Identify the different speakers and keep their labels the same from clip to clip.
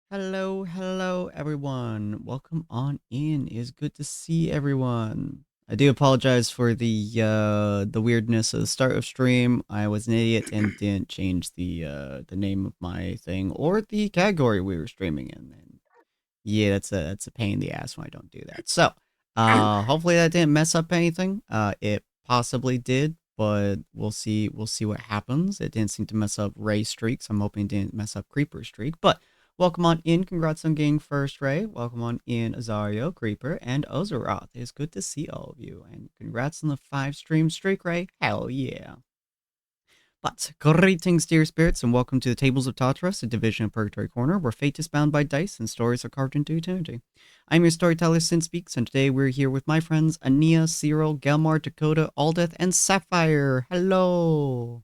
Speaker 1: Hello, everyone. Welcome on in. It's good to see everyone. I do apologize for the weirdness of the start of stream. I was an idiot and didn't change the name of my thing or the category we were streaming in. And yeah, that's a pain in the ass when I don't do that. So, hopefully that didn't mess up anything. It possibly did, but we'll see what happens. It didn't seem to mess up Ray's streak, so I'm hoping it didn't mess up Creeper's streak. But welcome on in. Congrats on getting first, Ray. Welcome on in, Azario, Creeper, and Ozeroth. It's good to see all of you. And congrats on the 5-stream streak, Ray. Hell yeah. But greetings, dear spirits, and welcome to the Tables of Tartarus, a division of Purgatory Corner, where fate is bound by dice and stories are carved into eternity. I'm your storyteller, Sinspeaks, and today we're here with my friends Ania, Cyril, Gelmar, Dakota, Aldeth, and Sapphire. Hello!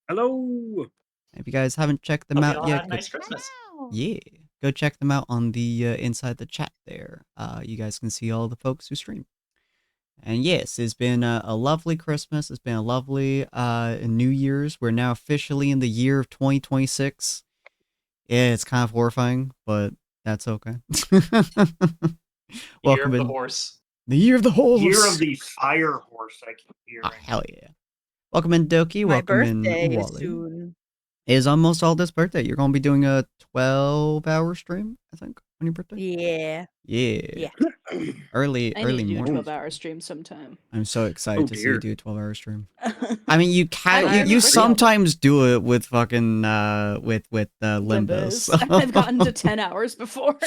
Speaker 2: Hello!
Speaker 1: If you guys haven't checked them
Speaker 3: Hope you
Speaker 1: out
Speaker 3: all
Speaker 1: yet,
Speaker 3: had a nice Christmas.
Speaker 1: yeah, go check them out on the inside the chat there. You guys can see all the folks who stream. And yes, it's been a lovely Christmas. It's been a lovely New Year's. We're now officially in the year of 2026. Yeah, it's kind of horrifying, but that's okay.
Speaker 3: Year
Speaker 1: Welcome
Speaker 3: of the
Speaker 1: in.
Speaker 3: horse.
Speaker 1: The year of the horse.
Speaker 2: Year of the fire horse, I keep hearing.
Speaker 1: Oh, hell yeah. Welcome in, Doki.
Speaker 4: My
Speaker 1: Welcome in,
Speaker 4: birthday is
Speaker 1: Wally.
Speaker 4: soon.
Speaker 1: It is almost all this birthday. You're going to be doing a 12-hour stream, I think, on your birthday?
Speaker 4: Yeah.
Speaker 1: Yeah.
Speaker 4: Yeah.
Speaker 1: Early
Speaker 5: I need to do a
Speaker 1: morning.
Speaker 5: 12-hour stream sometime.
Speaker 1: I'm so excited to see you do a 12-hour stream. I
Speaker 5: I
Speaker 1: mean, you can you sometimes do it with fucking with Limbus.
Speaker 5: I've gotten to 10 hours before.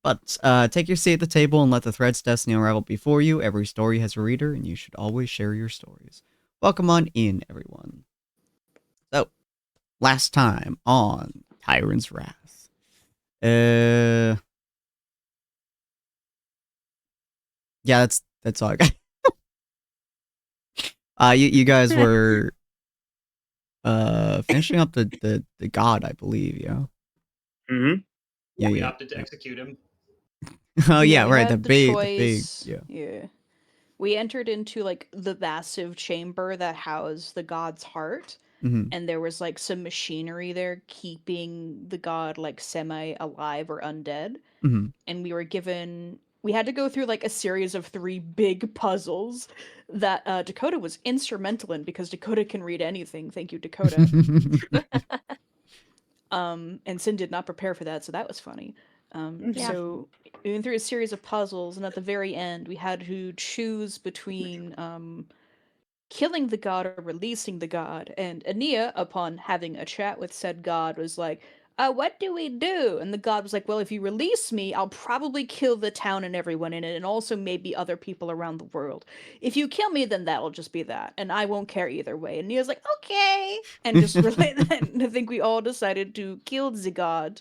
Speaker 1: But take your seat at the table and let the threads destiny unravel before you. Every story has a reader, and you should always share your stories. Welcome on in, everyone. So, last time on Tyrant's Wrath. Yeah, that's all I got. You guys were finishing up the god, I believe, yeah.
Speaker 2: Mm-hmm.
Speaker 1: Yeah,
Speaker 3: We
Speaker 1: yeah.
Speaker 3: opted to execute him.
Speaker 1: Oh yeah,
Speaker 5: we
Speaker 1: right.
Speaker 5: had
Speaker 1: The big,
Speaker 5: choice.
Speaker 1: yeah.
Speaker 5: We entered into like the massive chamber that housed the god's heart,
Speaker 1: Mm-hmm.
Speaker 5: and there was like some machinery there keeping the god like semi alive or undead.
Speaker 1: Mm-hmm.
Speaker 5: And we had to go through like a series of 3 big puzzles that Dakota was instrumental in because Dakota can read anything. Thank you, Dakota. And Sin did not prepare for that, so that was funny.
Speaker 4: Yeah.
Speaker 5: So we went through a series of puzzles, and at the very end, we had to choose between killing the god or releasing the god. And Ania, upon having a chat with said god, was like, what do we do? And the god was like, well, if you release me, I'll probably kill the town and everyone in it, and also maybe other people around the world. If you kill me, then that'll just be that, and I won't care either way. And Nia's like, okay. And just really, I think we all decided to kill the god.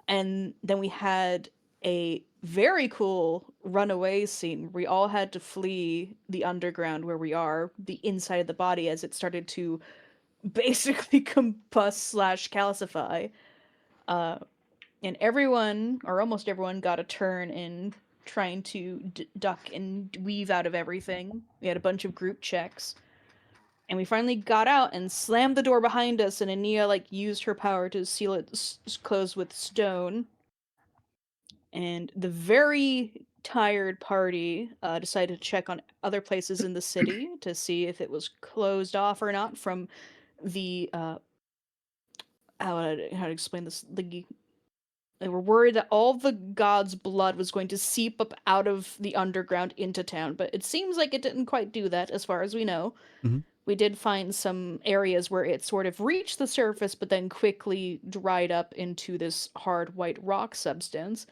Speaker 5: And then we had a very cool runaway scene. We all had to flee the underground where we are, the inside of the body, as it started to basically combust / calcify. And everyone, or almost everyone, got a turn in trying to duck and weave out of everything. We had a bunch of group checks. And we finally got out and slammed the door behind us, and Ania like used her power to seal it closed with stone. And the very tired party decided to check on other places in the city to see if it was closed off or not from the how to explain this. They were worried that all the gods' blood was going to seep up out of the underground into town, but it seems like it didn't quite do that, as far as we know.
Speaker 1: Mm-hmm.
Speaker 5: We did find some areas where it sort of reached the surface, but then quickly dried up into this hard white rock substance.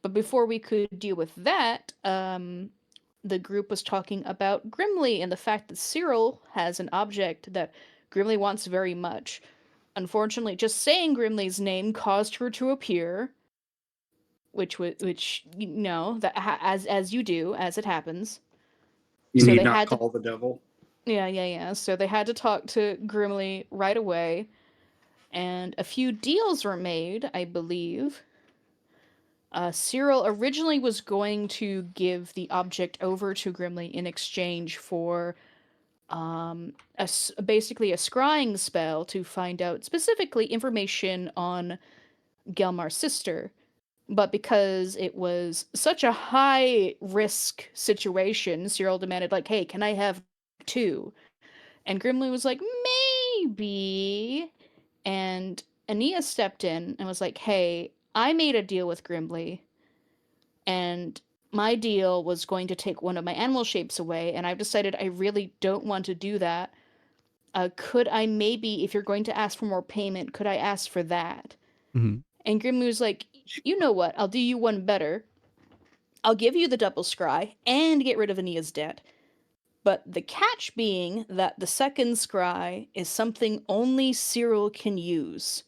Speaker 5: But before we could deal with that, the group was talking about Grimly and the fact that Cyril has an object that Grimly wants very much. Unfortunately, just saying Grimly's name caused her to appear, which you know that as you do, as it happens.
Speaker 2: You
Speaker 5: So
Speaker 2: need
Speaker 5: they
Speaker 2: not
Speaker 5: had to-
Speaker 2: call the devil.
Speaker 5: Yeah. So they had to talk to Grimly right away, and a few deals were made, I believe. Cyril originally was going to give the object over to Grimly in exchange for basically a scrying spell to find out specifically information on Gelmar's sister. But because it was such a high risk situation, Cyril demanded, like, hey, can I have two? And Grimly was like, maybe. And Ania stepped in and was like, hey, I made a deal with Grimly, and my deal was going to take one of my animal shapes away, and I've decided I really don't want to do that. Could I maybe, if you're going to ask for more payment, could I ask for that?
Speaker 1: Mhm.
Speaker 5: And Grimly was like, you know what? I'll do you one better. I'll give you the double scry and get rid of Ania's debt. But the catch being that the second scry is something only Cyril can use.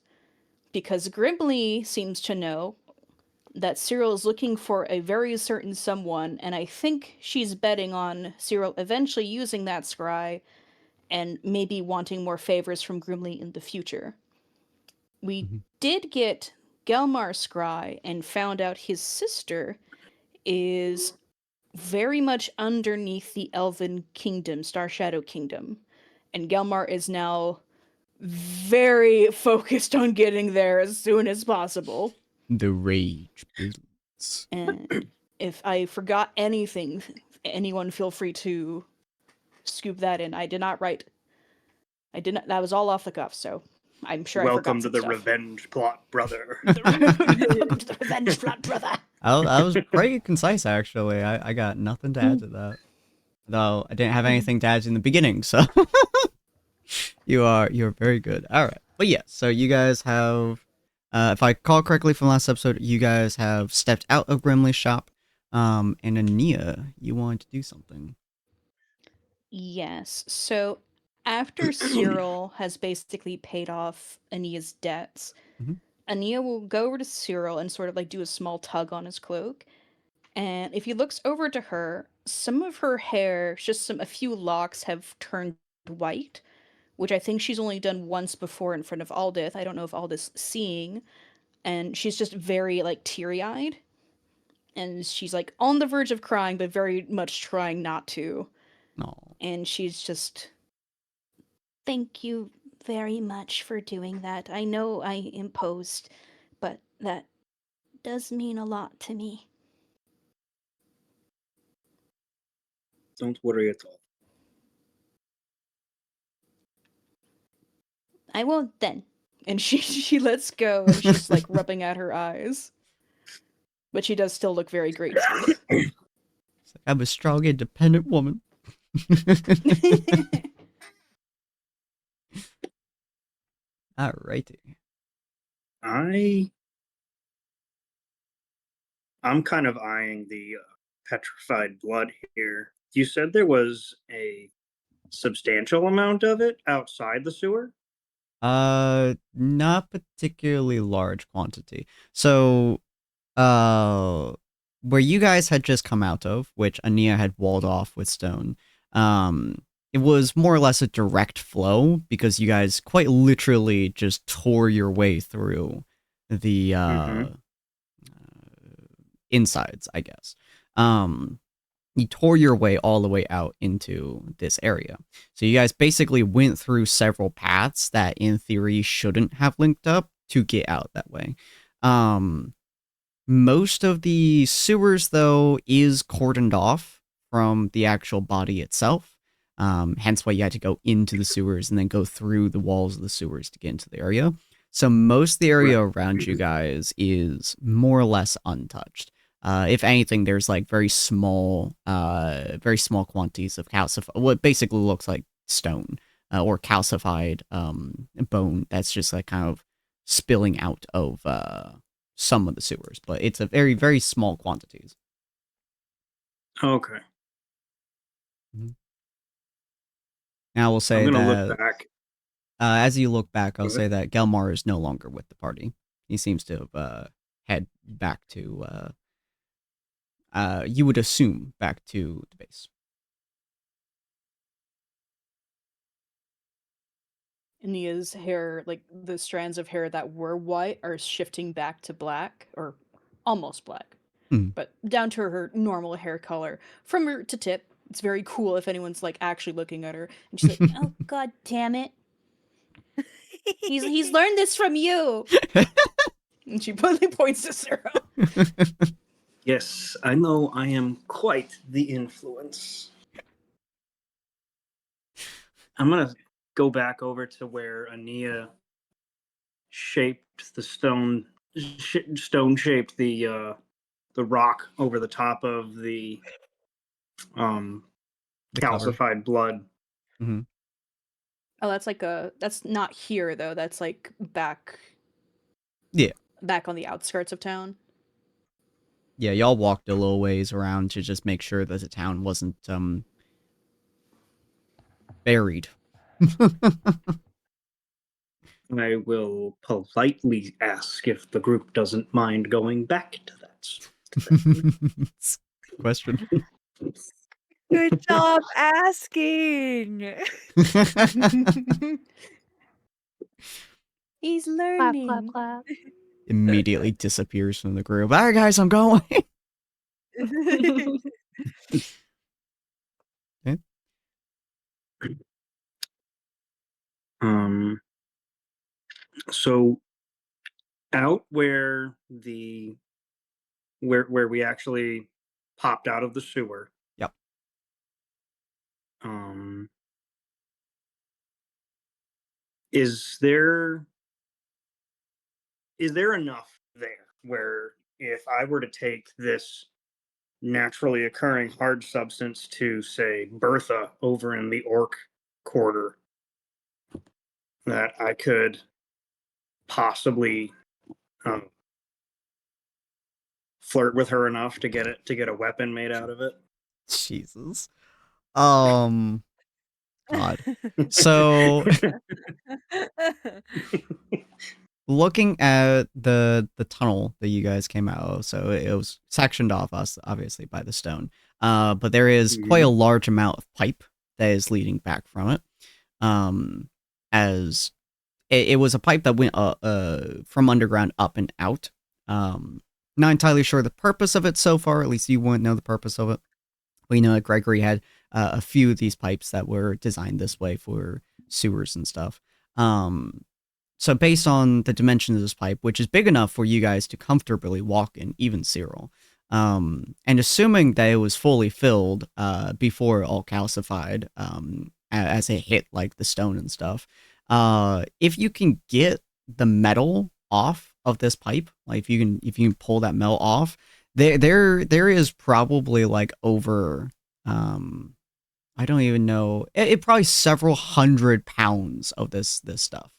Speaker 5: Because Grimly seems to know that Cyril is looking for a very certain someone, and I think she's betting on Cyril eventually using that scry and maybe wanting more favors from Grimly in the future. We
Speaker 1: Mhm.
Speaker 5: did get Gelmar's scry and found out his sister is very much underneath the Elven Kingdom, Star Shadow Kingdom. And Gelmar is now very focused on getting there as soon as possible.
Speaker 1: The rage builds.
Speaker 5: And if I forgot anything, anyone feel free to scoop that in. I did not write. I did not. That was all off the cuff, so I'm sure I
Speaker 2: Welcome
Speaker 5: forgot
Speaker 2: to
Speaker 5: some
Speaker 2: the
Speaker 5: stuff.
Speaker 2: revenge plot, brother.
Speaker 5: Welcome to the revenge plot, brother.
Speaker 1: I was pretty concise actually. I got nothing to add to that. Though I didn't have anything to add in the beginning, so you're very good. All right, but yeah. So you guys have, if I recall correctly from last episode, you guys have stepped out of Grimly's shop. And Ania, you wanted to do something.
Speaker 5: Yes. So after Cyril has basically paid off Ania's debts,
Speaker 1: Mm-hmm.
Speaker 5: Ania will go over to Cyril and sort of like do a small tug on his cloak. And if he looks over to her, some of her hair, just a few locks, have turned white, which I think she's only done once before in front of Aldith. I don't know if Aldith's seeing. And she's just very like teary eyed. And she's like on the verge of crying, but very much trying not to.
Speaker 1: No.
Speaker 5: And she's just, thank you very much for doing that. I know I imposed, but that does mean a lot to me.
Speaker 2: Don't worry at all.
Speaker 5: I won't then. And she lets go and she's like rubbing at her eyes. But she does still look very grateful.
Speaker 1: It's like, I'm a strong, independent woman. Alrighty.
Speaker 2: I'm kind of eyeing the petrified blood here. You said there was a substantial amount of it outside the sewer?
Speaker 1: Not particularly large quantity. So, where you guys had just come out of, which Ania had walled off with stone, it was more or less a direct flow because you guys quite literally just tore your way through the insides, I guess. You tore your way all the way out into this area. So you guys basically went through several paths that in theory shouldn't have linked up to get out that way. Most of the sewers, though, is cordoned off from the actual body itself. Hence why you had to go into the sewers and then go through the walls of the sewers to get into the area. So most of the area around you guys is more or less untouched. If anything, there's like very small quantities of what basically looks like stone or calcified bone that's just like kind of spilling out of some of the sewers, but it's a very, very small quantities.
Speaker 2: Okay.
Speaker 1: And I will
Speaker 2: I'm
Speaker 1: say
Speaker 2: going to
Speaker 1: that
Speaker 2: look back.
Speaker 1: as you look back, I'll
Speaker 2: Go
Speaker 1: say that Gelmar is no longer with the party. He seems to have head back to, you would assume, back to the base.
Speaker 5: Nia's hair, like the strands of hair that were white, are shifting back to black, or almost black,
Speaker 1: Hmm.
Speaker 5: but down to her normal hair color from root to tip. It's very cool if anyone's like actually looking at her, and she's like, "Oh God damn it! He's learned this from you." And she points to Zero.
Speaker 2: Yes, I know I am quite the influence. I'm gonna go back over to where Ania shaped the stone shaped the rock over the top of the
Speaker 1: The cover.
Speaker 2: calcified blood.
Speaker 1: Hmm.
Speaker 5: Oh, that's not here though. That's like back
Speaker 1: Yeah.
Speaker 5: back on the outskirts of town.
Speaker 1: Yeah, y'all walked a little ways around to just make sure that the town wasn't buried.
Speaker 2: I will politely ask if the group doesn't mind going back to that thing.
Speaker 1: Question.
Speaker 3: Good job asking.
Speaker 5: He's
Speaker 3: Clap,
Speaker 5: learning.
Speaker 3: clap, clap.
Speaker 1: Immediately disappears from the group. All right, guys, I'm going. Okay.
Speaker 2: So out where where we actually popped out of the sewer.
Speaker 1: Yep.
Speaker 2: Is there enough there where if I were to take this naturally occurring hard substance to say Bertha over in the orc quarter, that I could possibly flirt with her enough to get a weapon made out of it?
Speaker 1: Jesus. God. So looking at the tunnel that you guys came out of, so it was sectioned off us obviously by the stone. But there is quite a large amount of pipe that is leading back from it. As it was a pipe that went from underground up and out. Not entirely sure the purpose of it so far. At least you wouldn't know the purpose of it. We know that Gregory had a few of these pipes that were designed this way for sewers and stuff. So based on the dimensions of this pipe, which is big enough for you guys to comfortably walk in, even Cyril, and assuming that it was fully filled before it all calcified, as it hit like the stone and stuff, if you can get the metal off of this pipe, like if you can pull that metal off, there is probably like over I don't even know, it probably several 100 pounds of this stuff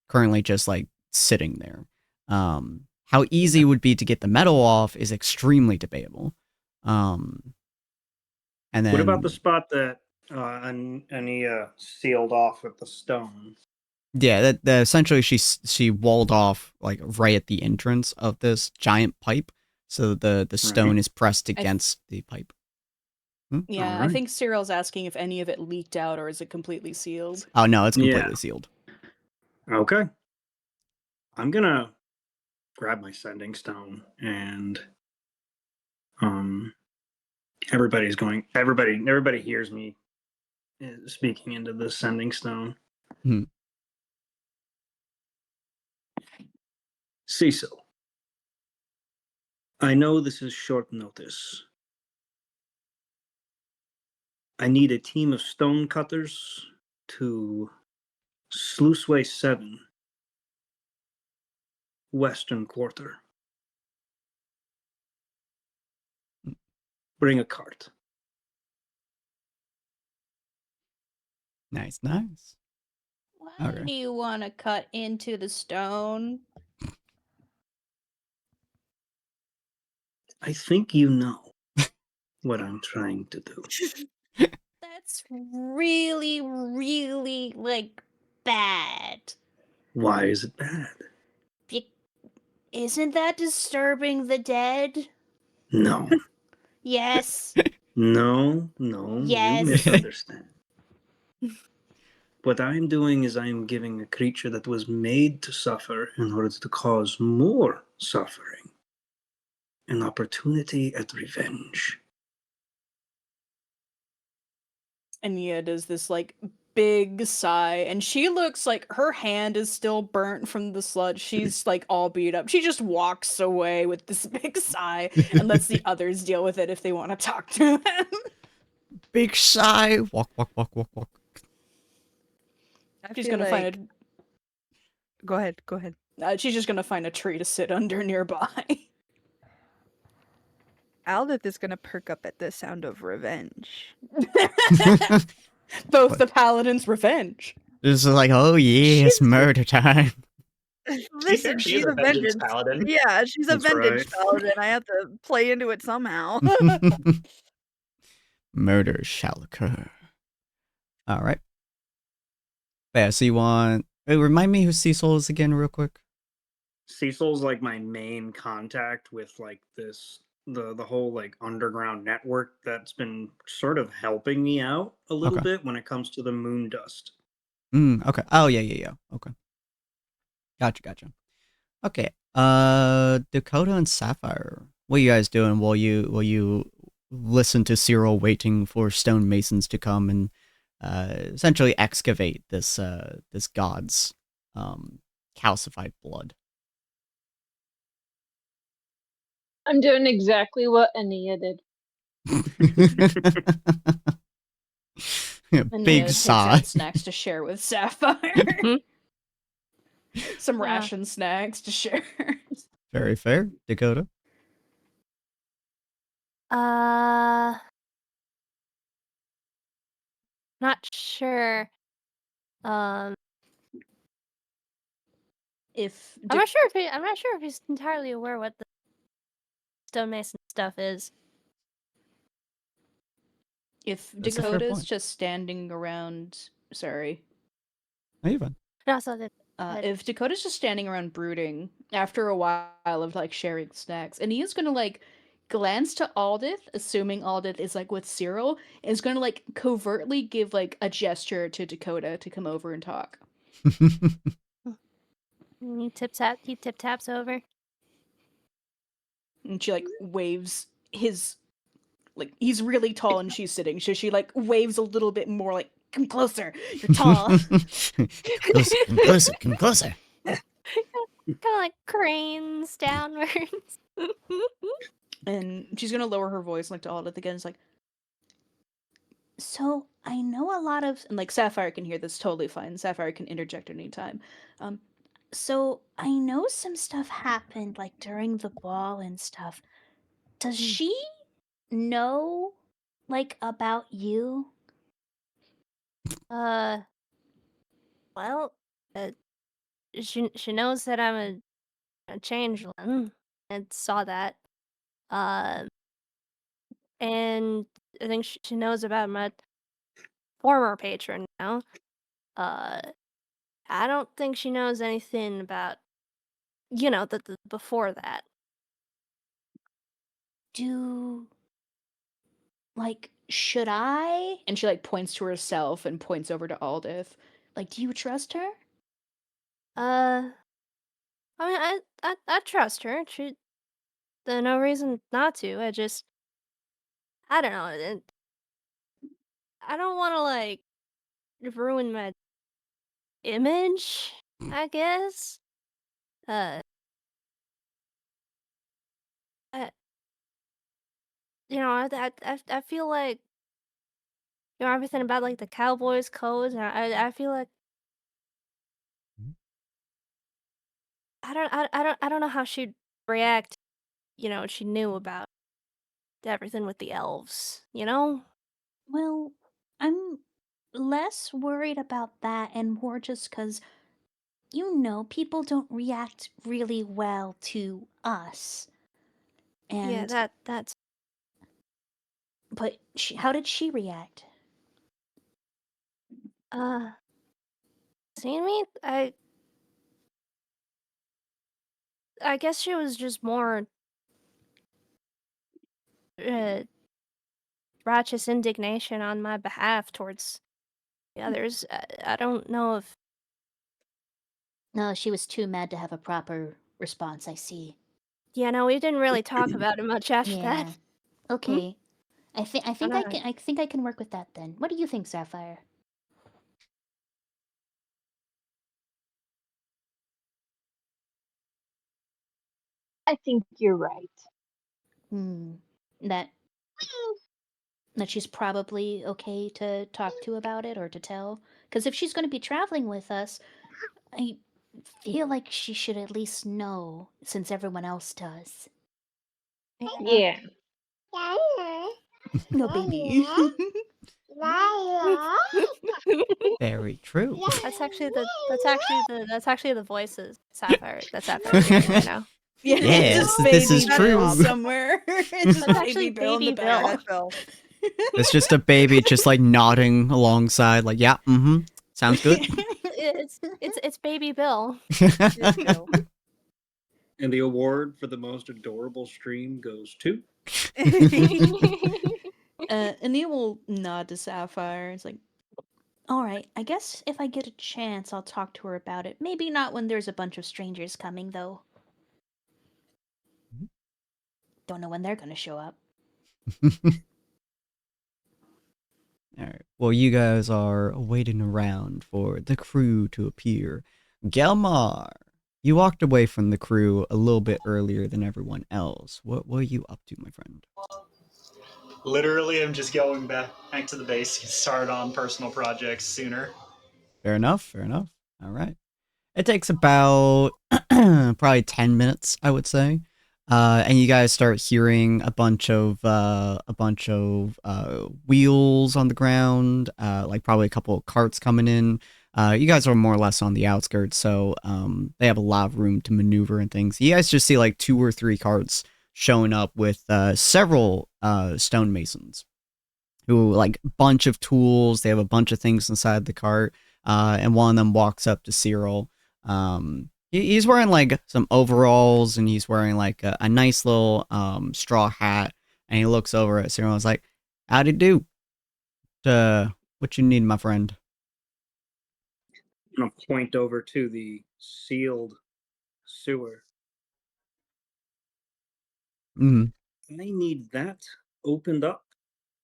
Speaker 1: currently just like sitting there. How easy it would be to get the metal off is extremely debatable. And then
Speaker 2: What about the spot that Ania sealed off with the stone?
Speaker 1: yeah, that essentially she walled off like right at the entrance of this giant pipe, so the stone
Speaker 2: Right.
Speaker 1: is pressed against the pipe.
Speaker 5: Yeah, I
Speaker 2: Alright.
Speaker 5: think Cyril's asking if any of it leaked out or is it completely sealed.
Speaker 1: Oh no, it's completely
Speaker 2: Yeah.
Speaker 1: sealed.
Speaker 2: Okay. I'm gonna grab my sending stone and everybody hears me speaking into the sending stone.
Speaker 1: Hmm.
Speaker 2: Cecil, I know this is short notice. I need a team of stone cutters to Sluiceway 7, Western Quarter. Bring a cart.
Speaker 1: Nice.
Speaker 5: Why
Speaker 1: Okay.
Speaker 5: do you want to cut into the stone?
Speaker 2: I think you know what I'm trying to do.
Speaker 5: That's really, really, like, bad.
Speaker 2: Why is it bad?
Speaker 5: Isn't that disturbing the dead?
Speaker 2: No.
Speaker 5: Yes.
Speaker 2: No, you
Speaker 5: Yes.
Speaker 2: misunderstand. What I'm doing is I am giving a creature that was made to suffer in order to cause more suffering an opportunity at revenge.
Speaker 5: Anya does this like big sigh, and she looks like her hand is still burnt from the sludge. She's like all beat up. She just walks away with this big sigh and lets the others deal with it if they want to talk to him.
Speaker 1: Big sigh. Walk, walk, walk, walk, walk.
Speaker 5: She's
Speaker 3: feel
Speaker 5: gonna
Speaker 3: like...
Speaker 5: find
Speaker 3: Go ahead, go ahead.
Speaker 5: she's just gonna find a tree to sit under nearby.
Speaker 3: Aldith is gonna perk up at the sound of revenge.
Speaker 5: Both the paladins' revenge.
Speaker 1: This is like, oh yeah, it's murder time.
Speaker 3: Listen,
Speaker 2: She
Speaker 3: she's
Speaker 2: is
Speaker 3: a vengeance
Speaker 2: paladin.
Speaker 3: Yeah, she's a
Speaker 2: That's
Speaker 3: vengeance
Speaker 2: right.
Speaker 3: paladin. I have to play into it somehow.
Speaker 1: Murder shall occur. All right. Yeah, so you want... Wait, remind me who Cecil is again real quick.
Speaker 2: Cecil's like my main contact with like the whole like underground network that's been sort of helping me out a little
Speaker 1: Okay.
Speaker 2: bit when it comes to the moon dust.
Speaker 1: Okay. Oh, yeah. Okay. Gotcha. Okay. Dakota and Sapphire. What are you guys doing while you listen to Cyril waiting for stonemasons to come and essentially excavate this god's calcified blood?
Speaker 4: I'm doing exactly what Ania did.
Speaker 5: And
Speaker 1: Big
Speaker 5: takes
Speaker 1: sigh.
Speaker 5: out snacks to share with Sapphire. Some
Speaker 4: Yeah.
Speaker 5: ration snacks to share.
Speaker 1: Very fair, Dakota.
Speaker 6: Not sure.
Speaker 5: If
Speaker 6: I'm not sure if he's entirely aware what the stonemason stuff is.
Speaker 5: if
Speaker 1: That's a fair
Speaker 5: Dakota's
Speaker 1: point.
Speaker 5: just standing around, sorry.
Speaker 1: How you been?
Speaker 6: No, so that
Speaker 5: If Dakota's just standing around brooding after a while of like sharing snacks, and he is gonna like glance to Aldith, assuming Aldith is like with Cyril, and is gonna like covertly give like a gesture to Dakota to come over and talk.
Speaker 6: he tip taps over.
Speaker 5: And she like waves his, like he's really tall and she's sitting, so she like waves a little bit more, like, come closer, you're tall.
Speaker 1: Come closer.
Speaker 6: Kind of like cranes downwards.
Speaker 5: And she's gonna lower her voice like to Aldith again. It's like, so I know a lot of, and like Sapphire can hear this totally fine. Sapphire can interject at any time. So I know some stuff happened like during the ball and stuff. Does she know like about you?
Speaker 6: Well, she knows that I'm a changeling and saw that. And I think she knows about my former patron now. I don't think she knows anything about, the before that.
Speaker 5: Should I? And she like points to herself and points over to Aldith. Like, do you trust her?
Speaker 6: I mean, I trust her. There's no reason not to. I don't know. I don't want to like ruin my image, I guess. Uh, I, I feel like everything about like the Cowboys codes. And I feel like I don't know how she'd react. She knew about everything with the elves.
Speaker 5: Well, I'm less worried about that and more just because, people don't react really well to us. And,
Speaker 6: Yeah, that's.
Speaker 5: but how did she react?
Speaker 6: Seeing me, I guess she was just more righteous indignation on my behalf towards the others. I don't know if...
Speaker 5: No, she was too mad to have a proper response, I see.
Speaker 6: Yeah, no, we didn't really talk about it much after that.
Speaker 5: Okay.
Speaker 7: I think I think I can work with that then. What do you think, Sapphire?
Speaker 4: I think you're right.
Speaker 7: That she's probably okay to talk to about it or to tell. Because if she's going to be traveling with us, I feel like she should at least know, since everyone else does.
Speaker 4: Yeah.
Speaker 5: No, baby.
Speaker 1: Very true.
Speaker 6: That's actually the voices Sapphire doing right now.
Speaker 5: Yeah,
Speaker 1: Yes,
Speaker 5: just
Speaker 1: this is
Speaker 5: baby
Speaker 1: true.
Speaker 5: Bill somewhere. It's just
Speaker 6: That's actually
Speaker 5: baby Bill in the
Speaker 6: Baby Bill.
Speaker 5: back.
Speaker 1: It's just a baby just like nodding alongside, like, yeah, sounds good.
Speaker 6: It's Baby Bill.
Speaker 2: And the award for the most adorable stream goes to.
Speaker 5: Ania will nod to Sapphire. It's like, all right, I guess if I get a chance, I'll talk to her about it. Maybe not when there's a bunch of strangers coming, though. Don't know when they're gonna show up.
Speaker 1: All right. Well, you guys are waiting around for the crew to appear. Gelmar, you walked away from the crew a little bit earlier than everyone else. What were you up to, my friend?
Speaker 8: Literally, I'm just going back to the base, get started on personal projects sooner.
Speaker 1: Fair enough. Fair enough. All right. It takes about probably 10 minutes, I would say. And you guys start hearing a bunch of wheels on the ground, like probably a couple of carts coming in. You guys are more or less on the outskirts, so they have a lot of room to maneuver and things. You guys just see like 2 or 3 carts showing up with several stonemasons who like bunch of tools. They have a bunch of things inside the cart, and one of them walks up to Cyril. He's wearing like some overalls, and he's wearing like a nice little straw hat, and he looks over at Cyril and is like, howdy do? What you need, my friend?
Speaker 2: I'm going to point over to the sealed sewer.
Speaker 1: Mm-hmm.
Speaker 2: I need that opened up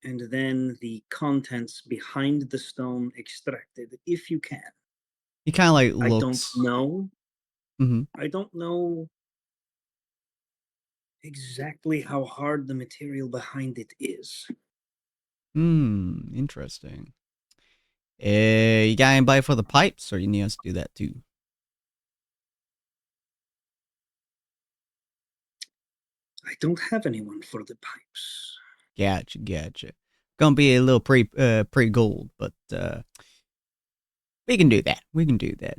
Speaker 2: and then the contents behind the stone extracted, if you can.
Speaker 1: He kind of like
Speaker 2: I
Speaker 1: looks.
Speaker 2: don't know.
Speaker 1: Mm-hmm.
Speaker 2: I don't know exactly how hard the material behind it is.
Speaker 1: Interesting. You got anybody for the pipes, or you need us to do that too?
Speaker 2: I don't have anyone for the pipes.
Speaker 1: Gotcha. Gonna be a little pre-gold, but we can do that.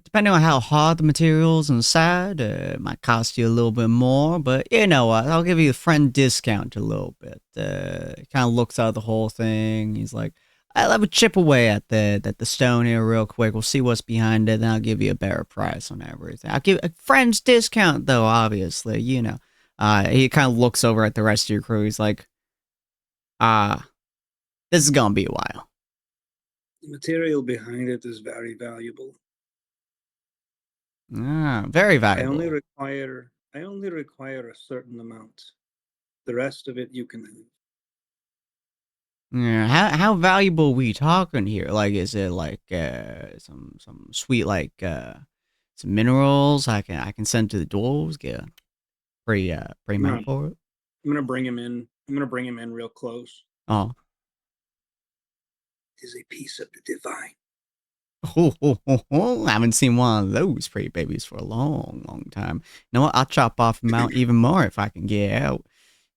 Speaker 1: Depending on how hard the materials inside, it might cost you a little bit more, but you know what? I'll give you a friend discount a little bit. He kind of looks at the whole thing. He's like, I'll have a chip away at the stone here real quick. We'll see what's behind it, and I'll give you a better price on everything. I'll give a friend's discount, though, obviously, you know. He kind of looks over at the rest of your crew. He's like, this is gonna be a while.
Speaker 2: The material behind it is very valuable.
Speaker 1: Very valuable.
Speaker 2: I only require a certain amount. The rest of it you can have.
Speaker 1: Yeah, how valuable are we talking here? Like, is it like some sweet like some minerals I can send to the dwarves? Get a pretty amount for it.
Speaker 2: I'm gonna bring him in. I'm gonna bring him in real close.
Speaker 1: Oh.
Speaker 2: It is a piece of the divine.
Speaker 1: I haven't seen one of those pretty babies for a long time. You know what? I'll chop off a mount even more if I can get out.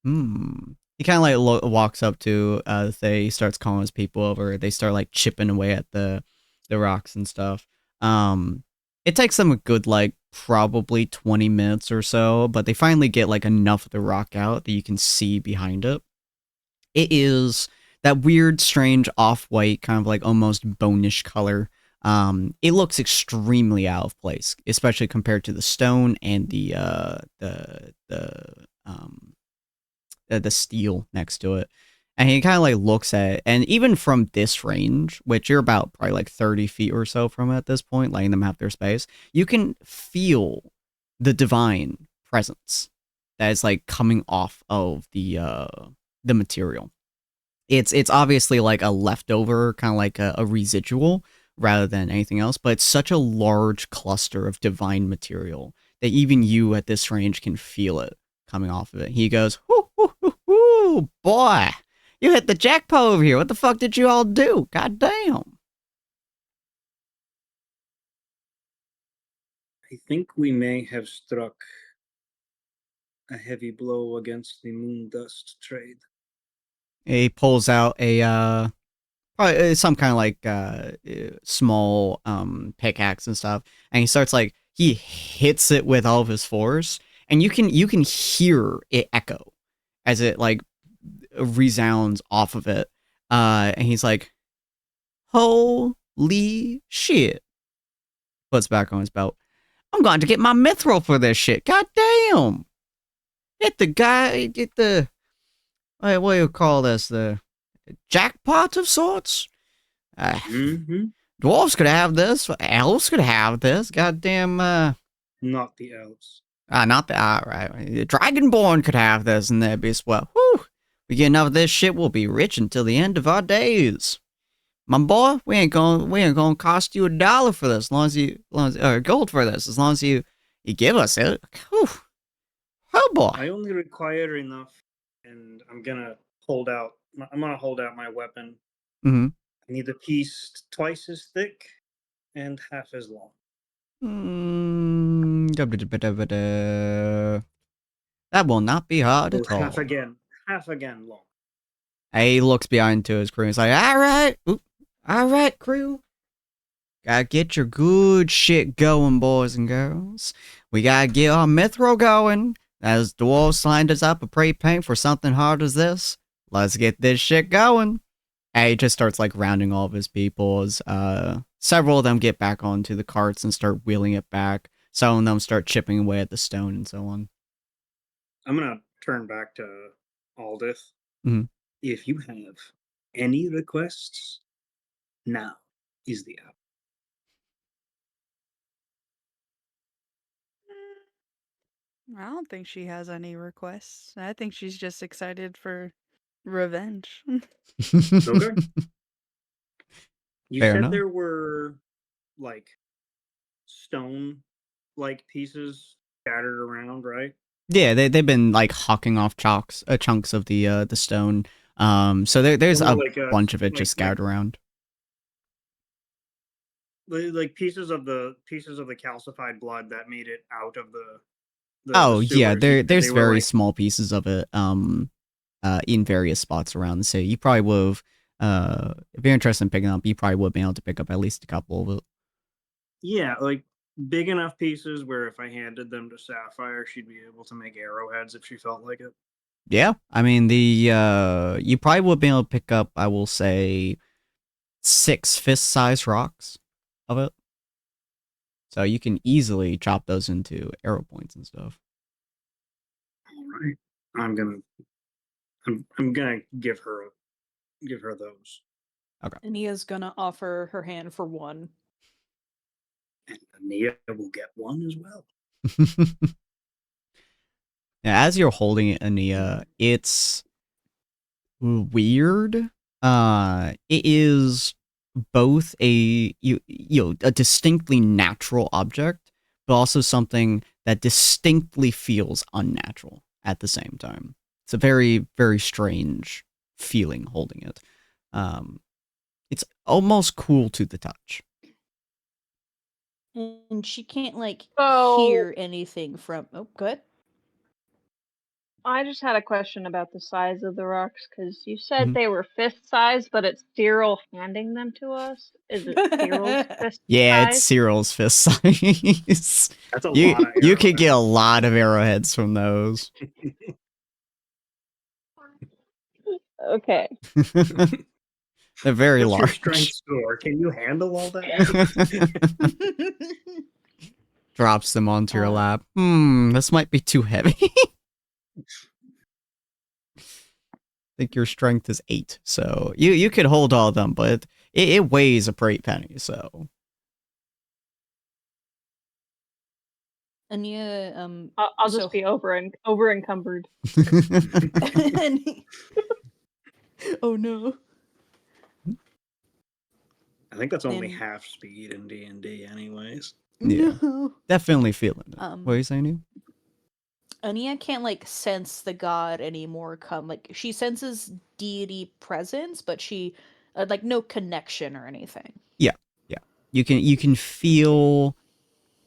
Speaker 1: He kind of like walks up to Thay, starts calling his people over. They start like chipping away at the rocks and stuff. It takes them a good like probably 20 minutes or so, but they finally get like enough of the rock out that you can see behind it. It is that weird, strange off-white, kind of like almost bonish color. It looks extremely out of place, especially compared to the stone and the steel next to it. And he kind of like looks at it, and even from this range, which you're about probably like 30 feet or so from it at this point, letting them have their space, you can feel the divine presence that is like coming off of the material. It's obviously like a leftover, kind of like a residual rather than anything else, but it's such a large cluster of divine material that even you at this range can feel it coming off of it. He goes, "Hoo, hoo, hoo, hoo, boy, you hit the jackpot over here. What the fuck did you all do? God damn."
Speaker 2: I think we may have struck a heavy blow against the moon dust trade.
Speaker 1: He pulls out a probably some kind of like small pickaxe and stuff, and he starts like he hits it with all of his force, and you can hear it echo as it like resounds off of it, and he's like, "Holy shit!" Puts back on his belt. "I'm going to get my mithril for this shit. God damn! Hit the what do you call this? The jackpot of sorts. Dwarves could have this. Elves could have this. Goddamn.
Speaker 2: Not the elves.
Speaker 1: Not the right. Dragonborn could have this, and they'd be swell. Whew. We get enough of this shit, we'll be rich until the end of our days. My boy, we ain't gonna cost you $1 for this, as long as or gold for this, as long as you give us it. Whew. Oh boy.
Speaker 2: I only require enough, and I'm gonna hold out my weapon.
Speaker 1: Mm-hmm.
Speaker 2: I need a piece twice as thick and half as long.
Speaker 1: That will not be hard at all.
Speaker 2: Half again long.
Speaker 1: He looks behind to his crew. He's like, all right, crew. Gotta get your good shit going, boys and girls. We gotta get our mithril going. As dwarves signed us up a pre-paint for something hard as this. Let's get this shit going. And he just starts like rounding all of his people as several of them get back onto the carts and start wheeling it back. Some of them start chipping away at the stone and so on.
Speaker 2: I'm gonna turn back to Aldith.
Speaker 1: Mm-hmm.
Speaker 2: If you have any requests, now is the hour.
Speaker 3: I don't think she has any requests. I think she's just excited for revenge.
Speaker 2: Okay. You
Speaker 1: Fair
Speaker 2: said
Speaker 1: enough.
Speaker 2: there were like stone like pieces scattered around, right?
Speaker 1: Yeah, they've been like hawking off chunks of the stone. So there's a
Speaker 2: like
Speaker 1: bunch of it just scattered around.
Speaker 2: Like pieces of the calcified blood that made it out of the
Speaker 1: Oh yeah,
Speaker 2: sewers.
Speaker 1: there's
Speaker 2: They were,
Speaker 1: very
Speaker 2: like,
Speaker 1: small pieces of it in various spots around the city. You probably would have if you're interested in picking up, you probably would have been able to pick up at least a couple of it.
Speaker 2: Yeah, like big enough pieces where if I handed them to Sapphire, she'd be able to make arrowheads if she felt like it.
Speaker 1: Yeah, I mean you probably would have been able to pick up, I will say, 6 fist-sized rocks of it. So you can easily chop those into arrow points and stuff.
Speaker 2: All right, I'm gonna give her those.
Speaker 1: Okay.
Speaker 5: Ania's gonna offer her hand for one.
Speaker 2: And Ania will get one as well.
Speaker 1: Yeah, as you're holding it, Ania, it's weird. It is both a a distinctly natural object, but also something that distinctly feels unnatural at the same time. It's a very, very strange feeling holding it. It's almost cool to the touch.
Speaker 5: And she can't like
Speaker 4: So-
Speaker 5: hear anything from. Oh, good.
Speaker 4: I just had a question about the size of the rocks because you said
Speaker 1: Mhm.
Speaker 4: they were fist size, but it's Cyril handing them to us. Is it Cyril's fist
Speaker 1: Yeah,
Speaker 4: size?
Speaker 1: it's Cyril's fist size.
Speaker 2: That's a
Speaker 1: you
Speaker 2: lot of
Speaker 1: you could get a
Speaker 2: arrowheads.
Speaker 1: lot of arrowheads from those.
Speaker 4: Okay.
Speaker 1: They're very
Speaker 2: What's your
Speaker 1: large.
Speaker 2: strength score? Can you handle all that?
Speaker 1: Drops them onto your lap. This might be too heavy. I think your strength is 8, so you could hold all of them, but it weighs a pretty penny, so.
Speaker 5: Ania,
Speaker 4: I'll
Speaker 5: so-
Speaker 4: just be over encumbered.
Speaker 5: Oh no.
Speaker 2: I think that's only
Speaker 5: And-
Speaker 2: half speed in D&D anyways.
Speaker 1: Yeah.
Speaker 5: No.
Speaker 1: Definitely feeling it. What are you saying, you?
Speaker 5: Ania can't like sense the god anymore. She senses deity presence, but she like no connection or anything.
Speaker 1: Yeah. You can feel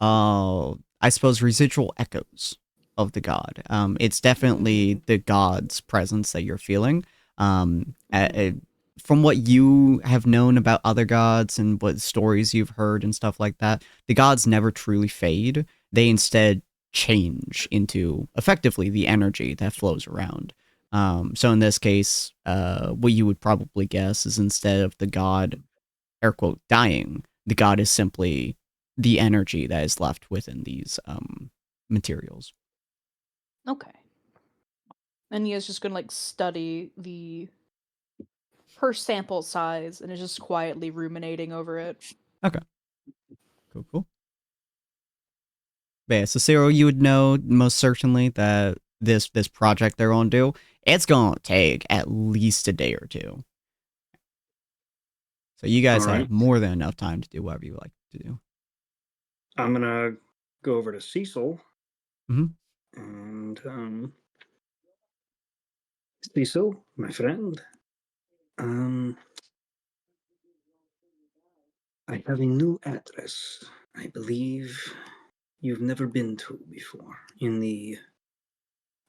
Speaker 1: I suppose residual echoes of the god. It's definitely the god's presence that you're feeling. From what you have known about other gods and what stories you've heard and stuff like that, the gods never truly fade. They instead change into effectively the energy that flows around. So in this case, what you would probably guess is instead of the god, air quote, dying, the god is simply the energy that is left within these materials.
Speaker 5: Okay. Ania's just gonna like study her sample size and is just quietly ruminating over it.
Speaker 1: Okay. Cool. But yeah, so Cyril, you would know most certainly that this project they're gonna do, it's gonna take at least a day or two. So you guys
Speaker 2: All right.
Speaker 1: have more than enough time to do whatever you like to do.
Speaker 2: I'm gonna go over to Cecil.
Speaker 1: Mhm.
Speaker 2: And Cecil, my friend. I have a new address. I believe you've never been to before in the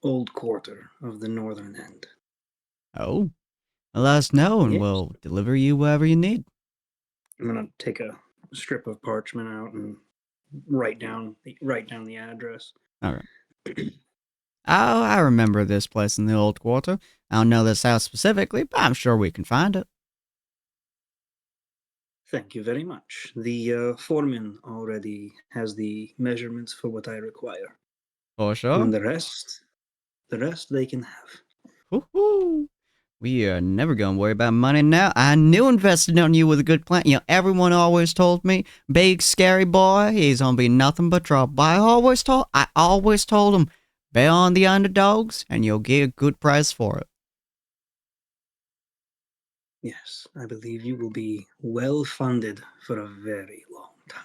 Speaker 2: old quarter of the northern end.
Speaker 1: Oh, well, let us know and
Speaker 2: Yes.
Speaker 1: we'll deliver you wherever you need.
Speaker 2: I'm gonna take a strip of parchment out and write down the address.
Speaker 1: All right. Oh, I remember this place in the old quarter. I don't know this house specifically, but I'm sure we can find it.
Speaker 2: Thank you very much. The foreman already has the measurements for what I require.
Speaker 1: For sure.
Speaker 2: And the rest they can have.
Speaker 1: Woohoo! We are never gonna worry about money now. I knew investing on you was a good plan. You know, everyone always told me, big scary boy, he's gonna be nothing but trouble. But I always told him, bet on the underdogs and you'll get a good price for it.
Speaker 2: Yes, I believe you will be well funded for a very long time.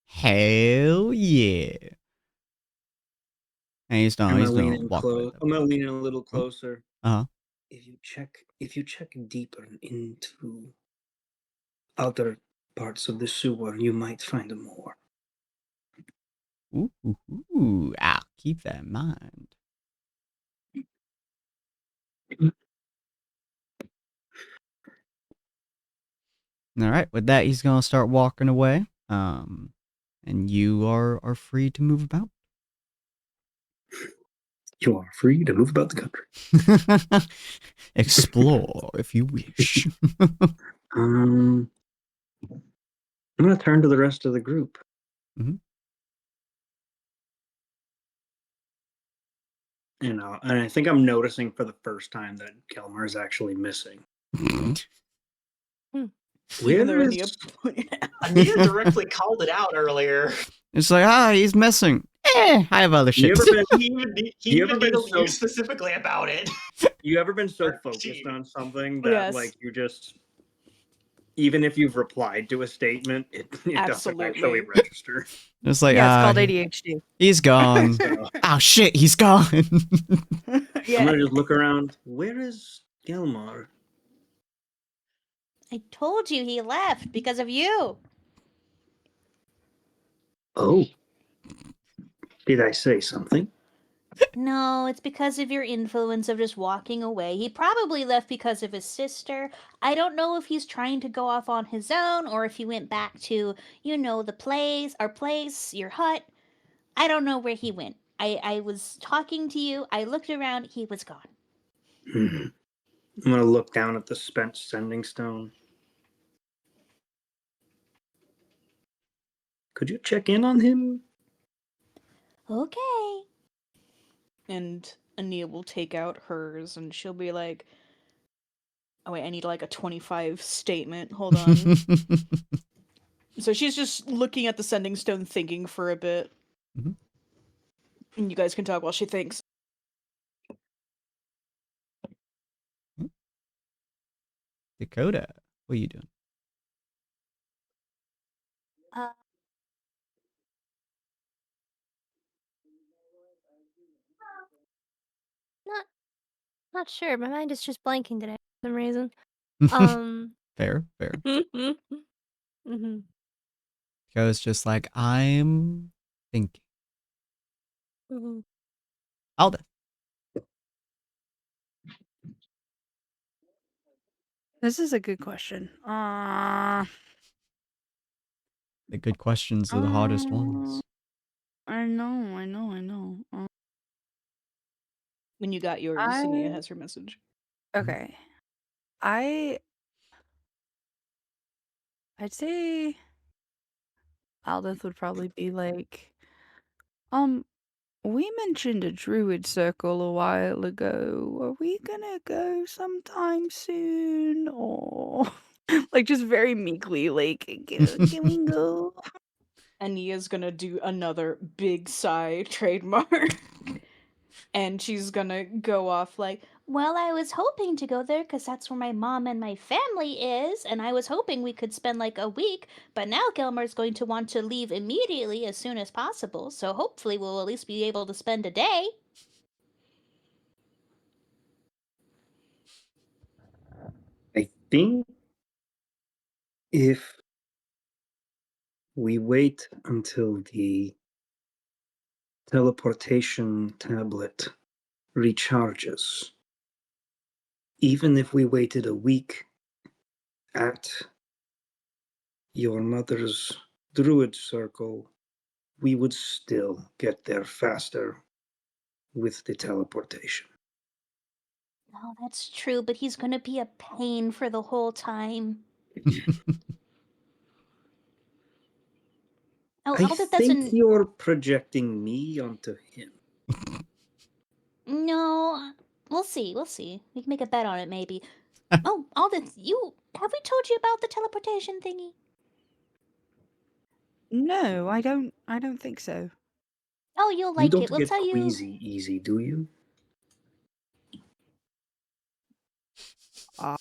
Speaker 1: Hell yeah! And he's
Speaker 2: I'm
Speaker 1: gonna
Speaker 2: gonna lean in
Speaker 1: walk away.
Speaker 2: close. I'm gonna lean in a little closer.
Speaker 1: Uh-huh.
Speaker 2: If you check deeper into other parts of the sewer, you might find more.
Speaker 1: Ooh, I'll keep that in mind. All right, with that, he's gonna start walking away. And you are free to move about.
Speaker 2: You are free to move about the country.
Speaker 1: Explore if you wish.
Speaker 2: I'm gonna turn to the rest of the group.
Speaker 1: Mhm.
Speaker 2: And I think I'm noticing for the first time that Kelmar is actually missing.
Speaker 5: Even though
Speaker 2: Where
Speaker 5: Ania
Speaker 2: is
Speaker 5: pointed out.
Speaker 8: Ania directly called it out earlier.
Speaker 1: It's like, he's missing. I have other shit.
Speaker 2: You ever been
Speaker 8: He
Speaker 2: You
Speaker 8: even
Speaker 2: ever
Speaker 8: made
Speaker 2: been
Speaker 8: a
Speaker 2: so-
Speaker 8: you specifically about it.
Speaker 2: you ever been so
Speaker 8: Or
Speaker 2: focused
Speaker 8: she.
Speaker 2: on something that
Speaker 5: Yes.
Speaker 2: like you just, even if you've replied to a statement, it doesn't actually
Speaker 5: Absolutely.
Speaker 2: register.
Speaker 1: It's like,
Speaker 3: Yeah, it's called ADHD.
Speaker 1: he's gone.
Speaker 2: So
Speaker 1: Oh shit, he's gone.
Speaker 2: I'm
Speaker 5: Yeah.
Speaker 2: gonna just look around. Where is Gilmar?
Speaker 7: I told you he left because of you.
Speaker 2: Oh, did I say something?
Speaker 7: No, it's because of your influence of just walking away. He probably left because of his sister. I don't know if he's trying to go off on his own or if he went back to, the place, our place, your hut. I don't know where he went. I was talking to you. I looked around. He was gone.
Speaker 2: I'm gonna look down at the spent sending stone. Could you check in on him?
Speaker 7: Okay.
Speaker 5: And Ania will take out hers and she'll be like, oh wait, I need like a 25 statement. Hold on. So she's just looking at the sending stone thinking for a bit.
Speaker 1: Mhm.
Speaker 5: And you guys can talk while she thinks.
Speaker 1: Dakota, what are you doing?
Speaker 6: Uh, not not sure. My mind is just blanking today for some reason.
Speaker 1: Fair, fair.
Speaker 6: Mhm.
Speaker 1: Dakota's just like, I'm thinking.
Speaker 6: Mhm.
Speaker 1: Alden.
Speaker 3: This is a good question.
Speaker 1: The good questions are the hardest ones.
Speaker 3: I know.
Speaker 5: When you got yours,
Speaker 3: I
Speaker 5: Ania has her message.
Speaker 3: okay. I'd say Aldith would probably be like, we mentioned a druid circle a while ago. Are we gonna go sometime soon? Or like just very meekly, like, can we go?
Speaker 5: Ania's gonna do another big sigh trademark. And she's gonna go off like,
Speaker 7: Well, I was hoping to go there because that's where my mom and my family is, and I was hoping we could spend like a week, but now Gilmer's going to want to leave immediately as soon as possible, so hopefully we'll at least be able to spend a day.
Speaker 2: I think if we wait until the teleportation tablet recharges, even if we waited a week at your mother's druid circle, we would still get there faster with the teleportation.
Speaker 7: Oh, that's true, but he's going to be a pain for the whole time. Oh,
Speaker 2: I
Speaker 7: Aldith
Speaker 2: think
Speaker 7: doesn't.
Speaker 2: you're projecting me onto him.
Speaker 7: No, we'll see. We'll see. We can make a bet on it, maybe. Oh, Aldith, have we told you about the teleportation thingy?
Speaker 3: No, I don't think so.
Speaker 7: Oh, you'll
Speaker 2: You
Speaker 7: like it.
Speaker 2: don't
Speaker 7: We'll
Speaker 2: get
Speaker 7: tell you.
Speaker 2: queasy easy, do you?
Speaker 3: Uh,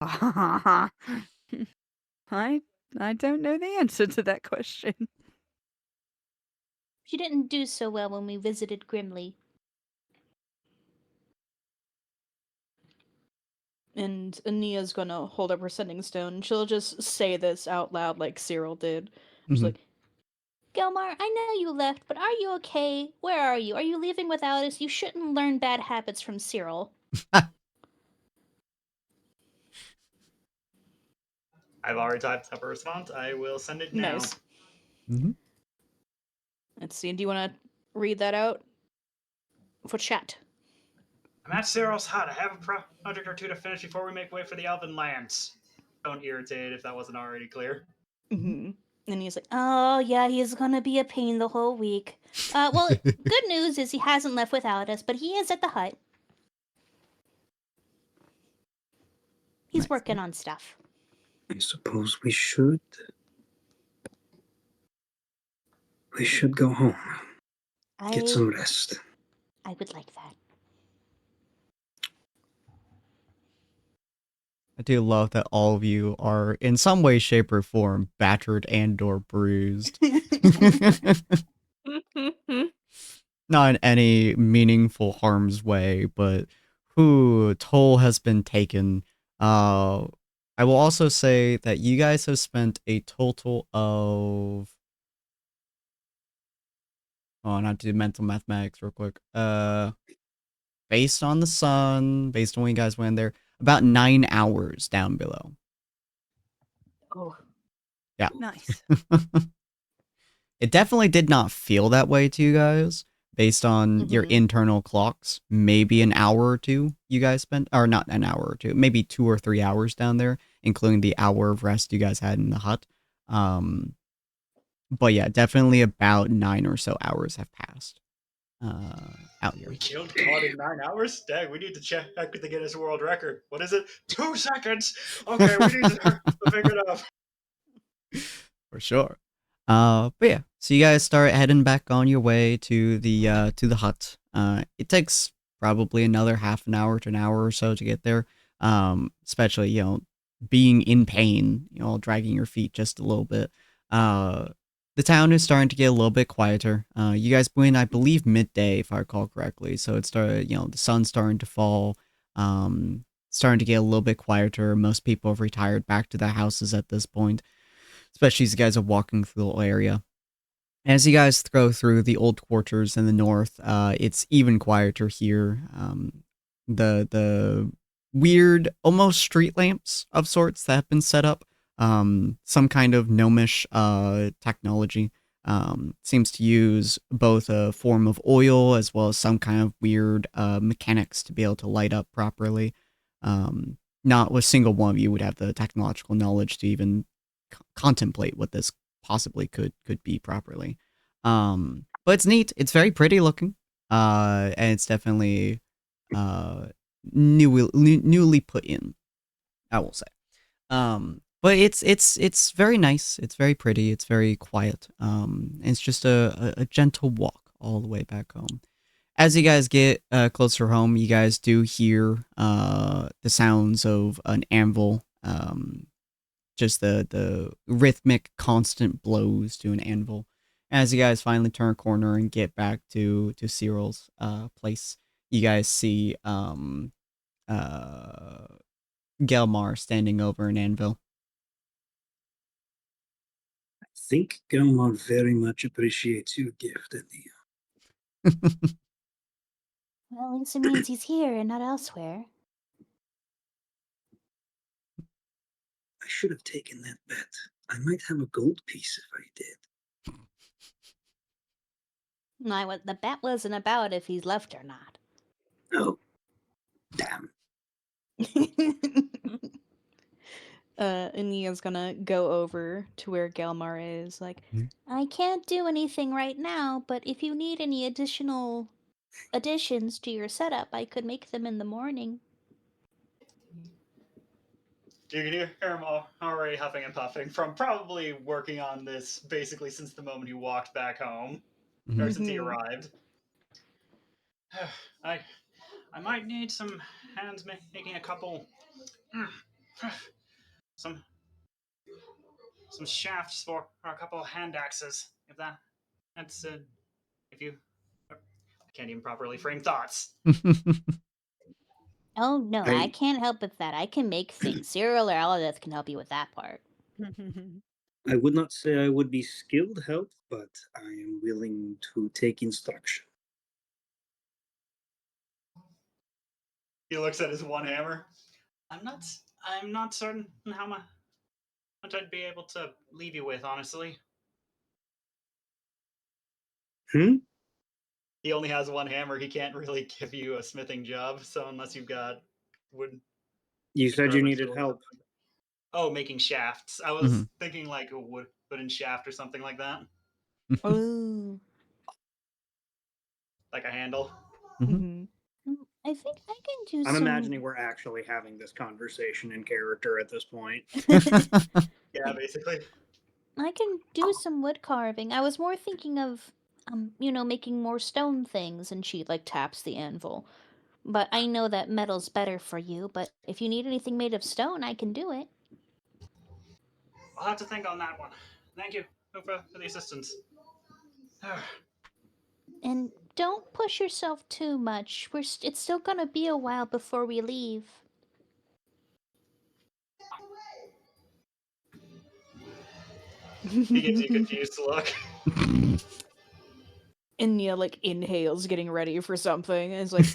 Speaker 3: I I don't know the answer to that question.
Speaker 7: She didn't do so well when we visited Grimly.
Speaker 5: and Ania's gonna hold up her sending stone. She'll just say this out loud like Cyril did. She's
Speaker 1: Mhm.
Speaker 5: like,
Speaker 7: Gilmar, I know you left, but are you okay? Where are you? Are you leaving without us? You shouldn't learn bad habits from Cyril.
Speaker 8: I've already typed up a response. I will send it now.
Speaker 5: nice.
Speaker 1: Mhm.
Speaker 5: Let's see. Do you want to read that out for chat?
Speaker 8: I'm at Cyril's hut. I have a project or two to finish before we make way for the Elven lands. Don't irritate if that wasn't already clear.
Speaker 5: Mm-hmm.
Speaker 7: And he's like, oh, yeah, he's gonna be a pain the whole week. Well, good news is he hasn't left without us, but he is at the hut. He's
Speaker 1: Nice.
Speaker 7: working on stuff.
Speaker 2: I suppose we should. We should go home. Get some rest.
Speaker 7: I would like that.
Speaker 1: I do love that all of you are, in some way, shape, or form, battered and/or bruised. Not in any meaningful harm's way, but toll has been taken. I will also say that you guys have spent a total of. Oh, not to do mental mathematics real quick. Based on the sun, based on when you guys went there, about 9 hours down below.
Speaker 5: Oh.
Speaker 1: Yeah.
Speaker 3: Nice.
Speaker 1: It definitely did not feel that way to you guys based on your
Speaker 5: Mhm.
Speaker 1: internal clocks. Maybe an hour or two you guys spent, or not an hour or two, maybe 2 or 3 hours down there, including the hour of rest you guys had in the hut. But yeah, definitely about 9 or so hours have passed out here.
Speaker 8: We killed God in 9 hours? Dang, we need to check the Guinness World Record. What is it? 2 seconds? Okay, we need to pick it up.
Speaker 1: For sure. But yeah, so you guys start heading back on your way to the hut. It takes probably another half an hour to an hour or so to get there. especially being in pain, dragging your feet just a little bit. The town is starting to get a little bit quieter. You guys went, I believe, midday, if I recall correctly. So it started, the sun's starting to fall, starting to get a little bit quieter. Most people have retired back to their houses at this point, especially as you guys are walking through the little area. As you guys go through the old quarters in the north, it's even quieter here. The weird, almost street lamps of sorts that have been set up, some kind of gnomish technology, seems to use both a form of oil as well as some kind of weird mechanics to be able to light up properly. Not a single one of you would have the technological knowledge to even contemplate what this possibly could be properly. But it's neat. It's very pretty looking. And it's definitely newly put in, I will say. But it's very nice. It's very pretty. It's very quiet. And it's just a gentle walk all the way back home. As you guys get closer home, you guys do hear the sounds of an anvil. Just the rhythmic, constant blows to an anvil. As you guys finally turn a corner and get back to Cyril's place, you guys see Gelmar standing over an anvil.
Speaker 9: I think Gelmar very much appreciates your gift, Ania.
Speaker 7: Well, at least it means he's here and not elsewhere.
Speaker 9: I should have taken that bet. I might have a gold piece if I did.
Speaker 7: The bet wasn't about if he's left or not.
Speaker 9: Oh, damn.
Speaker 5: Ania's gonna go over to where Gelmar is, like,
Speaker 7: I can't do anything right now, but if you need any additional additions to your setup, I could make them in the morning.
Speaker 8: You can hear him already huffing and puffing from probably working on this basically since the moment he walked back home, or since he arrived. I might need some hands making a couple, some shafts for a couple of hand axes. If that's if you, I can't even properly frame thoughts.
Speaker 7: Oh no, I can't help with that. I can make things. Cyril or Aladeth can help you with that part.
Speaker 9: I would not say I would be skilled help, but I am willing to take instruction.
Speaker 8: He looks at his one hammer. I'm not certain how much I'd be able to leave you with, honestly. He only has one hammer. He can't really give you a smithing job. So unless you've got wood.
Speaker 2: You said you needed help.
Speaker 8: Oh, making shafts. I was thinking like a wooden shaft or something like that.
Speaker 7: Ooh.
Speaker 8: Like a handle.
Speaker 7: I think I can do
Speaker 2: I'm
Speaker 7: some...
Speaker 2: imagining we're actually having this conversation in character at this point.
Speaker 8: Yeah, basically.
Speaker 7: I can do some wood carving. I was more thinking of, making more stone things, and she, taps the anvil. But I know that metal's better for you, but if you need anything made of stone, I can do it.
Speaker 8: I'll have to think on that one. Thank you for the assistance.
Speaker 7: And don't push yourself too much. It's still gonna be a while before we leave.
Speaker 8: He gives you a confused look.
Speaker 5: Anya inhales, getting ready for something, and is like,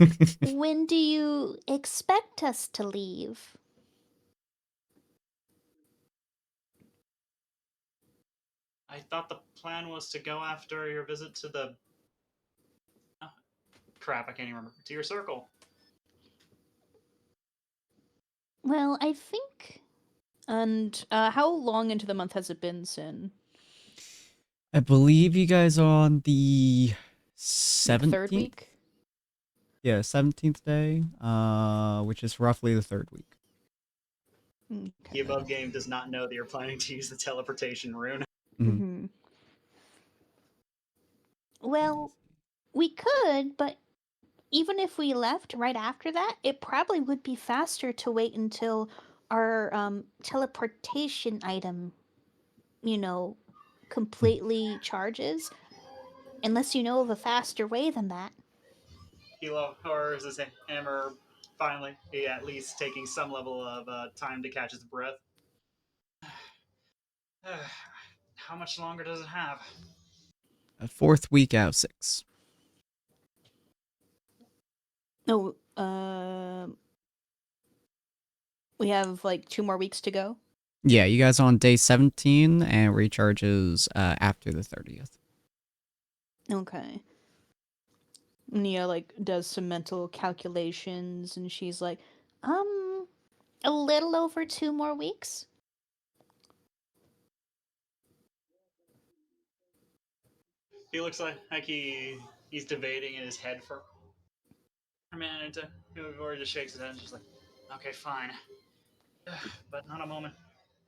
Speaker 7: When do you expect us to leave?
Speaker 8: I thought the plan was to go after your visit to the... crap, I can't even remember. To your circle.
Speaker 7: Well, I think...
Speaker 5: And how long into the month has it been, Sin?
Speaker 1: I believe you guys are on the 17th?
Speaker 5: Third week?
Speaker 1: Yeah, 17th day, which is roughly the third week.
Speaker 5: Okay.
Speaker 8: The above game does not know that you're planning to use the teleportation rune.
Speaker 7: Well, we could, but even if we left right after that, it probably would be faster to wait until our teleportation item, completely charges. Unless you know of a faster way than that.
Speaker 8: Hilo, or is his hammer finally at least taking some level of time to catch his breath? How much longer does it have?
Speaker 1: A fourth week out of 6.
Speaker 5: No, we have like 2 more weeks to go.
Speaker 1: Yeah, you guys on day 17 and recharges after the 30th.
Speaker 5: Okay. Nia like does some mental calculations and she's like,
Speaker 7: A little over 2 more weeks.
Speaker 8: He looks like he's debating in his head for a minute. Or just shakes his head and just like, okay, fine, but not a moment.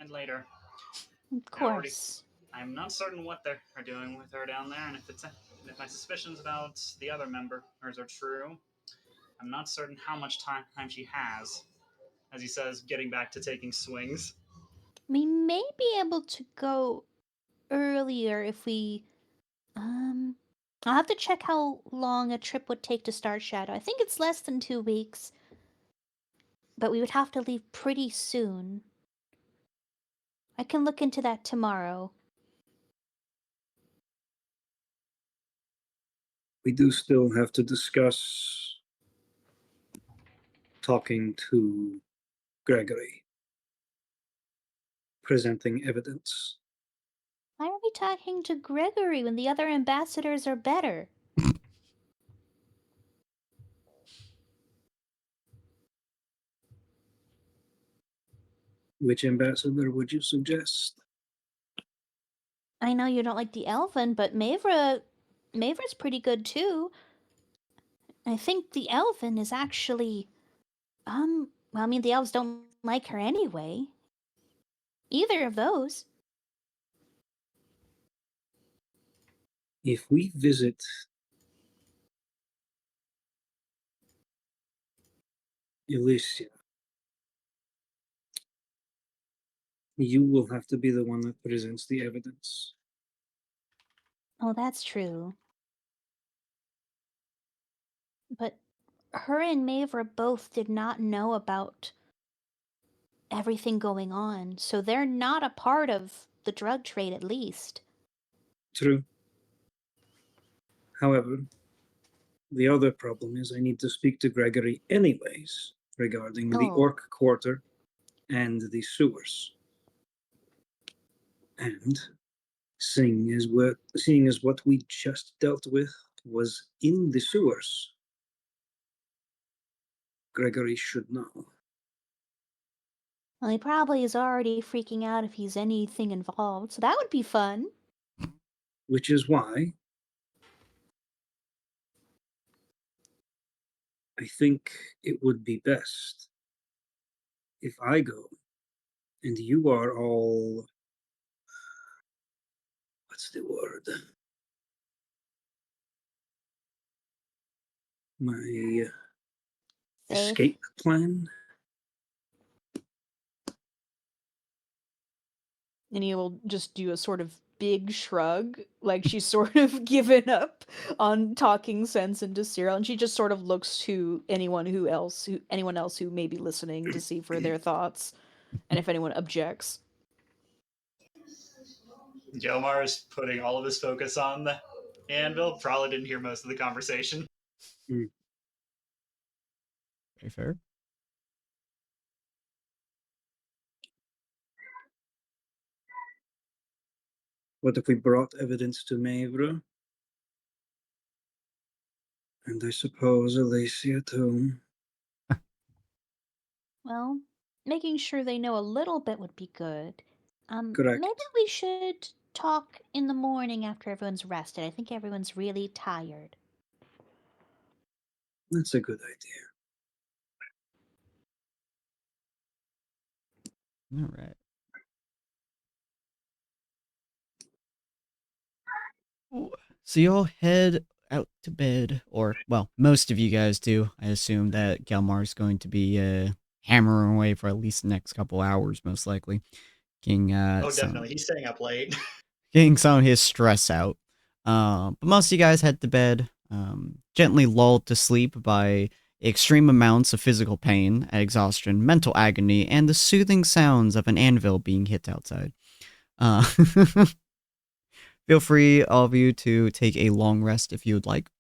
Speaker 8: And later,
Speaker 7: Of
Speaker 8: I already,
Speaker 7: course.
Speaker 8: I'm not certain what they are doing with her down there, and if my suspicions about the other members are true, I'm not certain how much time she has. As he says, getting back to taking swings.
Speaker 7: We may be able to go earlier if we. I'll have to check how long a trip would take to Star Shadow. I think it's less than 2 weeks. But we would have to leave pretty soon. I can look into that tomorrow.
Speaker 9: We do still have to discuss talking to Gregory, presenting evidence.
Speaker 7: Why are we talking to Gregory when the other ambassadors are better?
Speaker 9: Which ambassador would you suggest?
Speaker 7: I know you don't like the Elven, but Mavra's pretty good too. I think the Elven is actually well, I mean the elves don't like her anyway. Either of those.
Speaker 9: If we visit Elysia, you will have to be the one that presents the evidence.
Speaker 7: Oh, that's true. But her and Mavra both did not know about everything going on, so they're not a part of the drug trade at least.
Speaker 9: True. However, the other problem is I need to speak to Gregory anyways regarding the
Speaker 7: Oh.
Speaker 9: Orc Quarter and the sewers. And seeing as what we just dealt with was in the sewers, Gregory should know.
Speaker 7: Well, he probably is already freaking out if he's anything involved, so that would be fun.
Speaker 9: Which is why I think it would be best if I go and you are all, what's the word? My
Speaker 7: Safe.
Speaker 9: escape plan?
Speaker 5: And he will just do a sort of big shrug, like she's sort of given up on talking sense into Cyril, and she just sort of looks to anyone else who may be listening to see for their thoughts, and if anyone objects.
Speaker 8: Jomar is putting all of his focus on the anvil. Probably didn't hear most of the conversation.
Speaker 1: Very fair.
Speaker 9: What if we brought evidence to Mavra? And I suppose Elysia too.
Speaker 7: Well, making sure they know a little bit would be good.
Speaker 9: Correct.
Speaker 7: Maybe we should talk in the morning after everyone's rested. I think everyone's really tired.
Speaker 9: That's a good idea.
Speaker 1: All right. So y'all head out to bed, or well, most of you guys do. I assume that Gelmar's going to be hammering away for at least the next couple hours, most likely. Getting
Speaker 8: Definitely. He's staying up late.
Speaker 1: getting some of his stress out. But most of you guys head to bed, gently lulled to sleep by extreme amounts of physical pain, exhaustion, mental agony, and the soothing sounds of an anvil being hit outside. Feel free, all of you, to take a long rest if you would like.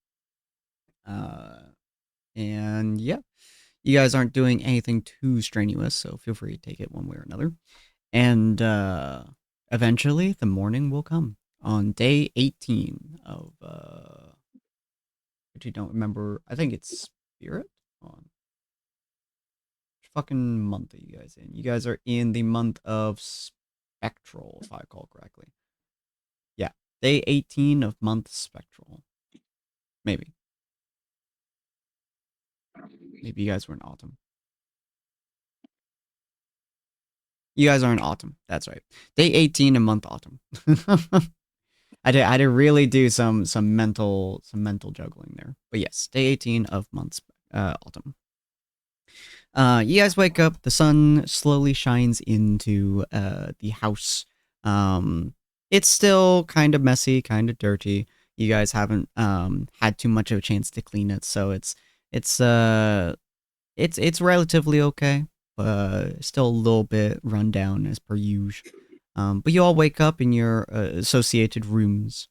Speaker 1: And yeah, you guys aren't doing anything too strenuous, so feel free to take it one way or another. And eventually, the morning will come on day 18 of which you don't remember. I think it's Spirit. On which fucking month are you guys in? You guys are in the month of Spectral, if I recall correctly. Yeah, day 18 of month Spectral. Maybe you guys were in autumn. You guys are in autumn. That's right. Day 18 in month autumn. I did really do some mental juggling there. But yes, day 18 of month autumn. You guys wake up. The sun slowly shines into the house. It's still kind of messy, kind of dirty. You guys haven't had too much of a chance to clean it, so it's relatively okay, but still a little bit run down as per usual. But you all wake up in your associated rooms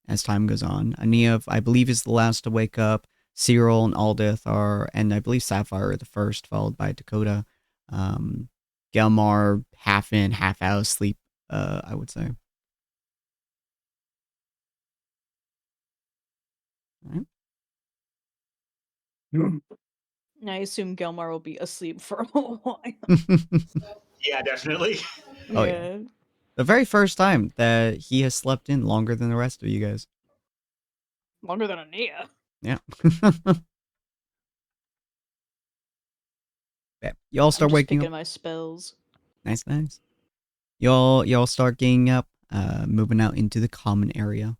Speaker 1: as time goes on. Ania, I believe, is the last to wake up. Cyril and Aldith are, and I believe Sapphire are the first, followed by Dakota. Gelmar, half in, half out of sleep, I would say. All right.
Speaker 5: I assume Gelmar will be asleep for a while.
Speaker 8: Yeah, definitely.
Speaker 1: Oh, yeah. The very first time that he has slept in longer than the rest of you guys.
Speaker 5: Longer than Ania.
Speaker 1: Yeah. Yeah. You all start waking up.
Speaker 5: My spells.
Speaker 1: Nice. Y'all start getting up, moving out into the common area.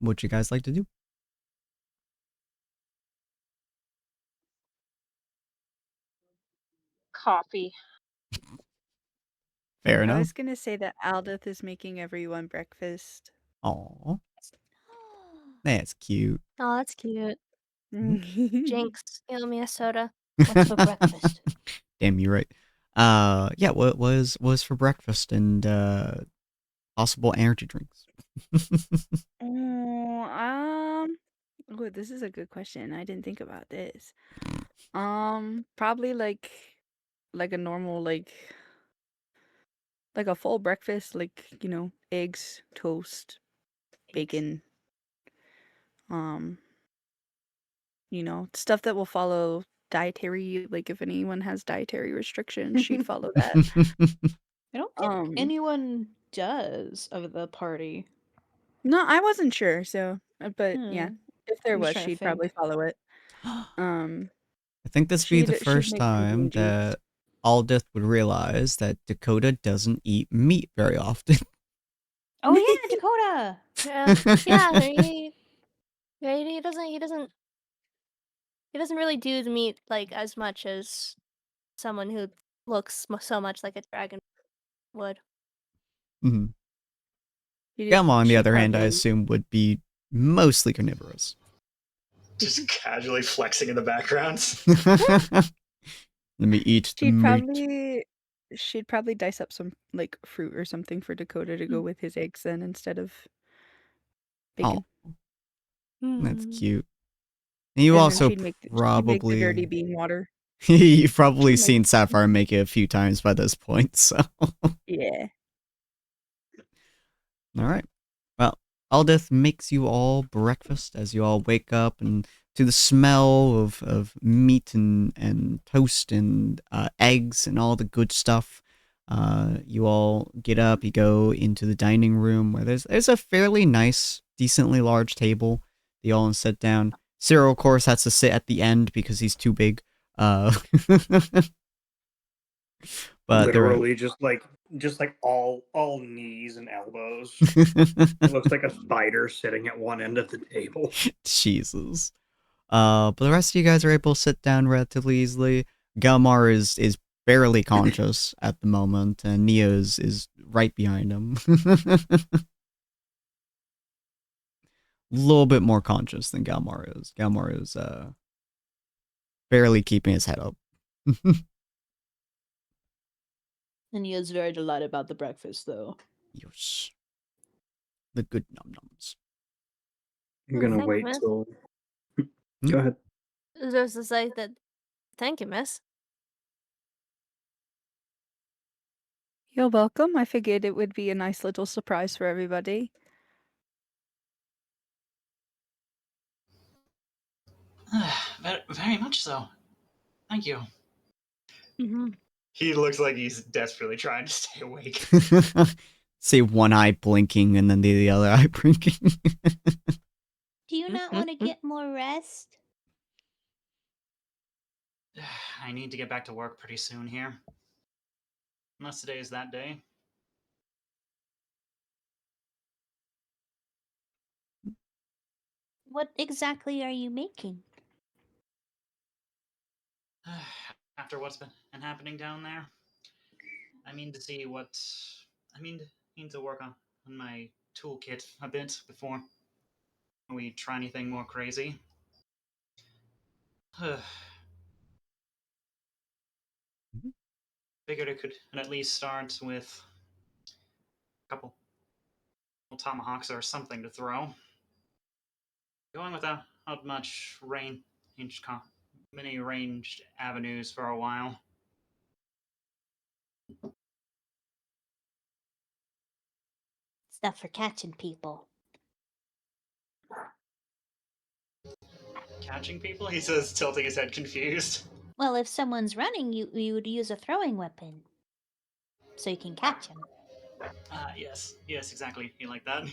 Speaker 1: What you guys like to do?
Speaker 4: Coffee.
Speaker 1: Fair
Speaker 3: I
Speaker 1: enough.
Speaker 3: was gonna say that Aldith is making everyone breakfast.
Speaker 1: Aw. That's cute.
Speaker 6: Oh, that's cute. Jinx, you owe me a soda.
Speaker 7: What's for breakfast?
Speaker 1: Damn, you're right. Yeah, what was for breakfast and possible energy drinks?
Speaker 3: Oh, this is a good question. I didn't think about this. Probably like a normal like a full breakfast, like, eggs, toast, bacon. Stuff that will follow dietary, like if anyone has dietary restrictions, she'd follow that.
Speaker 5: I don't think anyone does of the party.
Speaker 3: No, I wasn't sure, so but yeah, if there
Speaker 5: I'm just
Speaker 3: was,
Speaker 5: trying to
Speaker 3: she'd probably
Speaker 5: think.
Speaker 3: follow it.
Speaker 1: I think this be the
Speaker 3: she'd
Speaker 1: first
Speaker 3: make her
Speaker 1: time
Speaker 3: green juice.
Speaker 1: that Aldith would realize that Dakota doesn't eat meat very often.
Speaker 5: Oh yeah, Dakota.
Speaker 6: Yeah, he doesn't really do the meat like as much as someone who looks so much like a dragon would.
Speaker 1: Mm-hmm.
Speaker 3: She'd
Speaker 1: Gamma, on the other hand, I
Speaker 3: probably-
Speaker 1: assume would be mostly carnivorous.
Speaker 8: Just casually flexing in the background.
Speaker 1: Let me eat the meat.
Speaker 3: She'd probably dice up some like fruit or something for Dakota to go with his eggs then instead of bacon.
Speaker 1: Oh, that's cute. And you
Speaker 3: And then
Speaker 1: also
Speaker 3: she'd make the
Speaker 1: probably
Speaker 3: dirty bean water.
Speaker 1: you've probably seen Sapphire make it a few times by this point, so
Speaker 3: Yeah.
Speaker 1: all right. Well, Aldith makes you all breakfast as you all wake up, and to the smell of meat and toast and eggs and all the good stuff. You all get up, you go into the dining room where there's a fairly nice, decently large table. You all sit down. Cyril, of course, has to sit at the end because he's too big. But
Speaker 2: literally just like just like all knees and elbows. It looks like a spider sitting at one end of the table.
Speaker 1: Jesus. But the rest of you guys are able to sit down relatively easily. Galmar is barely conscious at the moment, and Nia is right behind him. A little bit more conscious than Galmar is. Galmar is barely keeping his head up.
Speaker 5: And he is very delighted about the breakfast, though.
Speaker 1: Yes. The good num nums.
Speaker 9: I'm gonna
Speaker 6: Thank you,
Speaker 9: wait
Speaker 6: miss.
Speaker 9: till.
Speaker 1: Hmm?
Speaker 9: Go ahead.
Speaker 6: Just to say that, thank you, miss.
Speaker 3: You're welcome. I figured it would be a nice little surprise for everybody.
Speaker 8: Very much so. Thank you.
Speaker 6: Mm-hmm.
Speaker 8: He looks like he's desperately trying to stay awake.
Speaker 1: See one eye blinking and then the other eye blinking.
Speaker 7: Do you not want to get more rest?
Speaker 8: I need to get back to work pretty soon here. Unless today is that day.
Speaker 7: What exactly are you making?
Speaker 8: After what's been happening down there, I mean to see what. I mean to work on my toolkit a bit before we try anything more crazy. Figured it could at least start with a couple tomahawks or something to throw. Going without much many ranged avenues for a while.
Speaker 7: Stuff for catching people.
Speaker 8: Catching people? He says, tilting his head confused.
Speaker 7: Well, if someone's running, you would use a throwing weapon. So you can catch him.
Speaker 8: Yes, exactly. You like that?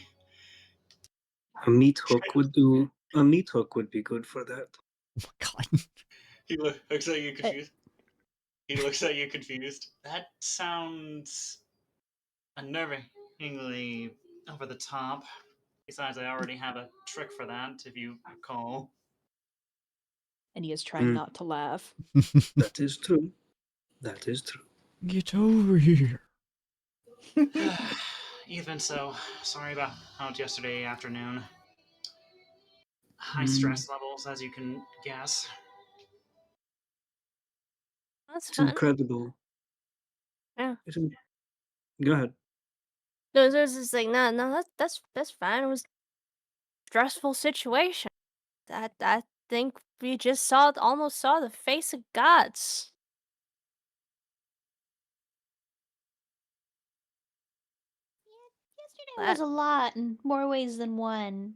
Speaker 9: A meat hook would do. A meat hook would be good for that.
Speaker 1: Oh my god.
Speaker 8: He looks at you confused. He looks at you confused. That sounds unnervingly over the top. Besides, I already have a trick for that, if you recall.
Speaker 5: And he is trying not to laugh.
Speaker 9: That is true. That is true.
Speaker 1: Get over here.
Speaker 8: Even so, sorry about out yesterday afternoon. High stress levels, as you can guess.
Speaker 6: That's
Speaker 9: It's
Speaker 6: fun.
Speaker 9: incredible.
Speaker 6: Yeah.
Speaker 9: Go ahead.
Speaker 6: No, there's this like, no, that's fine. It was a stressful situation. I think we just almost saw the face of gods.
Speaker 7: Yesterday was a lot in more ways than one.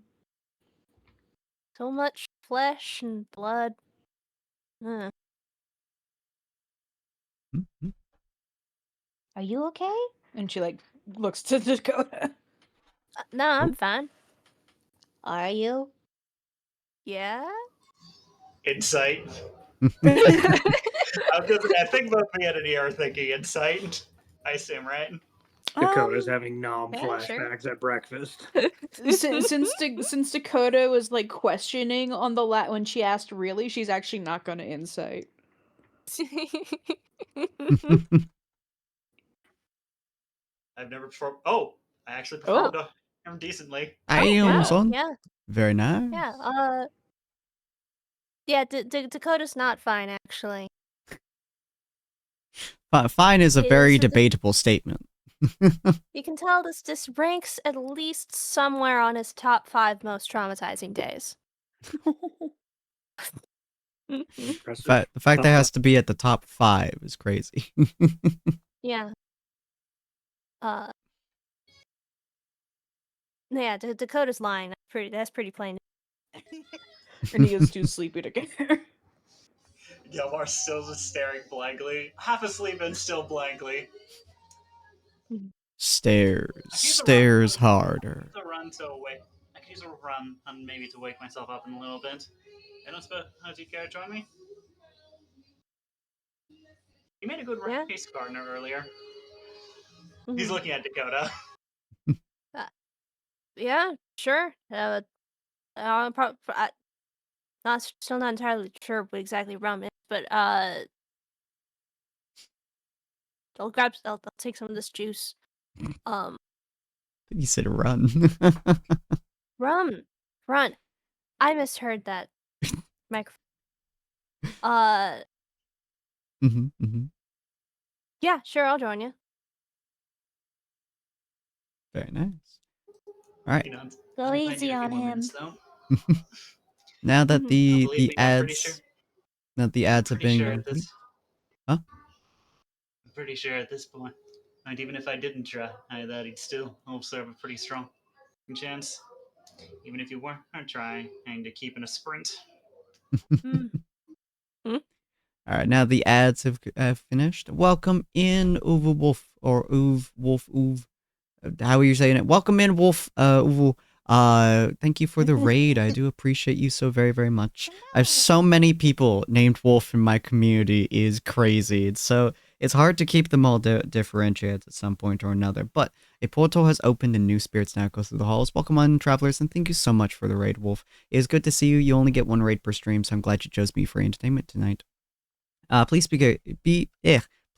Speaker 6: So much flesh and blood.
Speaker 7: Are you okay?
Speaker 5: And she looks to Dakota.
Speaker 6: No, I'm fine.
Speaker 7: Are you?
Speaker 6: Yeah.
Speaker 8: Insight. I think both me and Annie are thinking insight. I assume, right?
Speaker 2: Dakota's having nom
Speaker 6: yeah,
Speaker 2: flashbacks at breakfast.
Speaker 5: Since Dakota was questioning on the when she asked really, she's actually not gonna insight.
Speaker 8: I've never performed. Oh, I actually performed him decently.
Speaker 1: Damn, son.
Speaker 6: Yeah.
Speaker 1: Very nice.
Speaker 6: Yeah. Yeah. Dakota's not fine, actually.
Speaker 1: Fine is a very debatable statement.
Speaker 6: You can tell this ranks at least somewhere on his top 5 most traumatizing days.
Speaker 1: The fact that it has to be at the top 5 is crazy.
Speaker 6: Yeah. Yeah, Dakota's lying. That's pretty plain.
Speaker 5: And he is too sleepy to care.
Speaker 8: Yelmar's still just staring blankly, half asleep and still blankly.
Speaker 1: Stares harder.
Speaker 8: I could use a run and maybe to wake myself up in a little bit. And do you care to join me? You made a good race, Gardner, earlier. He's
Speaker 6: Mhm.
Speaker 8: looking at Dakota.
Speaker 6: Yeah, sure. Still not entirely sure what exactly rum is, but I'll take some of this juice.
Speaker 1: You said run.
Speaker 6: Rum, run. I misheard that. Microphone.
Speaker 1: Mm-hmm.
Speaker 6: Yeah, sure, I'll join you.
Speaker 1: Very nice. All right.
Speaker 8: You know,
Speaker 7: Go
Speaker 8: I might
Speaker 7: easy
Speaker 8: need a few
Speaker 7: on
Speaker 8: more
Speaker 7: him.
Speaker 8: minutes, though.
Speaker 1: Now that
Speaker 6: Mhm.
Speaker 8: Believe me, I'm pretty sure.
Speaker 1: ads have
Speaker 8: Pretty
Speaker 1: been
Speaker 8: sure at
Speaker 1: complete.
Speaker 8: this.
Speaker 1: Huh?
Speaker 8: I'm pretty sure at this point, and even if I didn't try, that he'd still observe a pretty strong chance, even if you weren't trying to keep in a sprint.
Speaker 6: Mm.
Speaker 1: All right, now the ads have finished. Welcome in, Uwe Wolf, or Uwe. How are you saying it? Welcome in, Wolf. Uwe. Thank you for the raid. I do appreciate you so very, very much. I have so many people named Wolf in my community. It is crazy. It's hard to keep them all differentiated at some point or another. But a portal has opened and new spirits now go through the halls. Welcome on, travelers, and thank you so much for the raid, Wolf. It is good to see you. You only get one raid per stream, so I'm glad you chose me for entertainment tonight. Please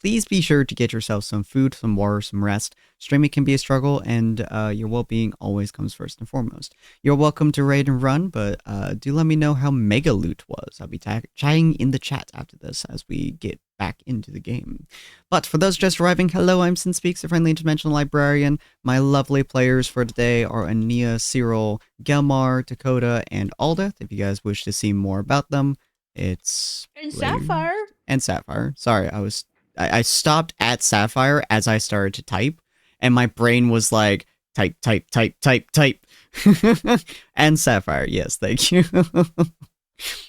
Speaker 1: please be sure to get yourself some food, some water, some rest. Streaming can be a struggle, and your well-being always comes first and foremost. You're welcome to raid and run, but do let me know how Mega Loot was. I'll be chatting in the chat after this as we get back into the game. But for those just arriving, hello, I'm Sinspeaks, the friendly interdimensional librarian. My lovely players for today are Ania, Cyril, Gelmar, Dakota, and Aldeth. If you guys wish to see more about them, it's
Speaker 5: And Sapphire.
Speaker 1: and Sapphire. Sorry, I stopped at Sapphire as I started to type, and my brain was like, type. And Sapphire, yes, thank you.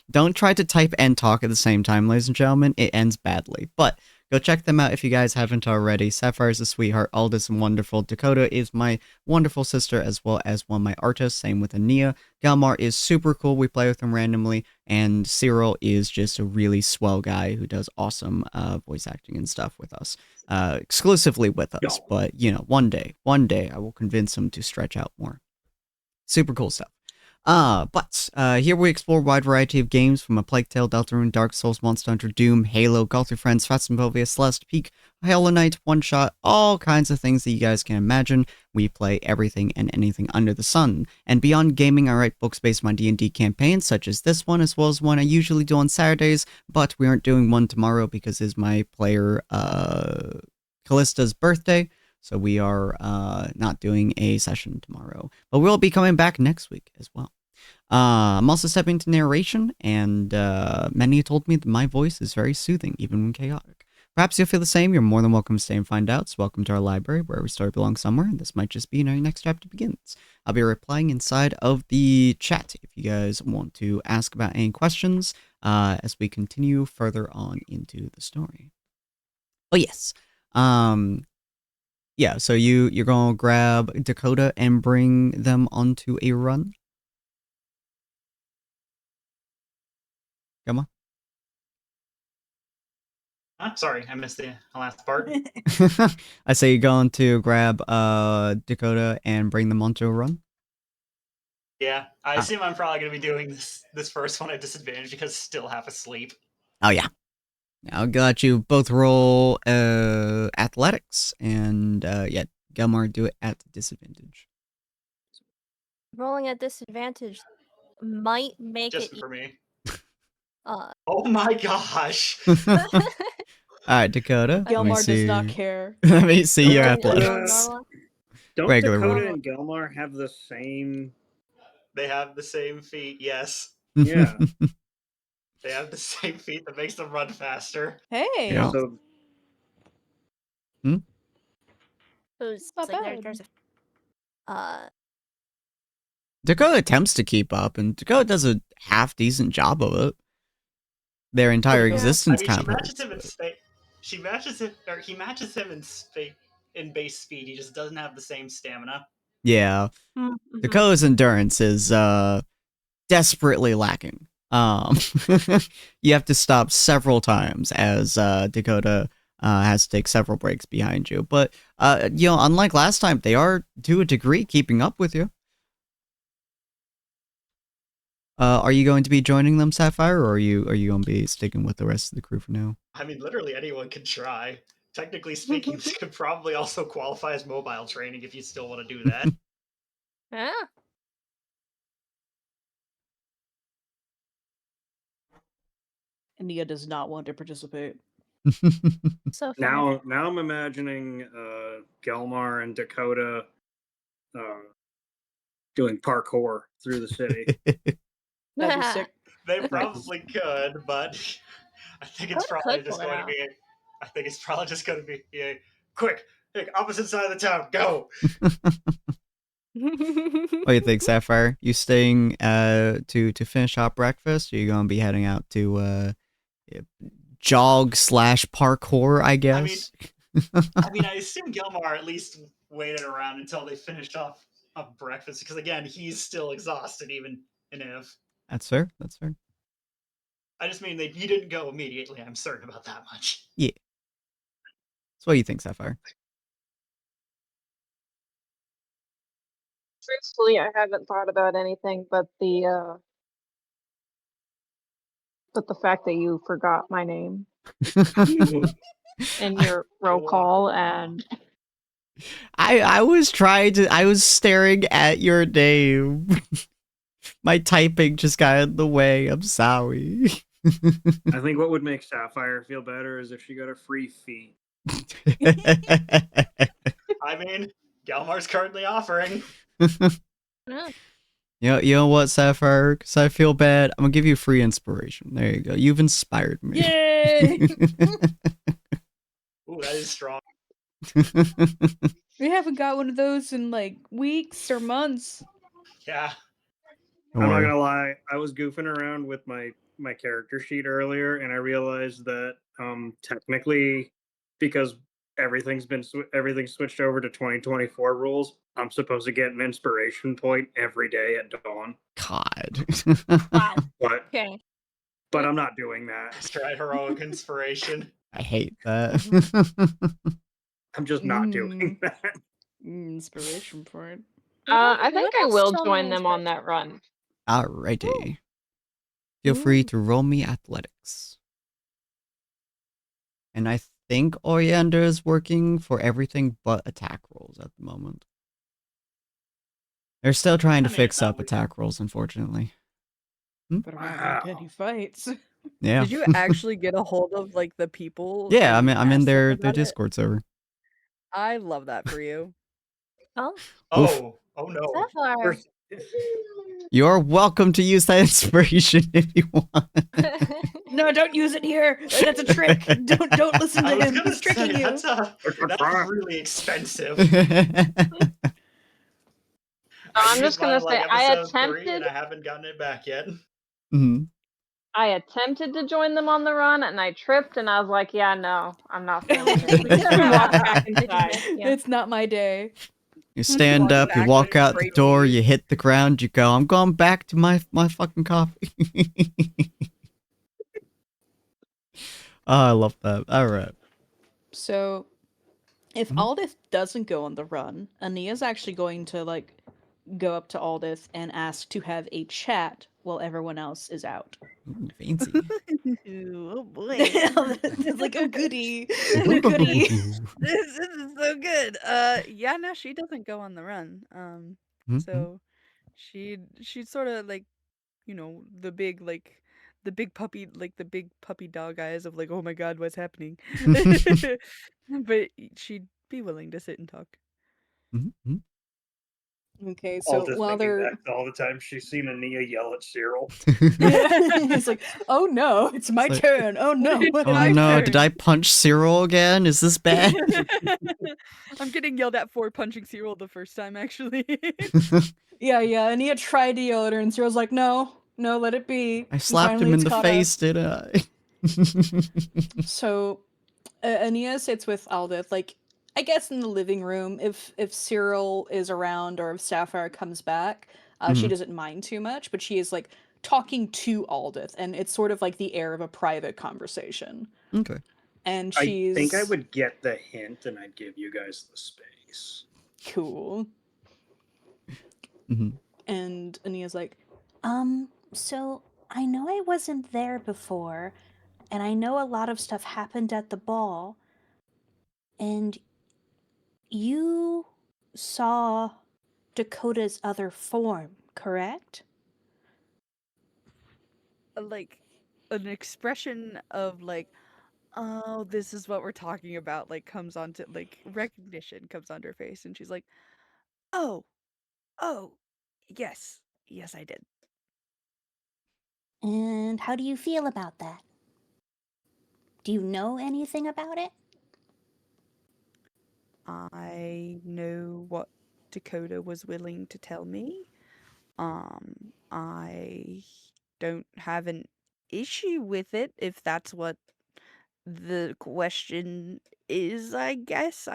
Speaker 1: Don't try to type and talk at the same time, ladies and gentlemen. It ends badly. But go check them out if you guys haven't already. Sapphire's a sweetheart. Aldous is wonderful. Dakota is my wonderful sister, as well as one of my artists. Same with Ania. Galmar is super cool. We play with him randomly. And Cyril is just a really swell guy who does awesome voice acting and stuff with us. Exclusively with us. But, one day I will convince him to stretch out more. Super cool stuff. But here we explore a wide variety of games from A Plague Tale, Deltarune, Dark Souls, Monster Hunter, Doom, Halo, Golf with Friends, Phasmophobia, Celeste, Peak, Hollow Knight, One Shot, all kinds of things that you guys can imagine. We play everything and anything under the sun. And beyond gaming, I write books based on D&D campaigns, such as this one, as well as one I usually do on Saturdays, but we aren't doing one tomorrow because it's my player, Callista's birthday. So we are not doing a session tomorrow, but we'll be coming back next week as well. I'm also stepping into narration, and many told me that my voice is very soothing, even when chaotic. Perhaps you'll feel the same. You're more than welcome to stay and find out. So welcome to our library, where every story belongs somewhere, and this might just be our next chapter begins. I'll be replying inside of the chat if you guys want to ask about any questions as we continue further on into the story. Oh yes. Yeah, so you're gonna grab Dakota and bring them onto a run? Come on.
Speaker 8: Sorry, I missed the last part.
Speaker 1: I say you're going to grab Dakota and bring them onto a run?
Speaker 8: Yeah, I assume I'm probably going to be doing this first one at disadvantage because I still half asleep.
Speaker 1: Oh yeah. I'll let you both roll athletics, and yeah, Gelmar, do it at disadvantage.
Speaker 6: Rolling at disadvantage might make
Speaker 8: Just
Speaker 6: it
Speaker 8: for me.
Speaker 6: uh
Speaker 8: Oh my gosh!
Speaker 1: All right, Dakota.
Speaker 5: Gelmar does not care.
Speaker 1: Let me see your
Speaker 6: rolling at
Speaker 1: athletics.
Speaker 6: normal.
Speaker 2: Don't
Speaker 1: Regular
Speaker 2: Dakota
Speaker 1: roll.
Speaker 2: and Gelmar have the same?
Speaker 8: They have the same feet, yes.
Speaker 2: Yeah.
Speaker 8: They have the same feet that makes them run faster.
Speaker 5: Hey.
Speaker 1: Yeah.
Speaker 2: So
Speaker 6: It's
Speaker 5: Not
Speaker 6: like
Speaker 5: bad.
Speaker 6: there's
Speaker 1: Dakota attempts to keep up, and Dakota does a half decent job of it. Their entire existence kind of hurts.
Speaker 8: She matches him, or he matches him in base speed. He just doesn't have the same stamina.
Speaker 1: Yeah.
Speaker 6: mm-hmm.
Speaker 1: Dakota's endurance is desperately lacking. You have to stop several times as Dakota has to take several breaks behind you. But unlike last time, they are to a degree keeping up with you. Are you going to be joining them, Sapphire, or are you going to be sticking with the rest of the crew for now?
Speaker 8: I mean, literally anyone can try. Technically speaking, this could probably also qualify as mobile training if you still want to do that.
Speaker 6: Yeah.
Speaker 5: Nia does not want to participate.
Speaker 6: So
Speaker 2: Now I'm imagining Gelmar and Dakota doing parkour through the city.
Speaker 5: That'd be sick.
Speaker 8: They probably could, but I think it's probably just going to be. I think it's probably just going to be a quick, opposite side of the town, go.
Speaker 1: What do you think, Sapphire? You staying to finish off breakfast? Or are you gonna be heading out to jog / parkour? I guess.
Speaker 8: I assume Gilmar at least waited around until they finished off breakfast because again, he's still exhausted even if.
Speaker 1: That's fair. That's fair.
Speaker 8: I just mean he didn't go immediately. I'm certain about that much.
Speaker 1: Yeah. So what do you think, Sapphire?
Speaker 4: Truthfully, I haven't thought about anything but the fact that you forgot my name in your roll call, and
Speaker 1: I was staring at your name. My typing just got in the way. I'm sorry.
Speaker 2: I think what would make Sapphire feel better is if she got a free feat.
Speaker 8: I mean, Galmar's currently offering.
Speaker 6: Yeah.
Speaker 1: You know what, Sapphire? Because I feel bad. I'm gonna give you free inspiration. There you go. You've inspired me.
Speaker 5: Yay!
Speaker 8: Ooh, that is strong.
Speaker 5: We haven't got one of those in like weeks or months.
Speaker 8: Yeah.
Speaker 1: Don't
Speaker 2: I'm not
Speaker 1: worry.
Speaker 2: gonna lie, I was goofing around with my character sheet earlier, and I realized that technically, because everything's switched over to 2024 rules, I'm supposed to get an inspiration point every day at dawn.
Speaker 1: God.
Speaker 6: Wow.
Speaker 2: But
Speaker 6: Okay.
Speaker 2: but I'm not doing that.
Speaker 8: Let's try heroic inspiration.
Speaker 1: I hate that.
Speaker 2: I'm just not doing that.
Speaker 5: Inspiration point.
Speaker 4: I think I will
Speaker 6: Still
Speaker 4: join
Speaker 6: no
Speaker 4: them on that run.
Speaker 1: Alrighty. Feel free to roll me athletics. And I think Oriander is working for everything but attack rolls at the moment. They're still trying to fix up attack rolls, unfortunately.
Speaker 5: But I'm not in any fights.
Speaker 1: Yeah.
Speaker 3: Did you actually get a hold of like the people?
Speaker 1: Yeah,
Speaker 3: and
Speaker 1: I'm in
Speaker 3: ask them
Speaker 1: their
Speaker 3: about it?
Speaker 1: Discord server.
Speaker 3: I love that for you.
Speaker 6: Oh.
Speaker 8: Oh no.
Speaker 6: Sapphire.
Speaker 1: You're welcome to use that inspiration if you want.
Speaker 5: No, don't use it here. That's a trick. Don't listen to
Speaker 8: I was
Speaker 5: him.
Speaker 8: gonna
Speaker 5: He's tricking
Speaker 8: say,
Speaker 5: you.
Speaker 8: that's really expensive.
Speaker 4: I'm just gonna say I
Speaker 8: episode 3
Speaker 4: attempted.
Speaker 8: and I haven't gotten it back yet.
Speaker 1: Mhm.
Speaker 4: I attempted to join them on the run, and I tripped, and I was like, "Yeah, no, I'm not feeling it." And walked back inside.
Speaker 6: Yeah.
Speaker 5: It's not my day.
Speaker 1: You stand
Speaker 3: Walk
Speaker 1: up, you
Speaker 3: back
Speaker 1: walk
Speaker 3: and
Speaker 1: out the
Speaker 3: break
Speaker 1: door,
Speaker 3: me.
Speaker 1: you hit the ground, you go, I'm going back to my fucking coffee. Oh, I love that. Alright.
Speaker 5: So, if Aldith doesn't go on the run, Ania's actually going to like go up to Aldith and ask to have a chat while everyone else is out.
Speaker 1: Fancy.
Speaker 3: Oh boy.
Speaker 5: It's like, oh goody, oh goody.
Speaker 3: This is so good. Yeah, no, she doesn't go on the run. So she'd sort of like, the big puppy, like the big puppy dog eyes of like, oh my god, what's happening? But she'd be willing to sit and talk.
Speaker 5: Okay,
Speaker 2: All
Speaker 5: so
Speaker 2: just
Speaker 5: while
Speaker 2: thinking
Speaker 5: they're
Speaker 2: back to all the time she's seen Ania yell at Cyril.
Speaker 5: it's like, oh no, it's my
Speaker 1: It's like-
Speaker 5: turn. Oh no, what
Speaker 1: Oh
Speaker 5: did I
Speaker 1: no,
Speaker 5: do?
Speaker 1: did I punch Cyril again? Is this bad?
Speaker 3: I'm getting yelled at for punching Cyril the first time, actually.
Speaker 5: Yeah, Ania tried to yell at her, and Cyril's like, no, let it be.
Speaker 1: I slapped him
Speaker 5: Finally,
Speaker 1: in
Speaker 5: it's
Speaker 1: the
Speaker 5: caught
Speaker 1: face, didn't I?
Speaker 5: So, Ania sits with Aldith, like, I guess in the living room. If Cyril is around or if Sapphire comes back, she doesn't mind too much, but she is like talking to Aldith, and it's sort of like the air of a private conversation.
Speaker 1: Okay.
Speaker 5: And
Speaker 2: I
Speaker 5: she's
Speaker 2: think I would get the hint and I'd give you guys the space.
Speaker 5: cool.
Speaker 1: Mm-hmm.
Speaker 5: And Ania's like,
Speaker 7: So I know I wasn't there before, and I know a lot of stuff happened at the ball, and you saw Dakota's other form, correct?
Speaker 3: Like an expression of like, oh, this is what we're talking about, like comes onto like recognition comes onto her face, and she's like, oh, oh, yes, yes, I did.
Speaker 7: And how do you feel about that? Do you know anything about it?
Speaker 3: I know what Dakota was willing to tell me. I don't have an issue with it if that's what the question is, I guess.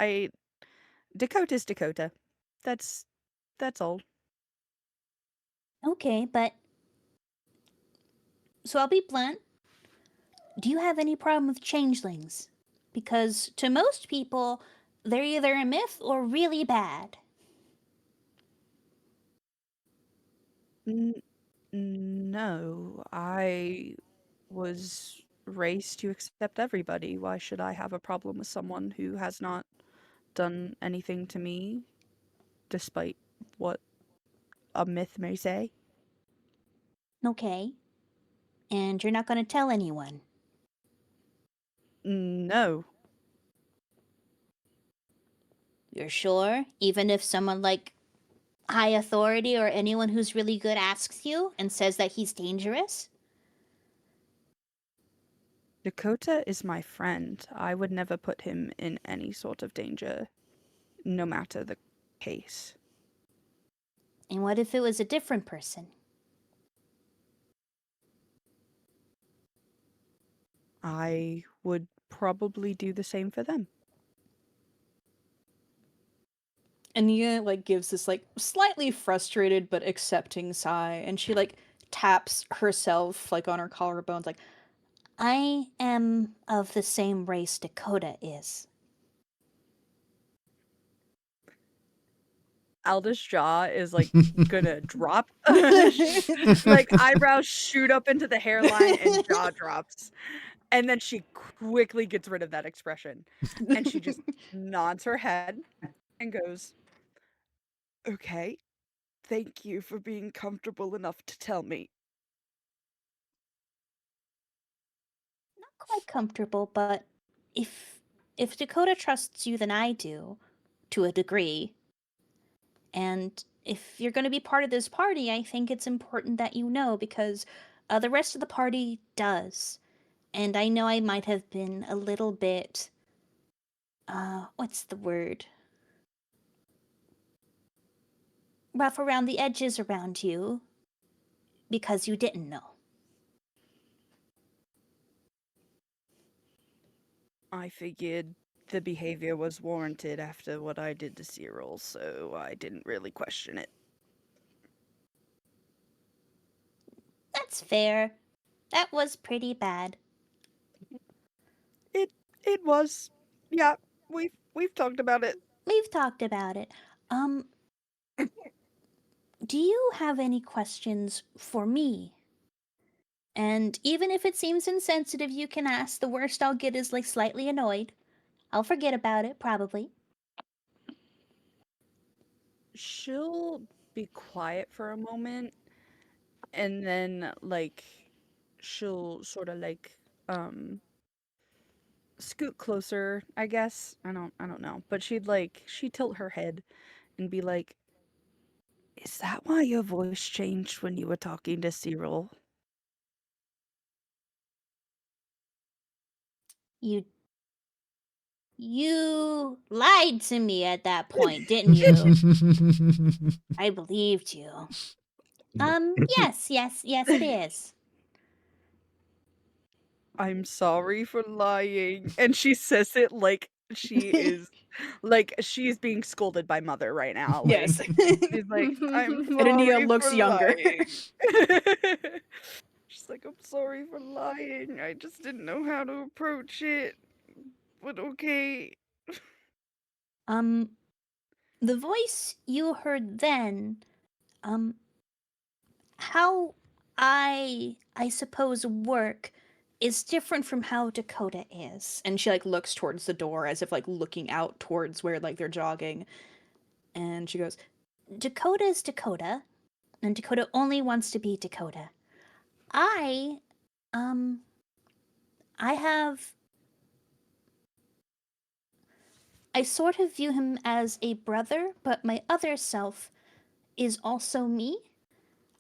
Speaker 3: Dakota's Dakota. That's all.
Speaker 7: Okay, but. So I'll be blunt. Do you have any problem with changelings? Because to most people, they're either a myth or really bad.
Speaker 3: No, I was raised to accept everybody. Why should I have a problem with someone who has not done anything to me, despite what a myth may say?
Speaker 7: Okay. And you're not going to tell anyone.
Speaker 3: No.
Speaker 7: You're sure? Even if someone like high authority or anyone who's really good asks you and says that he's dangerous?
Speaker 3: Dakota is my friend. I would never put him in any sort of danger, no matter the case.
Speaker 7: And what if it was a different person?
Speaker 3: I would probably do the same for them.
Speaker 5: Ania like gives this like slightly frustrated but accepting sigh, and she like taps herself like on her collarbones, like,
Speaker 7: I am of the same race Dakota is.
Speaker 3: Alda's jaw is like gonna drop. Like eyebrows shoot up into the hairline and jaw drops. And then she quickly gets rid of that expression. And she just nods her head and goes, okay, thank you for being comfortable enough to tell me.
Speaker 7: Not quite comfortable, but if Dakota trusts you, then I do, to a degree. And if you're going to be part of this party, I think it's important that you know because the rest of the party does. And I know I might have been a little bit. What's the word? Rough around the edges around you because you didn't know.
Speaker 3: I figured the behavior was warranted after what I did to Cyril, so I didn't really question it.
Speaker 7: That's fair. That was pretty bad.
Speaker 3: It was. Yeah, we've talked about it.
Speaker 7: We've talked about it. Do you have any questions for me? And even if it seems insensitive, you can ask. The worst I'll get is like slightly annoyed. I'll forget about it, probably.
Speaker 3: She'll be quiet for a moment, and then like she'll sort of like scoot closer, I guess. I don't know, but she'd tilt her head and be like, "Is that why your voice changed when you were talking to Cyril?"
Speaker 7: You lied to me at that point, didn't you? I believed you. Yes, it is.
Speaker 3: I'm sorry for lying. And she says it like she is like she's being scolded by mother right now. Like
Speaker 5: yes.
Speaker 3: she's like, I'm
Speaker 5: And Ania
Speaker 3: sorry
Speaker 5: looks
Speaker 3: for
Speaker 5: younger.
Speaker 3: lying. She's like, I'm sorry for lying. I just didn't know how to approach it. But okay.
Speaker 7: The voice you heard then, how I suppose work is different from how Dakota is.
Speaker 5: And she like looks towards the door as if like looking out towards where like they're jogging. And she goes,
Speaker 7: Dakota is Dakota, and Dakota only wants to be Dakota. I have. I sort of view him as a brother, but my other self is also me.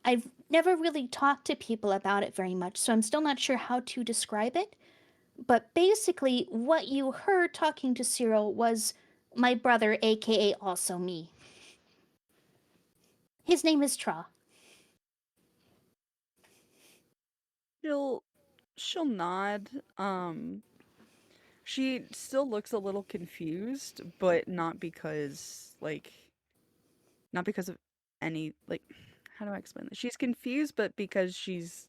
Speaker 7: I've never really talked to people about it very much, so I'm still not sure how to describe it. But basically, what you heard talking to Cyril was my brother, aka also me. His name is Tra.
Speaker 3: She'll nod. She still looks a little confused, but not because of any how do I explain this? She's confused, but because she's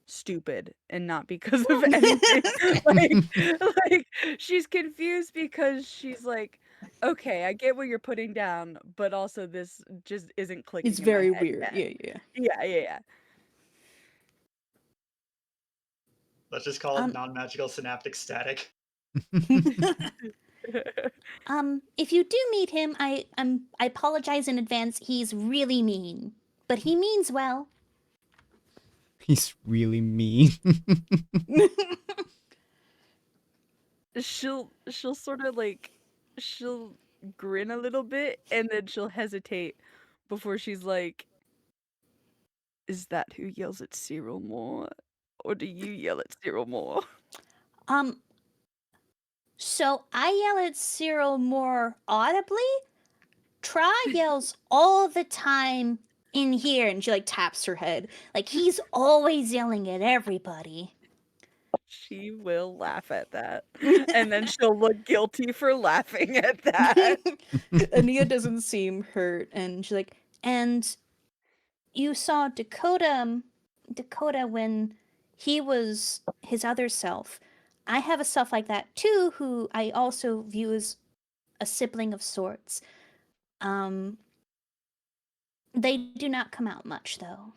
Speaker 3: stupid and not because of anything. like she's confused because she's like, okay, I get what you're putting down, but also this just isn't clicking
Speaker 5: it's
Speaker 3: in my
Speaker 5: very
Speaker 3: head
Speaker 5: weird.
Speaker 3: yet.
Speaker 5: Yeah.
Speaker 3: Yeah.
Speaker 8: Let's just call it non-magical synaptic static.
Speaker 7: If you do meet him, I apologize in advance. He's really mean, but he means well.
Speaker 1: He's really mean.
Speaker 3: she'll sort of she'll grin a little bit and then she'll hesitate before she's like, is that who yells at Cyril more? Or do you yell at Cyril more?
Speaker 7: So I yell at Cyril more audibly. Tra yells all the time in here, and she like taps her head. Like he's always yelling at everybody.
Speaker 3: She will laugh at that. And then she'll look guilty for laughing at that.
Speaker 5: Ania doesn't seem hurt, and she's like,
Speaker 7: And you saw Dakota when he was his other self. I have a self like that too, who I also view as a sibling of sorts. They do not come out much though.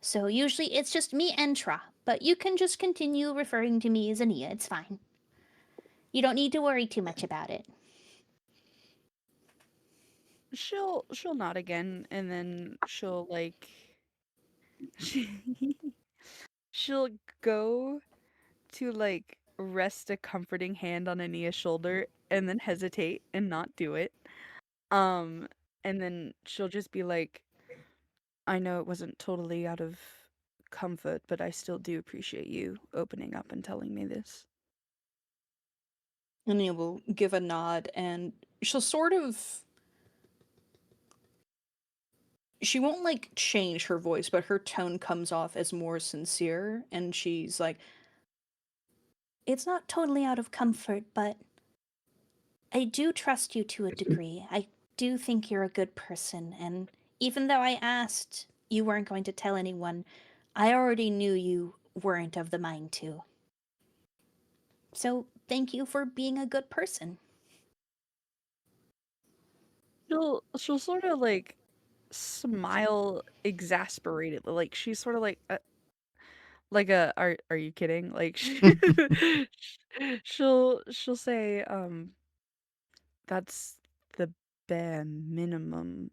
Speaker 7: So usually it's just me and Tra, but you can just continue referring to me as Ania, it's fine. You don't need to worry too much about it.
Speaker 3: She'll nod again and then she'll she'll go to rest a comforting hand on Ania's shoulder and then hesitate and not do it. And then she'll just be like, I know it wasn't totally out of comfort, but I still do appreciate you opening up and telling me this.
Speaker 5: Ania will give a nod, and she'll sort of. She won't like change her voice, but her tone comes off as more sincere, and she's like,
Speaker 7: It's not totally out of comfort, but I do trust you to a degree. I do think you're a good person, and even though I asked you weren't going to tell anyone, I already knew you weren't of the mind to. So thank you for being a good person.
Speaker 3: She'll sort of smile exasperatedly, like she's sort of are you kidding? Like she'll say, that's the bare minimum.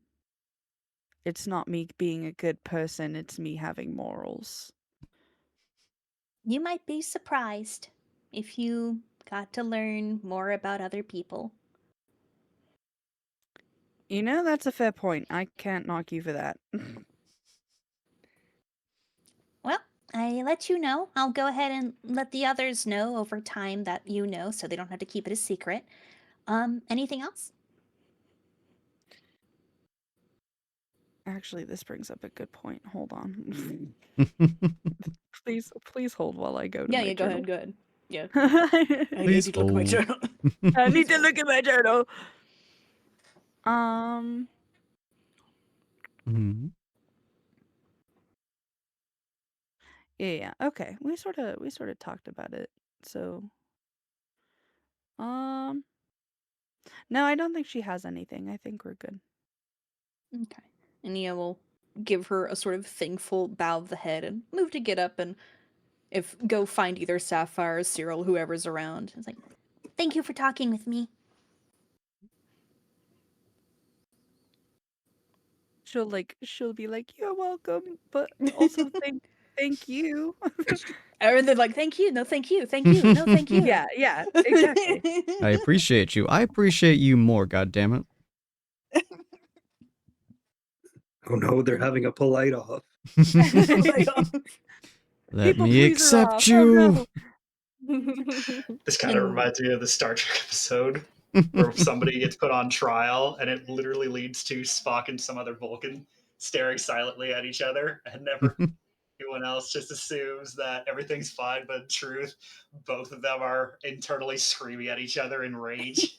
Speaker 3: It's not me being a good person, it's me having morals.
Speaker 7: You might be surprised if you got to learn more about other people.
Speaker 3: You know, that's a fair point. I can't knock you for that.
Speaker 7: Well, I let you know. I'll go ahead and let the others know over time that you know, so they don't have to keep it a secret. Anything else?
Speaker 3: Actually, this brings up a good point. Hold on. Please hold while I go to my
Speaker 5: go
Speaker 3: journal.
Speaker 5: ahead. Yeah.
Speaker 3: I
Speaker 5: I need to look at my
Speaker 1: hold.
Speaker 5: journal.
Speaker 3: need to look at my journal.
Speaker 1: Mhm.
Speaker 3: Yeah. Okay. We sort of talked about it. So No, I don't think she has anything. I think we're good.
Speaker 5: Okay. Ania will give her a sort of thankful bow of the head and move to get up and go find either Sapphire or Cyril, whoever's around. It's like,
Speaker 7: Thank you for talking with me.
Speaker 3: She'll be like, "You're welcome," but also thank you.
Speaker 5: and then like, thank you, no, thank you, thank you, no, thank you.
Speaker 3: Yeah, exactly.
Speaker 1: I appreciate you. I appreciate you more, goddammit.
Speaker 9: Oh no, they're having a polite off.
Speaker 1: Let
Speaker 3: People
Speaker 1: me
Speaker 3: pleaser
Speaker 1: accept
Speaker 3: off.
Speaker 1: you.
Speaker 3: Oh, no.
Speaker 8: This kind of
Speaker 5: And-
Speaker 8: reminds me of the Star Trek episode where somebody gets put on trial and it literally leads to Spock and some other Vulcan staring silently at each other, and never anyone else just assumes that everything's fine, but in truth, both of them are internally screaming at each other in rage.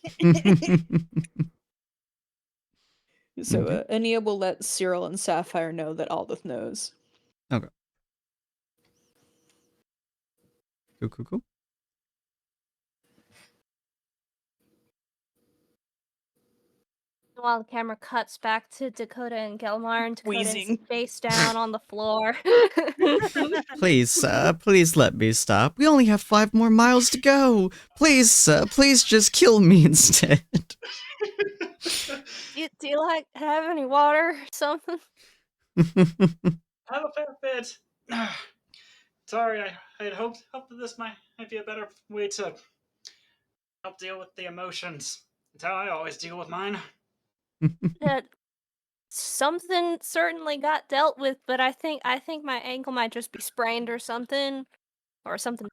Speaker 5: So
Speaker 1: Okay.
Speaker 5: Ania will let Cyril and Sapphire know that Aldith knows.
Speaker 1: Okay. Cool.
Speaker 6: While the camera cuts back to Dakota and Gelmar, and Dakota's
Speaker 5: Wheezing.
Speaker 6: face down on the floor.
Speaker 1: Please, please let me stop. We only have 5 more miles to go. Please, please just kill me instead.
Speaker 6: do you like have any water or something?
Speaker 8: Have a fair bit. Sorry, I had hoped that this might be a better way to help deal with the emotions. That's how I always deal with mine.
Speaker 6: That something certainly got dealt with, but I think my ankle might just be sprained or something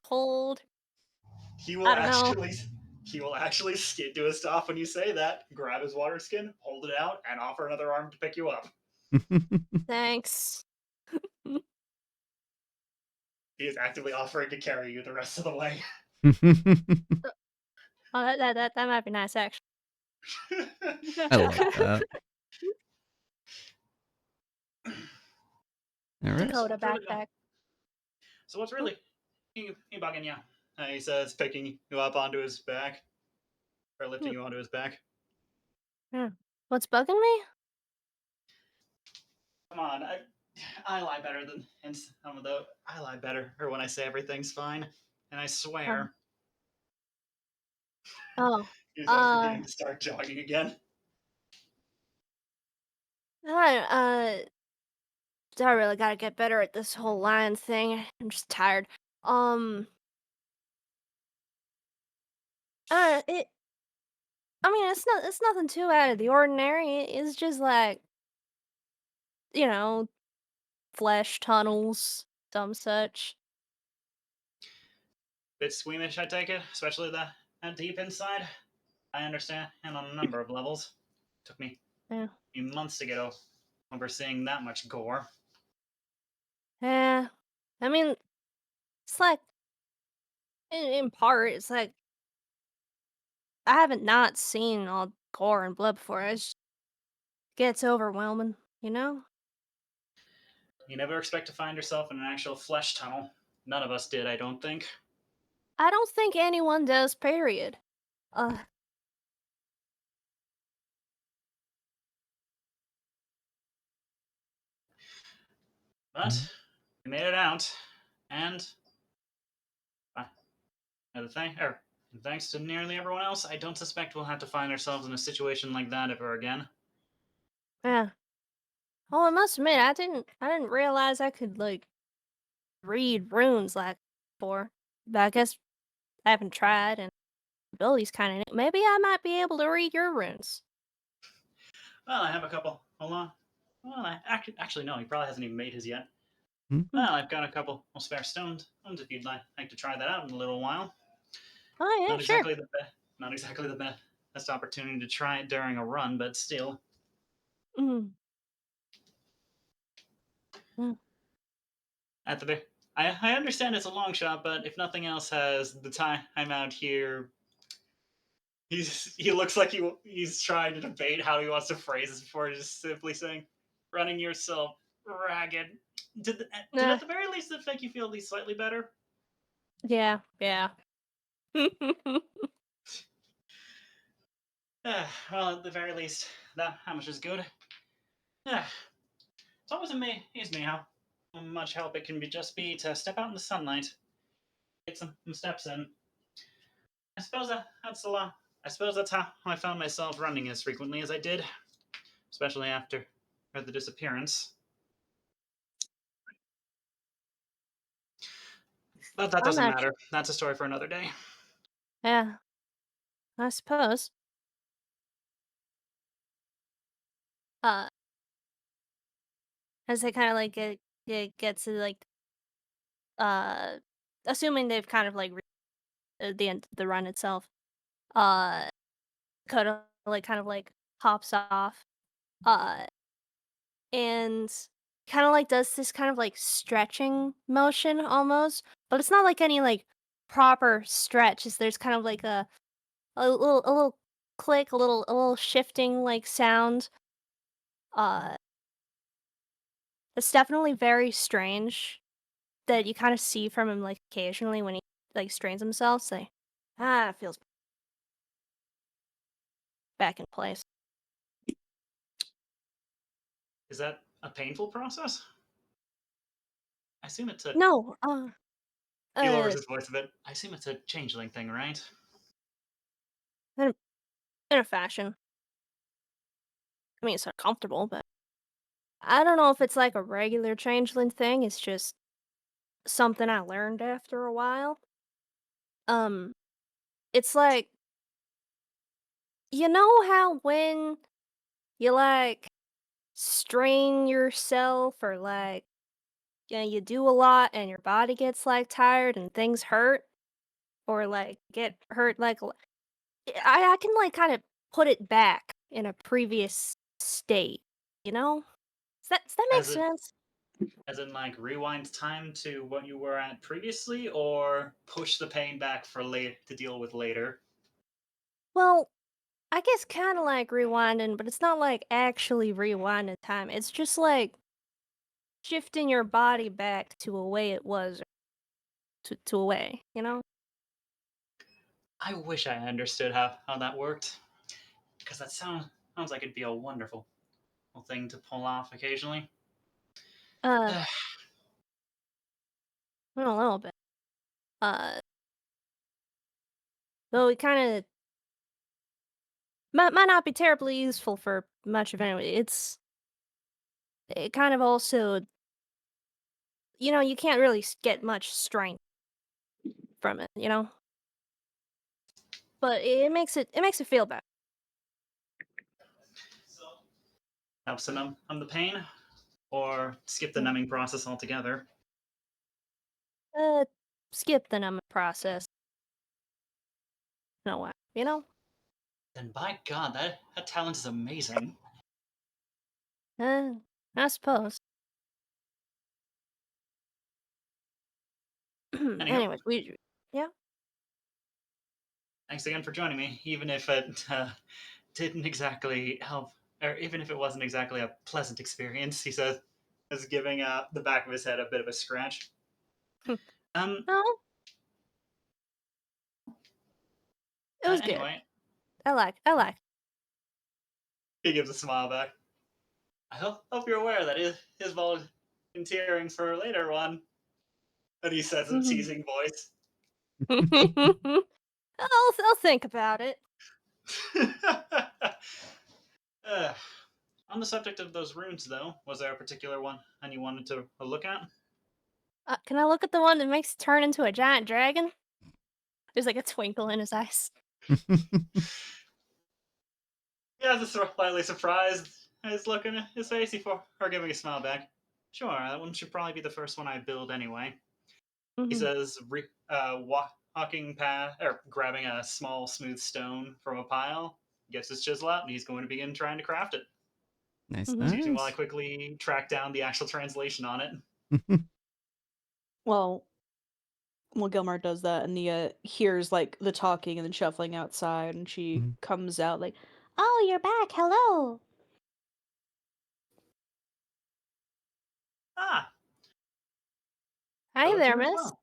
Speaker 6: pulled.
Speaker 8: He will
Speaker 6: I don't know.
Speaker 8: actually skid to a stop when you say that, grab his water skin, hold it out, and offer another arm to pick you up.
Speaker 6: Thanks.
Speaker 8: He is actively offering to carry you the rest of the way.
Speaker 6: Oh, that might be nice, actually.
Speaker 1: I like that. All right.
Speaker 6: Dakota backpack.
Speaker 8: So what's really he bugging you? He says, picking you up onto his back, or lifting you onto his back.
Speaker 6: Yeah. What's bugging me?
Speaker 8: Come on, I lie better than and some of the I lie better, or when I say everything's fine, and I swear.
Speaker 6: Oh.
Speaker 8: He's beginning to start jogging again.
Speaker 6: I really gotta get better at this whole lion thing. I'm just tired. I mean, it's nothing too out of the ordinary. It's just like, you know, flesh tunnels, some such.
Speaker 8: Bit squeamish, I take it, especially that deep inside. I understand, and on a number of levels. Took me
Speaker 6: Yeah.
Speaker 8: months to get over seeing that much gore.
Speaker 6: Yeah. I mean, it's like, in part, it's like, I haven't not seen all gore and blood before. It just gets overwhelming, you know?
Speaker 8: You never expect to find yourself in an actual flesh tunnel. None of us did, I don't think.
Speaker 6: I don't think anyone does, period.
Speaker 8: But we made it out, and thanks to nearly everyone else, I don't suspect we'll have to find ourselves in a situation like that ever again.
Speaker 6: Yeah. Oh, I must admit, I didn't realize I could, like, read runes like before. But I guess I haven't tried, and the ability's kind of new. Maybe I might be able to read your runes.
Speaker 8: Well, I have a couple. Hold on. Well, I actually no, he probably hasn't even made his yet.
Speaker 1: Mhm.
Speaker 8: Well, I've got a couple spare stones if you'd like to try that out in a little while.
Speaker 6: Oh yeah,
Speaker 8: Not
Speaker 6: sure.
Speaker 8: exactly the best opportunity to try it during a run, but still.
Speaker 6: Mm.
Speaker 8: At the I understand it's a long shot, but if nothing else has the time I'm out here. He looks like he's trying to debate how he wants to phrase this before just simply saying, "Running yourself ragged." Did at the very least it make you feel at least slightly better?
Speaker 6: Yeah.
Speaker 8: Well, at the very least, that how much is good. It's always amazed me how much help it can be to step out in the sunlight, get some steps in. I suppose that's a lot. I suppose that's how I found myself running as frequently as I did, especially after the disappearance. But that
Speaker 6: I'm
Speaker 8: doesn't
Speaker 6: actually,
Speaker 8: matter. That's a story for another day.
Speaker 6: yeah, I suppose. Uh, as they kind of like get to like uh, assuming they've kind of like the end of the run itself. Coda like kind of like hops off. Uh, and kind of like does this kind of like stretching motion almost, but it's not like any like proper stretch. There's kind of like a little click, a little shifting like sound. Uh, it's definitely very strange that you kind of see from him like occasionally when he like strains himself. Say, it feels back in place.
Speaker 8: Is that a painful process? I assume it's a.
Speaker 6: No,
Speaker 8: He lowers
Speaker 6: uh,
Speaker 8: his voice a bit. I assume it's a changeling thing, right?
Speaker 6: in in a fashion. I mean, it's not comfortable, but I don't know if it's like a regular changeling thing. It's just something I learned after a while. Um, it's like you know how when you like strain yourself or like you do a lot and your body gets like tired and things hurt or like get hurt like I can like kind of put it back in a previous state, you know? Does that make
Speaker 8: As it
Speaker 6: sense?
Speaker 8: As in, like, rewind time to what you were at previously, or push the pain back for late to deal with later?
Speaker 6: Well, I guess kind of like rewinding, but it's not like actually rewinding time. It's just like shifting your body back to a way it was, to a way, you know?
Speaker 8: I wish I understood how that worked, because that sounds like it'd be a wonderful thing to pull off occasionally.
Speaker 6: Uh, a little bit. Uh, though it kind of might not be terribly useful for much of anyway. It kind of also, you can't really get much strength from it, you know? But it makes it feel better.
Speaker 8: Helps to numb the pain, or skip the
Speaker 6: Mm.
Speaker 8: numbing process altogether.
Speaker 6: Uh, skip the numbing process. No way, you know?
Speaker 8: Then by God, that talent is amazing.
Speaker 6: Uh, I suppose.
Speaker 8: Anyhow,
Speaker 6: Anyways, yeah.
Speaker 8: thanks again for joining me, even if it didn't exactly help, or even if it wasn't exactly a pleasant experience. He says, as giving the back of his head a bit of a scratch. Um.
Speaker 6: No, it was good.
Speaker 8: Anyway,
Speaker 6: I like.
Speaker 8: he gives a smile back. I hope you're aware that his volunteering for later one. And he says in
Speaker 6: Mhm.
Speaker 8: teasing voice.
Speaker 6: I'll think about it.
Speaker 8: uh, on the subject of those runes, though, was there a particular one and you wanted to look at?
Speaker 6: Can I look at the one that makes it turn into a giant dragon? There's like a twinkle in his eyes.
Speaker 8: Yeah, just slightly surprised. He's looking at his face before giving a smile back. Sure, that one should probably be the first one I build anyway. He
Speaker 6: Mhm.
Speaker 8: says, walking past or grabbing a small smooth stone from a pile, gets his chisel out, and he's going to begin trying to craft it.
Speaker 1: Nice,
Speaker 6: Mhm.
Speaker 8: Excuse me while I
Speaker 1: nice.
Speaker 8: quickly track down the actual translation on it.
Speaker 5: Well, Gilmar does that, and Nia hears like the talking and then shuffling outside, and she
Speaker 1: Mhm.
Speaker 5: comes out like,
Speaker 7: Oh, you're back. Hello.
Speaker 8: Ah,
Speaker 6: Hi
Speaker 8: hello to
Speaker 6: there,
Speaker 8: you as
Speaker 6: miss.
Speaker 8: well.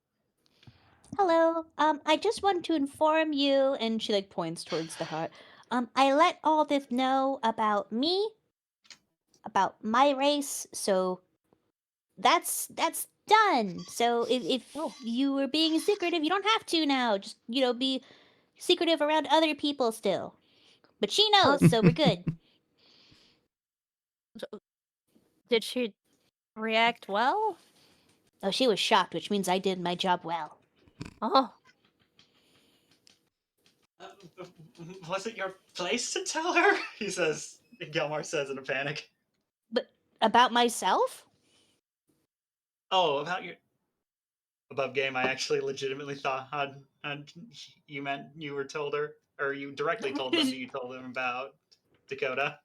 Speaker 7: Hello. I just wanted to inform you.
Speaker 5: and she like points towards the hut.
Speaker 7: I let all this know about me, about my race, so that's done. So if
Speaker 6: Oh.
Speaker 7: you were being secretive, you don't have to now. Just, be secretive around other people still. But she knows, so we're good.
Speaker 6: Did she react well?
Speaker 7: Oh, she was shocked, which means I did my job well.
Speaker 6: Oh.
Speaker 8: Was it your place to tell her? He says. Gelmar says in a panic.
Speaker 7: But about myself?
Speaker 8: Oh, about your above game. I actually legitimately thought you meant you were told her, or you directly told them that you told them about Dakota.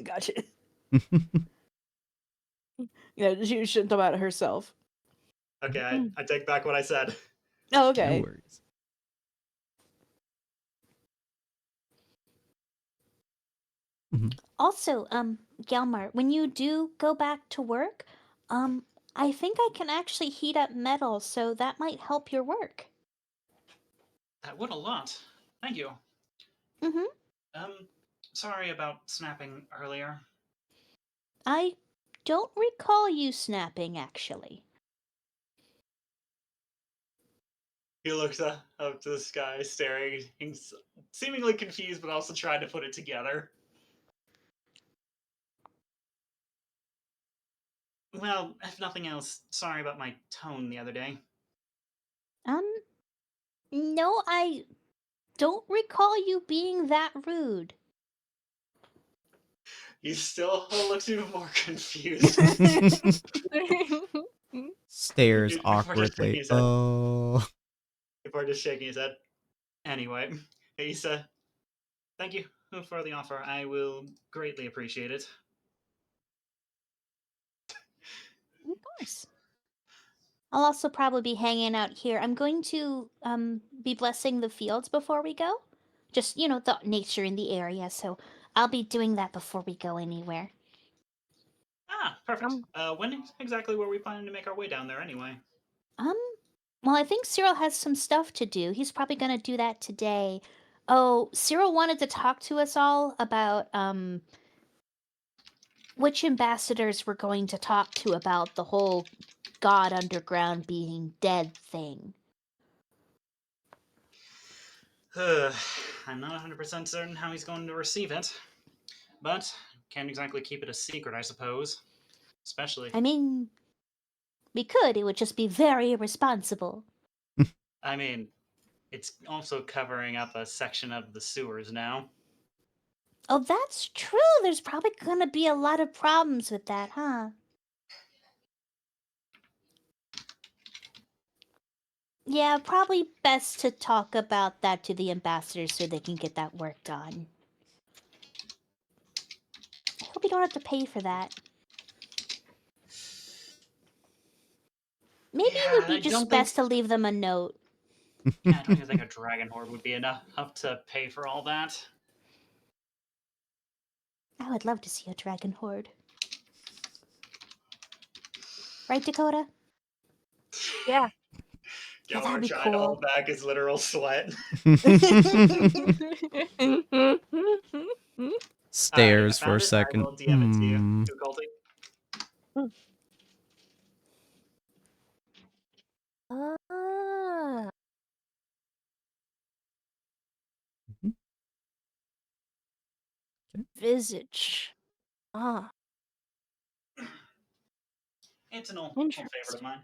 Speaker 5: Gotcha. Yeah, she shouldn't have about it herself.
Speaker 8: Okay, I take back what I said.
Speaker 5: Oh,
Speaker 1: No
Speaker 5: okay.
Speaker 1: worries.
Speaker 7: Also, Gelmar, when you do go back to work, I think I can actually heat up metal, so that might help your work.
Speaker 8: That would a lot. Thank you.
Speaker 7: Mm-hmm.
Speaker 8: Sorry about snapping earlier.
Speaker 7: I don't recall you snapping, actually.
Speaker 8: He looks up to the sky, staring, he's seemingly confused, but also trying to put it together. Well, if nothing else, sorry about my tone the other day.
Speaker 7: No, I don't recall you being that rude.
Speaker 8: He still looks even more confused.
Speaker 1: Stares
Speaker 8: Before just shaking
Speaker 1: awkwardly.
Speaker 8: his head.
Speaker 1: Oh.
Speaker 8: Before just shaking his head. Anyway, he said, "Thank you for the offer. I will greatly appreciate it."
Speaker 7: Of course. I'll also probably be hanging out here. I'm going to be blessing the fields before we go. Just, the nature in the area, so I'll be doing that before we go anywhere.
Speaker 8: Ah, perfect. When exactly were we planning to make our way down there anyway?
Speaker 7: Well, I think Cyril has some stuff to do. He's probably going to do that today. Oh, Cyril wanted to talk to us all about which ambassadors we're going to talk to about the whole God underground being dead thing.
Speaker 8: I'm not 100% certain how he's going to receive it, but can't exactly keep it a secret, I suppose. Especially,
Speaker 7: I mean, we could. It would just be very irresponsible.
Speaker 8: I mean, it's also covering up a section of the sewers now.
Speaker 7: Oh, that's true. There's probably going to be a lot of problems with that, huh? Yeah, probably best to talk about that to the ambassadors so they can get that work done. I hope you don't have to pay for that. Maybe it would be just best to leave them a note.
Speaker 8: Yeah, I don't even think a dragon horde would be enough to pay for all that.
Speaker 7: I would love to see a dragon horde. Right, Dakota?
Speaker 6: Yeah.
Speaker 7: Yeah,
Speaker 8: Gelmar
Speaker 7: that'd be
Speaker 8: trying to
Speaker 7: cool.
Speaker 8: hold back his literal sweat.
Speaker 1: Stares
Speaker 8: I
Speaker 1: for a
Speaker 8: found it. I
Speaker 1: second.
Speaker 8: will DM it to you. Difficulty.
Speaker 6: Ah. Visage. Ah.
Speaker 8: It's an old favorite of mine.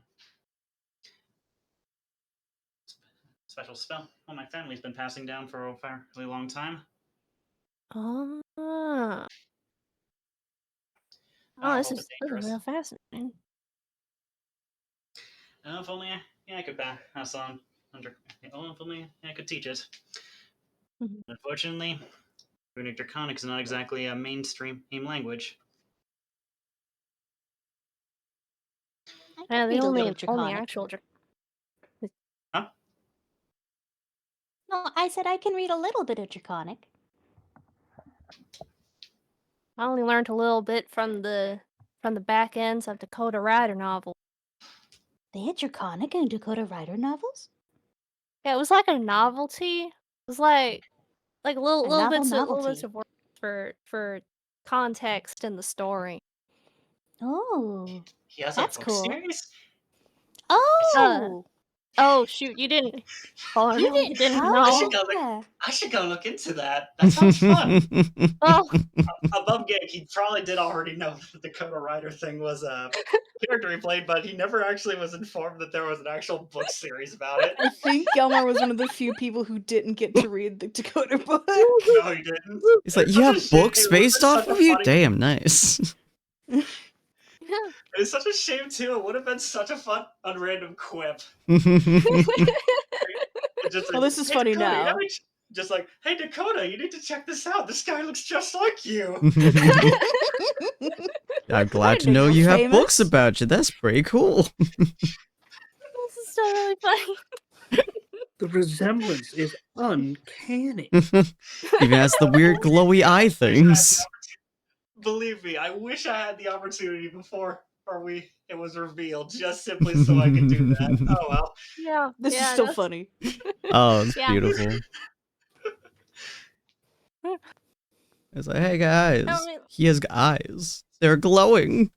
Speaker 8: Special spell. Well, my family's been passing down for a fairly long time.
Speaker 6: Ah. Oh,
Speaker 8: Powerful
Speaker 6: this
Speaker 8: but
Speaker 6: is
Speaker 8: dangerous.
Speaker 6: real fascinating.
Speaker 8: If only I could pass on under. If only I could teach it. Unfortunately, Runic Draconic is not exactly a mainstream language.
Speaker 6: Yeah, the
Speaker 7: read a
Speaker 6: only
Speaker 7: little Draconic.
Speaker 6: actual
Speaker 8: Huh?
Speaker 7: No, I said I can read a little bit of Draconic.
Speaker 6: I only learned a little bit from the back ends of Dakota Rider novel.
Speaker 7: They had Draconic in Dakota Rider novels?
Speaker 6: Yeah, it was like a novelty. It was like like
Speaker 7: A
Speaker 6: little
Speaker 7: novel
Speaker 6: bits
Speaker 7: novelty.
Speaker 6: of work for context in the story.
Speaker 7: Oh,
Speaker 8: He has a
Speaker 7: that's
Speaker 8: book
Speaker 7: cool.
Speaker 8: series?
Speaker 7: Oh,
Speaker 6: Oh shoot, you didn't. Oh
Speaker 7: you
Speaker 6: no, you didn't
Speaker 7: oh,
Speaker 6: know.
Speaker 8: I should go look into that. That sounds fun.
Speaker 6: Oh,
Speaker 8: Above game, he probably did already know that the Dakota Rider thing was a character he played, but he never actually was informed that there was an actual book series about it.
Speaker 5: I think Gelmar was one of the few people who didn't get to read the Dakota book.
Speaker 8: No, he didn't.
Speaker 1: He's like,
Speaker 8: It's
Speaker 1: you
Speaker 8: such a
Speaker 1: have
Speaker 8: shame.
Speaker 1: books
Speaker 8: It would've
Speaker 1: based
Speaker 8: been
Speaker 1: off
Speaker 8: such a
Speaker 1: of you?
Speaker 8: funny-
Speaker 1: Damn, nice.
Speaker 8: It's such a shame too. It would have been such a fun, unrandom quip. Just
Speaker 5: Well, this is funny
Speaker 8: Dakota,
Speaker 5: now.
Speaker 8: just like, hey Dakota, you need to check this out. This guy looks just like you.
Speaker 1: I'm glad to
Speaker 5: didn't
Speaker 1: know
Speaker 5: know
Speaker 1: you have
Speaker 5: famous.
Speaker 1: books about you. That's pretty cool.
Speaker 6: this is still really funny.
Speaker 9: The resemblance is uncanny.
Speaker 1: Even has the weird glowy eye things.
Speaker 8: Believe me, I wish I had the opportunity before it was revealed, just simply so I could do that. Oh well.
Speaker 6: Yeah,
Speaker 5: This is
Speaker 6: yeah,
Speaker 5: still
Speaker 6: that's-
Speaker 5: funny.
Speaker 1: Oh, it's
Speaker 6: Yeah.
Speaker 1: beautiful. It's like, hey guys,
Speaker 6: I mean-
Speaker 1: he has eyes. They're glowing.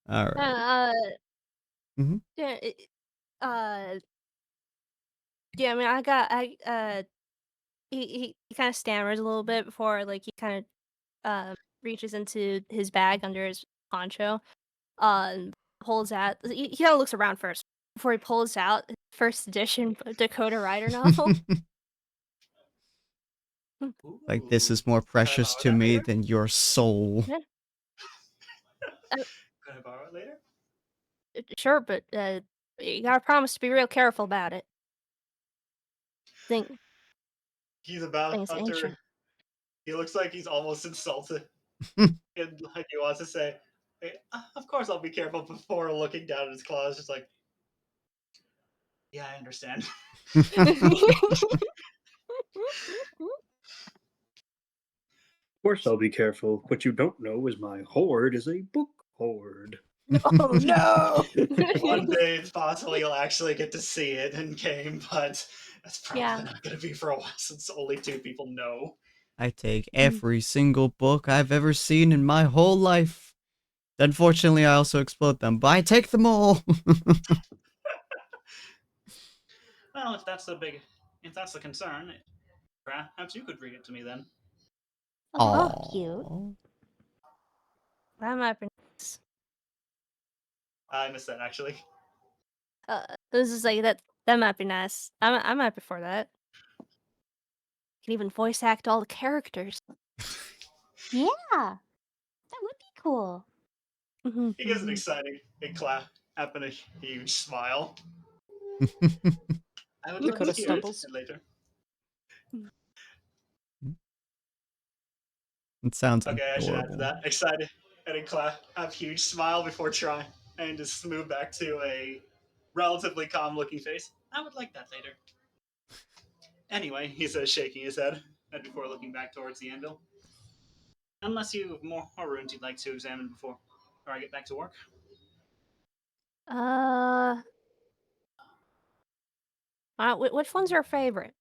Speaker 1: All right. Mhm.
Speaker 6: Yeah, yeah. I mean, he kind of stammers a little bit before, like, he kind of reaches into his bag under his poncho, and pulls out. He kind of looks around first before he pulls out his first edition Dakota Rider novel.
Speaker 1: Like, this is more precious to me than your soul.
Speaker 8: Can I borrow it later?
Speaker 6: Sure, but you gotta promise to be real careful about it. Think
Speaker 8: He's about
Speaker 6: Things
Speaker 8: Hunter.
Speaker 6: ancient.
Speaker 8: He looks like he's almost insulted. And like he wants to say, hey, of course I'll be careful, before looking down at his claws, just like, yeah, I understand.
Speaker 9: Of course, I'll be careful. What you don't know is my hoard is a book hoard.
Speaker 5: Oh no!
Speaker 8: One day it's possible you'll actually get to see it in game, but that's probably
Speaker 6: Yeah.
Speaker 8: not going to be for a while since only 2 people know.
Speaker 1: I take every single book I've ever seen in my whole life. Unfortunately, I also explode them, but I take them all.
Speaker 8: Well, if that's the concern, perhaps you could read it to me then.
Speaker 7: Oh, cute.
Speaker 1: Aw.
Speaker 6: That might be nice.
Speaker 8: I missed that actually.
Speaker 6: This is like that. That might be nice. I might be for that. Can even voice act all the characters.
Speaker 7: Yeah, that would be cool.
Speaker 8: He gives an exciting big clap and a huge smile. I would love
Speaker 5: Dakota
Speaker 8: to hear
Speaker 5: stumbles.
Speaker 8: it later.
Speaker 1: It sounds
Speaker 8: Okay, I should add to
Speaker 1: adorable.
Speaker 8: that. Excited and clap, have huge smile before trying, and just move back to a relatively calm-looking face. I would like that later. Anyway, he says, shaking his head, and before looking back towards the anvil. Unless you have more runes you'd like to examine before I get back to work.
Speaker 6: Which one's your favorite?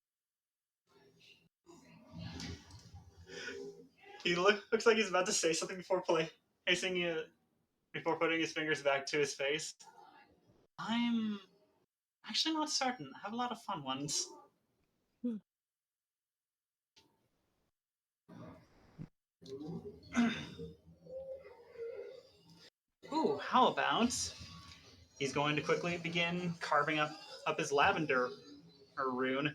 Speaker 8: He looks like he's about to say something before before putting his fingers back to his face. I'm actually not certain. I have a lot of fun ones. Ooh, how about he's going to quickly begin carving up his lavender rune.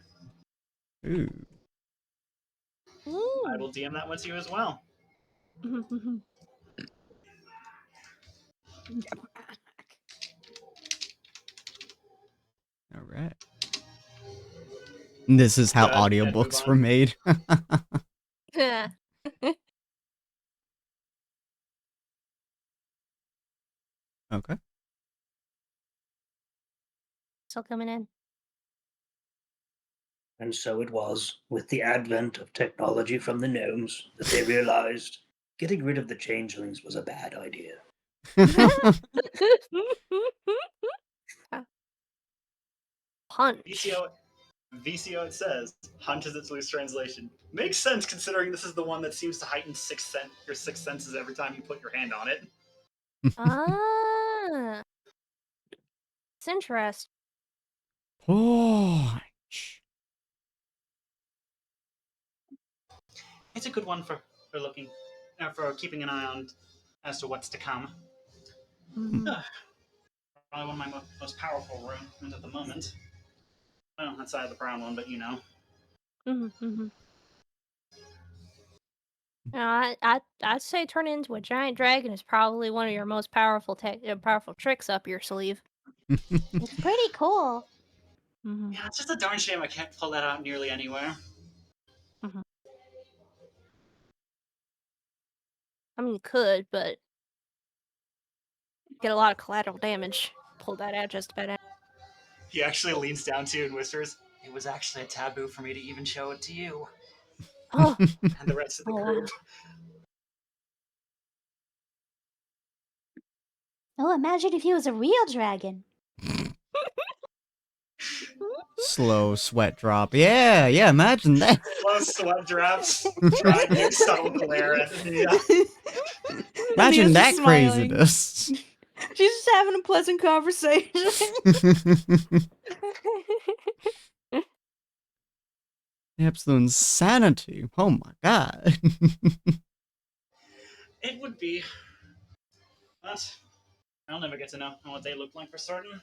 Speaker 1: Ooh.
Speaker 8: I will DM that one to you as well.
Speaker 1: All right. This is how
Speaker 8: Go ahead and move
Speaker 1: audiobooks
Speaker 8: on.
Speaker 1: were made.
Speaker 6: Yeah.
Speaker 1: Okay.
Speaker 6: Still coming in.
Speaker 9: And so it was, with the advent of technology from the gnomes, that they realized getting rid of the changelings was a bad idea.
Speaker 6: Punch.
Speaker 8: VCO VCO, it says, hunt is its loose translation. Makes sense considering this is the one that seems to heighten your sixth senses every time you put your hand on it.
Speaker 6: Ah, it's interesting.
Speaker 1: Punch.
Speaker 8: It's a good one for looking, for keeping an eye on as to what's to come.
Speaker 6: Mhm.
Speaker 8: Probably one of my most powerful runes at the moment. Well, outside of the brown one, but you know.
Speaker 6: Mhm. Mhm. I'd say turn into a giant dragon is probably one of your most powerful powerful tricks up your sleeve.
Speaker 7: It's pretty cool.
Speaker 6: Mhm.
Speaker 8: Yeah, it's just a darn shame I can't pull that out nearly anywhere.
Speaker 6: Mhm. I mean, you could, but get a lot of collateral damage. Pull that out just about.
Speaker 8: He actually leans down to you and whispers, "It was actually a taboo for me to even show it to you."
Speaker 6: Oh,
Speaker 8: And the rest of the
Speaker 6: oh
Speaker 8: group.
Speaker 6: wow.
Speaker 7: Oh, imagine if he was a real dragon.
Speaker 1: Slow sweat drop. Yeah, imagine that.
Speaker 8: Slow sweat drops, dry big subtle glare at Nia.
Speaker 1: Imagine
Speaker 5: Ania's
Speaker 1: that
Speaker 5: just smiling.
Speaker 1: craziness.
Speaker 5: She's just having a pleasant conversation.
Speaker 1: Absolute insanity. Oh my god.
Speaker 8: It would be. But I'll never get to know what they look like for certain.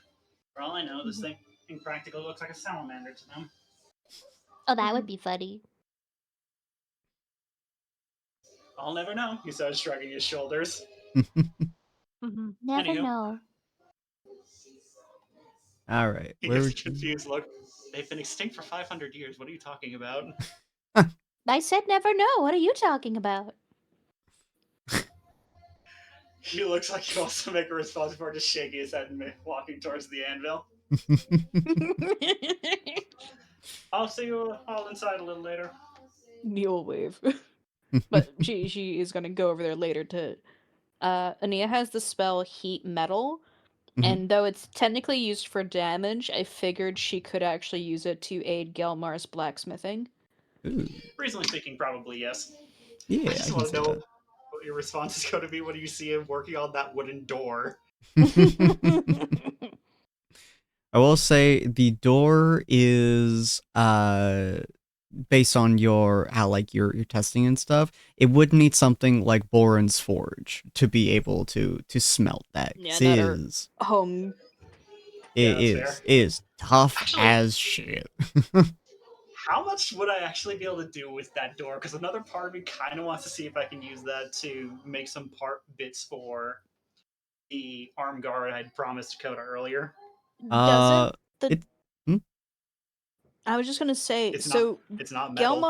Speaker 8: For all I know, this thing practically looks like a salamander to them.
Speaker 7: Oh, that would be funny.
Speaker 8: I'll never know. He starts shrugging his shoulders.
Speaker 6: Mhm.
Speaker 7: Never
Speaker 8: Anywho.
Speaker 7: know.
Speaker 1: All right.
Speaker 8: He gives a confused look. They've been extinct for 500 years. What are you talking about?
Speaker 7: I said never know. What are you talking about?
Speaker 8: He looks like he wants to make a response before just shaking his head and walking towards the anvil. I'll see you all inside a little later.
Speaker 5: Neil wave. But she is gonna go over there later to Ania has the spell Heat Metal, and though it's technically used for damage, I figured she could actually use it to aid Gelmar's blacksmithing.
Speaker 1: Ooh.
Speaker 8: Reasonably speaking, probably yes.
Speaker 1: Yeah,
Speaker 8: I just
Speaker 1: I can
Speaker 8: want
Speaker 1: see
Speaker 8: to know
Speaker 1: that.
Speaker 8: what your response is going to be when you see him working on that wooden door.
Speaker 1: I will say the door is based on your how like your testing and stuff. It would need something like Boren's Forge to be able to smelt that.
Speaker 5: Yeah,
Speaker 1: 'Cause
Speaker 5: not
Speaker 1: it
Speaker 5: her
Speaker 1: is
Speaker 5: home.
Speaker 8: Yeah, that's fair.
Speaker 1: it is tough
Speaker 8: Actually,
Speaker 1: as shit.
Speaker 8: how much would I actually be able to do with that door? Because another part of me kind of wants to see if I can use that to make some part bits for the arm guard I'd promised Dakota earlier.
Speaker 5: Doesn't the
Speaker 1: it hmm?
Speaker 5: I was just gonna say,
Speaker 8: It's
Speaker 5: so
Speaker 8: not metal.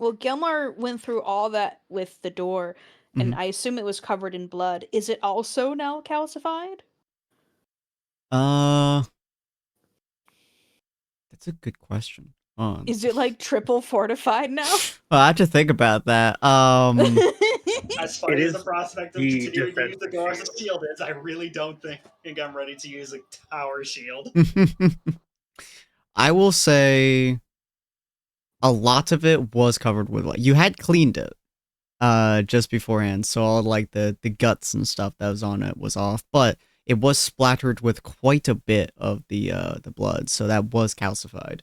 Speaker 5: Gelmar went through all that with the door, and
Speaker 1: Mhm.
Speaker 5: I assume it was covered in blood. Is it also now calcified?
Speaker 1: That's a good question.
Speaker 5: Is it like triple fortified now?
Speaker 1: Well, I have to think about that.
Speaker 8: As funny
Speaker 2: It
Speaker 8: as the
Speaker 2: is
Speaker 8: prospect of
Speaker 2: the
Speaker 8: continuing to use the
Speaker 2: defensive
Speaker 8: door as a
Speaker 2: shield.
Speaker 8: shield is, I really don't think I'm ready to use a tower shield.
Speaker 1: I will say a lot of it was covered with like you had cleaned it just beforehand, so all like the guts and stuff that was on it was off, but it was splattered with quite a bit of the blood, so that was calcified.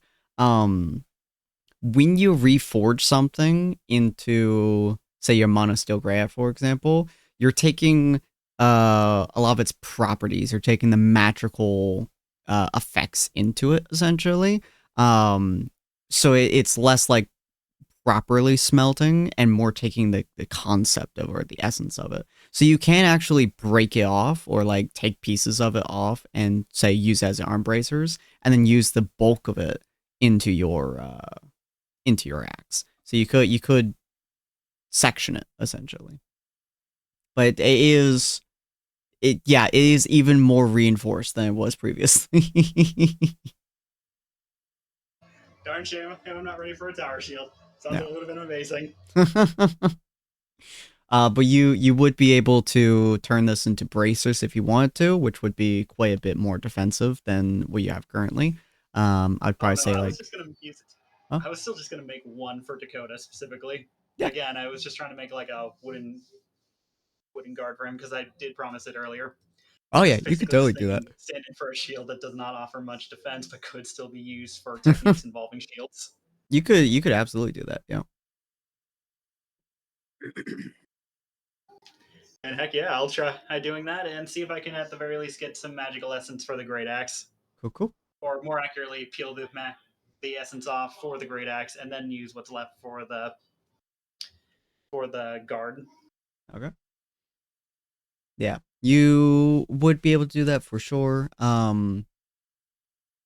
Speaker 1: When you reforge something into say your monosteel grey, for example, you're taking a lot of its properties, you're taking the magical effects into it essentially. So it's less like properly smelting and more taking the concept of or the essence of it. So you can actually break it off or like take pieces of it off and say use as arm bracers and then use the bulk of it into your axe. So you could section it essentially. But it is even more reinforced than it was previously.
Speaker 8: Darn shame I'm not ready for a tower shield. Sounds like it would have been amazing.
Speaker 1: But you would be able to turn this into bracers if you wanted to, which would be quite a bit more defensive than what you have currently. I'd probably say
Speaker 8: I
Speaker 1: like,
Speaker 8: was just gonna use it.
Speaker 1: huh?
Speaker 8: I was still just gonna make one for Dakota specifically.
Speaker 1: Yeah.
Speaker 8: Again, I was just trying to make like a wooden guard for him because I did promise it earlier.
Speaker 1: Oh yeah,
Speaker 8: It's
Speaker 1: you could
Speaker 8: basically
Speaker 1: totally
Speaker 8: just
Speaker 1: do that.
Speaker 8: standing for a shield that does not offer much defense, but could still be used for techniques involving shields.
Speaker 1: You could absolutely do that. Yeah.
Speaker 8: And heck yeah, I'll try doing that and see if I can at the very least get some magical essence for the great axe,
Speaker 1: Cool.
Speaker 8: or more accurately, peel the essence off for the great axe, and then use what's left for the guard.
Speaker 1: Okay. Yeah, you would be able to do that for sure. It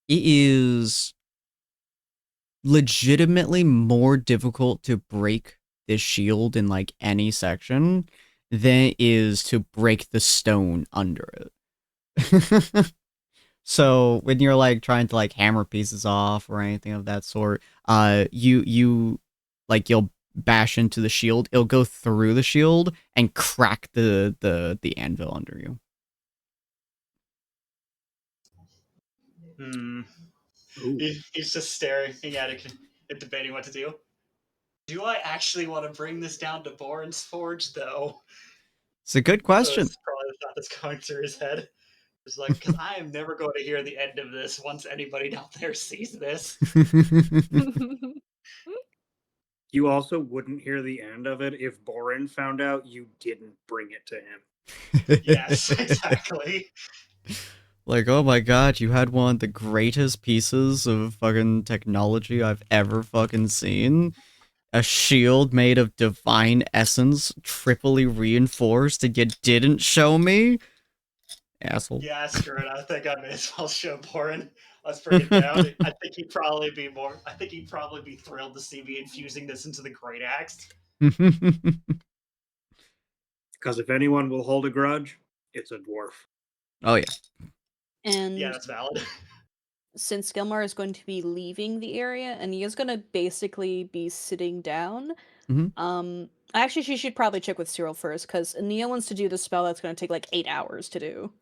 Speaker 1: is legitimately more difficult to break this shield in like any section than it is to break the stone under it. So when you're like trying to like hammer pieces off or anything of that sort, you like you'll bash into the shield, it'll go through the shield and crack the anvil under you.
Speaker 8: He's just staring at it and debating what to do. Do I actually want to bring this down to Boren's Forge, though?
Speaker 1: It's a good question.
Speaker 8: That's probably the thought that's going through his head. It's like, because I am never going to hear the end of this once anybody down there sees this.
Speaker 2: You also wouldn't hear the end of it if Boren found out you didn't bring it to him.
Speaker 8: Yes, exactly.
Speaker 1: Like, oh my god, you had one of the greatest pieces of fucking technology I've ever fucking seen. A shield made of divine essence, triply reinforced, and you didn't show me? Asshole.
Speaker 8: Yeah, screw it. I think I may as well show Boren. Let's bring it down. I think he'd probably be thrilled to see me infusing this into the Great Axe.
Speaker 2: Because if anyone will hold a grudge, it's a dwarf.
Speaker 1: Oh yeah.
Speaker 5: And
Speaker 8: yeah, that's valid.
Speaker 5: Since Gilmar is going to be leaving the area and he is going to basically be sitting down, actually she should probably check with Cyril first because Ania wants to do the spell that's going to take like 8 hours to do.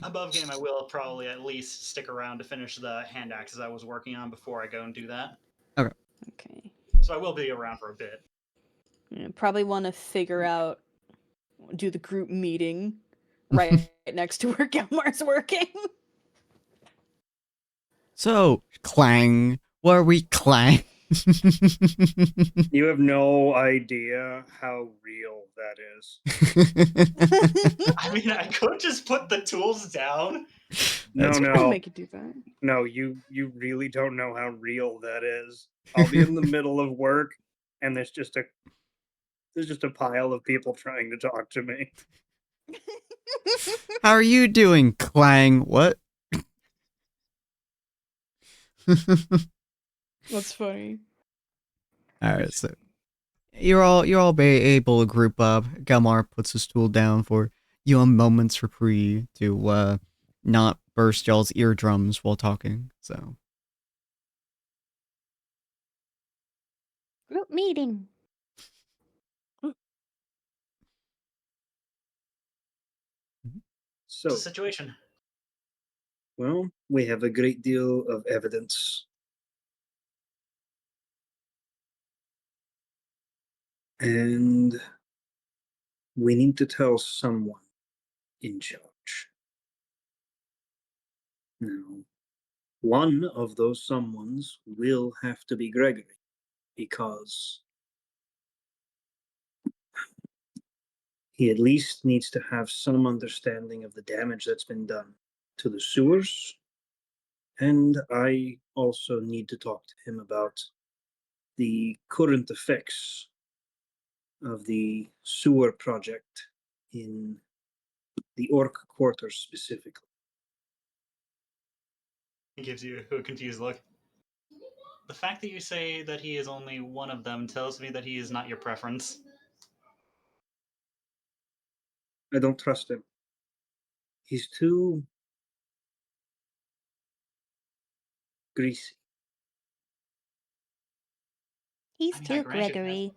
Speaker 8: Above game, I will probably at least stick around to finish the hand axes I was working on before I go and do that.
Speaker 5: Okay.
Speaker 8: So I will be around for a bit.
Speaker 5: Yeah, probably want to figure out, do the group meeting right next to where Gilmar's working.
Speaker 1: So, clang. Where we clang?
Speaker 2: You have no idea how real that is.
Speaker 8: I mean, I could just put the tools down.
Speaker 5: I'll make you do that.
Speaker 2: No, you really don't know how real that is. I'll be in the middle of work, and there's just a pile of people trying to talk to me.
Speaker 1: How are you doing, clang? What?
Speaker 5: That's funny.
Speaker 1: Alright, so you're all able to group up. Galmar puts his tool down for you a moment's reprieve to not burst y'all's eardrums while talking. So
Speaker 7: Group meeting.
Speaker 2: So,
Speaker 8: What's the situation?
Speaker 2: well, we have a great deal of evidence. And we need to tell someone in charge. Now, one of those someones will have to be Gregory, because he at least needs to have some understanding of the damage that's been done to the sewers. And I also need to talk to him about the current effects of the sewer project in the Orc Quarter specifically.
Speaker 8: He gives you a confused look. The fact that you say that he is only one of them tells me that he is not your preference.
Speaker 2: I don't trust him. He's too greasy.
Speaker 7: He's too Gregory.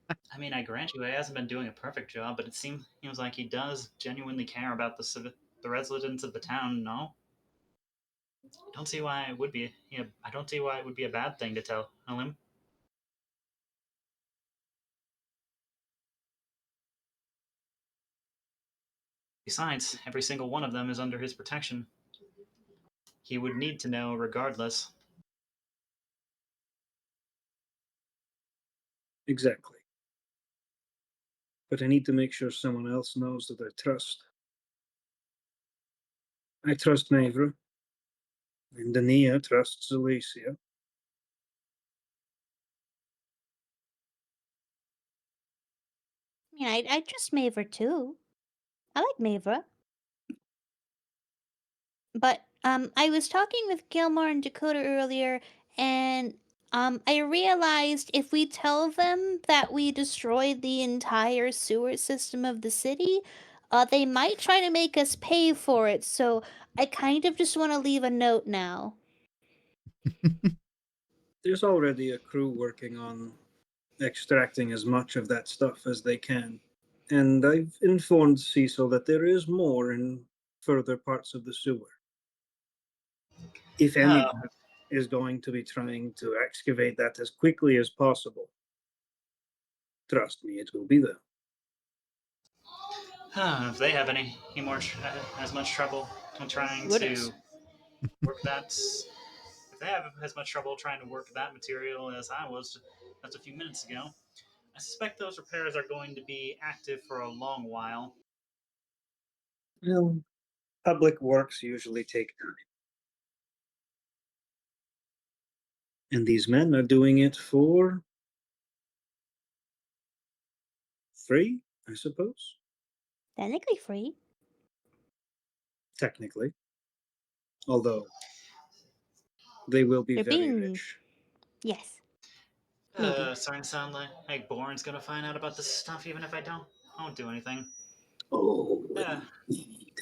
Speaker 8: I grant you, he hasn't been doing a perfect job, but it seems like he does genuinely care about the residents of the town, no? I don't see why it would be. I don't see why it would be a bad thing to tell him. Besides, every single one of them is under his protection. He would need to know regardless.
Speaker 2: Exactly. But I need to make sure someone else knows that I trust. I trust Mavra, and Dania trusts Alicia.
Speaker 7: I mean, I trust Mavra too. I like Mavra. But I was talking with Gilmore and Dakota earlier, and I realized if we tell them that we destroyed the entire sewer system of the city, they might try to make us pay for it. So I kind of just want to leave a note now.
Speaker 2: There's already a crew working on extracting as much of that stuff as they can. And I've informed Cecil that there is more in further parts of the sewer. If anyone is going to be trying to excavate that as quickly as possible, trust me, it will be there.
Speaker 8: If they have any more as much trouble trying
Speaker 5: Goodness.
Speaker 8: to work that, if they have as much trouble trying to work that material as I was just a few minutes ago, I suspect those repairs are going to be active for a long while.
Speaker 2: Well, public works usually take time. And these men are doing it for free, I suppose.
Speaker 7: Technically free.
Speaker 2: Technically. Although they will be
Speaker 7: They're
Speaker 2: very
Speaker 7: being.
Speaker 2: rich.
Speaker 7: Yes. Maybe.
Speaker 8: Starting to sound like Bourne's gonna find out about this stuff, even if I won't do anything.
Speaker 2: Oh,
Speaker 8: Yeah.
Speaker 2: indeed.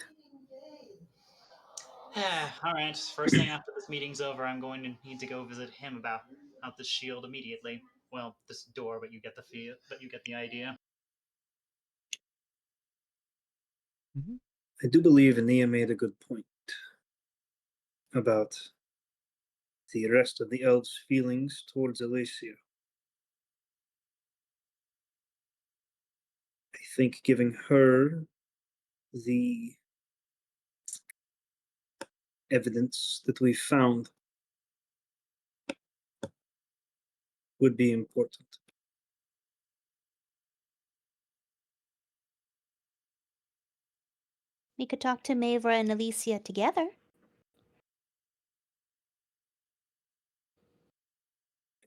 Speaker 8: All right. First thing after this meeting's over, I'm going to need to go visit him about this shield immediately. Well, this door, but you get the idea.
Speaker 1: Mhm.
Speaker 2: I do believe Ania made a good point about the rest of the elves' feelings towards Alicia. I think giving her the evidence that we found would be important.
Speaker 7: We could talk to Mavra and Alicia together.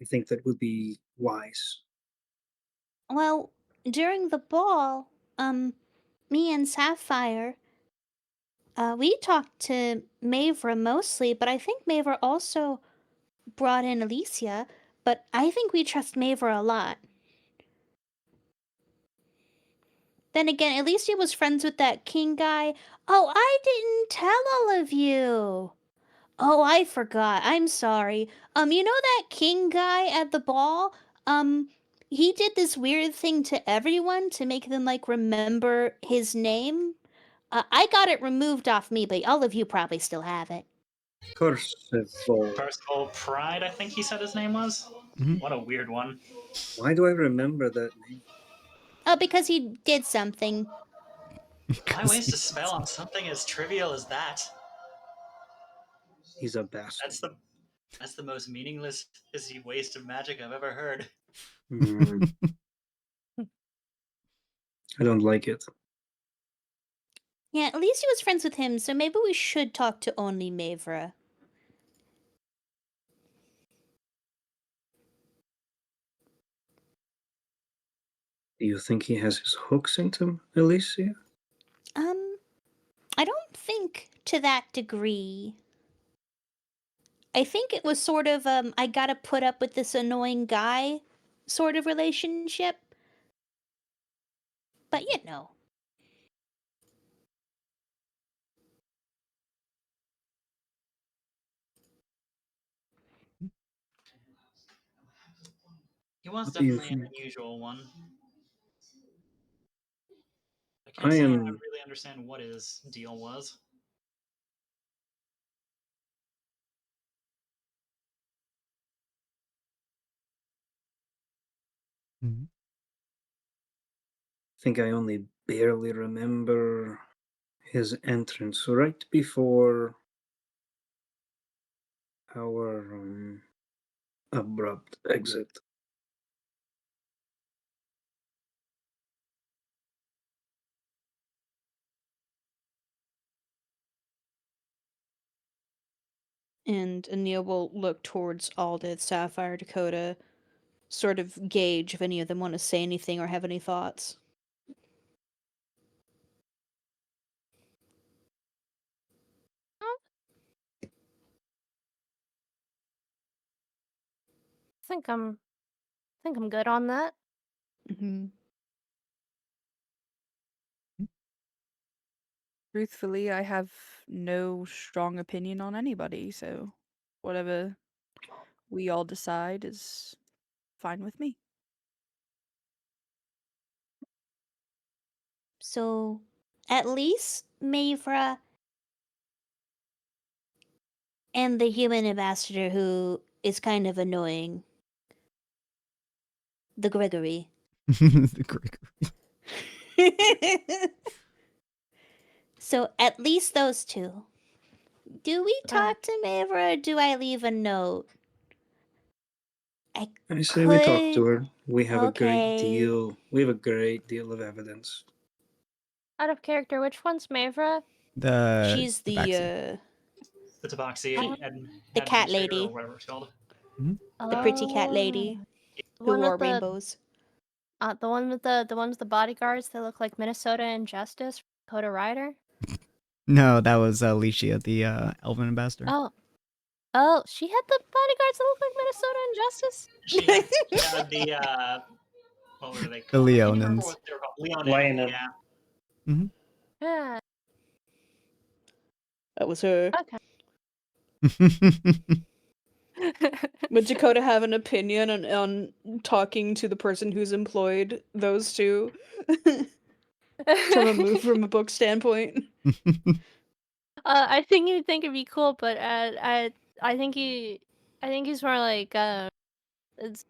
Speaker 2: I think that would be wise.
Speaker 7: Well, during the ball, me and Sapphire, we talked to Mavra mostly, but I think Mavra also brought in Alicia, but I think we trust Mavra a lot. Then again, Alicia was friends with that king guy. Oh, I didn't tell all of you. Oh, I forgot. I'm sorry. You know that king guy at the ball? He did this weird thing to everyone to make them like remember his name. I got it removed off me, but all of you probably still have it.
Speaker 2: Percival.
Speaker 8: Percival Pride, I think he said his name was.
Speaker 1: Mhm.
Speaker 8: What a weird one.
Speaker 2: Why do I remember that name?
Speaker 7: Oh, because he did something.
Speaker 8: Why waste a spell on something as trivial as that?
Speaker 2: He's a bastard.
Speaker 8: That's the most meaningless waste of magic I've ever heard.
Speaker 2: I don't like it.
Speaker 7: Yeah, Alicia was friends with him, so maybe we should talk to only Mavra.
Speaker 2: Do you think he has his hooks into Alicia?
Speaker 7: I don't think to that degree. I think it was sort of I gotta put up with this annoying guy sort of relationship. But you know.
Speaker 8: He was
Speaker 2: What do you
Speaker 8: definitely an
Speaker 2: think?
Speaker 8: unusual one. I
Speaker 2: I
Speaker 8: can't say I
Speaker 2: am
Speaker 8: really understand what his deal was.
Speaker 1: Mhm.
Speaker 2: I think I only barely remember his entrance right before our abrupt exit.
Speaker 5: And Anil will look towards Aldith, Sapphire, Dakota, sort of gauge if any of them want to say anything or have any thoughts.
Speaker 6: think I'm good on that.
Speaker 5: Mm-hmm.
Speaker 3: Truthfully, I have no strong opinion on anybody, so whatever we all decide is fine with me.
Speaker 7: So, at least Mavra and the human ambassador who is kind of annoying. The Gregory.
Speaker 1: The Gregory.
Speaker 7: So, at least those two. Do we
Speaker 6: Uh.
Speaker 7: talk to Mavra or do I leave a note?
Speaker 2: I say we talk to her. We have a great
Speaker 7: Okay.
Speaker 2: deal. We have a great deal of evidence.
Speaker 6: Out of character, which one's Mavra?
Speaker 5: She's the
Speaker 1: Tabaxi.
Speaker 8: The Tabaxi
Speaker 7: the cat
Speaker 8: administrator
Speaker 7: lady.
Speaker 8: or whatever it's called.
Speaker 7: The pretty cat lady
Speaker 6: The
Speaker 7: who
Speaker 6: one
Speaker 7: wore
Speaker 6: with the
Speaker 7: rainbows.
Speaker 6: the one with the ones with the bodyguards that look like Minnesota Injustice, Dakota Ryder.
Speaker 1: No, that was Alicia, the Elven ambassador.
Speaker 6: Oh, she had the bodyguards that look like Minnesota Injustice.
Speaker 8: She had the what were they
Speaker 1: The
Speaker 8: called? I can't remember
Speaker 1: Leonins.
Speaker 8: what they were called.
Speaker 2: Leonin.
Speaker 8: Yeah.
Speaker 6: Yeah.
Speaker 5: That was her.
Speaker 6: Okay.
Speaker 5: Would Dakota have an opinion on talking to the person who's employed those two from a book standpoint?
Speaker 6: I think you'd think it'd be cool, but I think he's more like it's.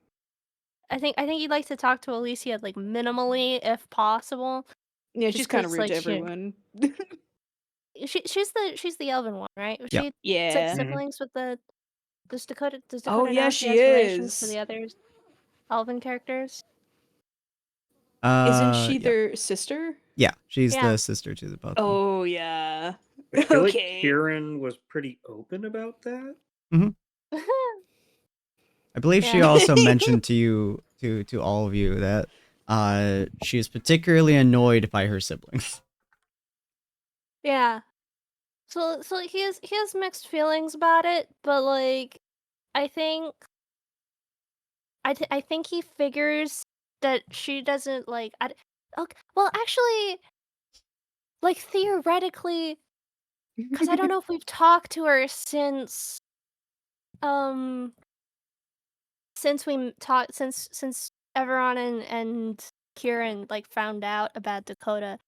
Speaker 6: I think he'd like to talk to Alicia like minimally if possible.
Speaker 5: Yeah,
Speaker 6: Just
Speaker 5: she's kind of
Speaker 6: 'cause,
Speaker 5: rude
Speaker 6: like,
Speaker 5: to everyone.
Speaker 6: She's the Elven one, right? Was
Speaker 1: Yeah.
Speaker 6: she
Speaker 5: Yeah.
Speaker 6: siblings with the does Dakota
Speaker 5: Oh, yeah,
Speaker 6: know if she
Speaker 5: she
Speaker 6: has relations to
Speaker 5: is.
Speaker 6: the others Elven characters?
Speaker 5: Isn't she
Speaker 1: Yeah.
Speaker 5: their sister?
Speaker 1: Yeah, she's
Speaker 6: Yeah.
Speaker 1: the sister to the both.
Speaker 5: Oh, yeah.
Speaker 2: I feel like
Speaker 5: Okay.
Speaker 2: Kieran was pretty open about that.
Speaker 1: I believe she
Speaker 6: Yeah.
Speaker 1: also mentioned to you, to all of you, that she is particularly annoyed by her siblings.
Speaker 6: Yeah. So he has mixed feelings about it, but like I think I think he figures that she doesn't like okay, well actually like theoretically cuz I don't know if we've talked to her since we talked since Everon and Kieran like found out about Dakota.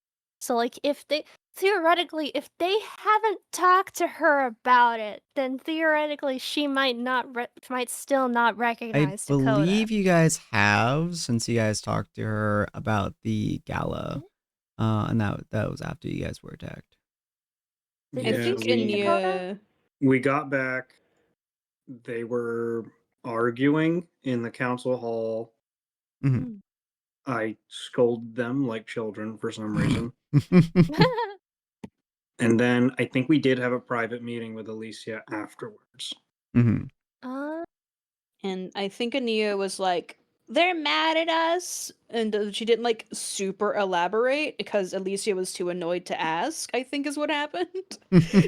Speaker 6: So like if they theoretically if they haven't talked to her about it, then theoretically she might still not
Speaker 1: I
Speaker 6: recognize Dakota.
Speaker 1: believe you guys have, since you guys talked to her about the gala, and that was after you guys were attacked.
Speaker 6: Did
Speaker 5: I
Speaker 6: you
Speaker 5: think
Speaker 6: see Dakota?
Speaker 5: Anya.
Speaker 2: We got back. They were arguing in the council hall.
Speaker 1: Mhm.
Speaker 2: I scolded them like children for some reason. And then I think we did have a private meeting with Alicia afterwards.
Speaker 1: Mhm.
Speaker 5: And I think Ania was like, they're mad at us. And she didn't like super elaborate because Alicia was too annoyed to ask, I think is what happened.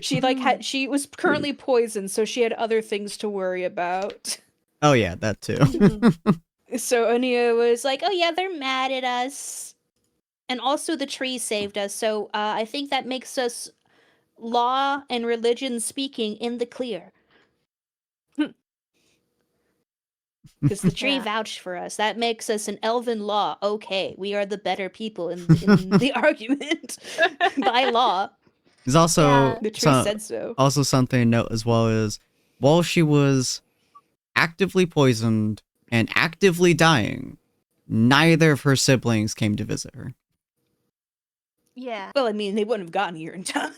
Speaker 5: She was currently poisoned, so she had other things to worry about.
Speaker 1: Oh yeah, that too.
Speaker 5: So Ania was like, oh yeah, they're mad at us. And also the tree saved us, so I think that makes us, law and religion speaking, in the clear. Because the tree
Speaker 6: Yeah.
Speaker 5: vouched for us. That makes us an elven law. Okay, we are the better people in the argument by law.
Speaker 1: There's also
Speaker 5: The tree said so.
Speaker 1: Also something to note as well is, while she was actively poisoned and actively dying, neither of her siblings came to visit her.
Speaker 6: Yeah.
Speaker 5: Well, I mean, they wouldn't have gotten here in time.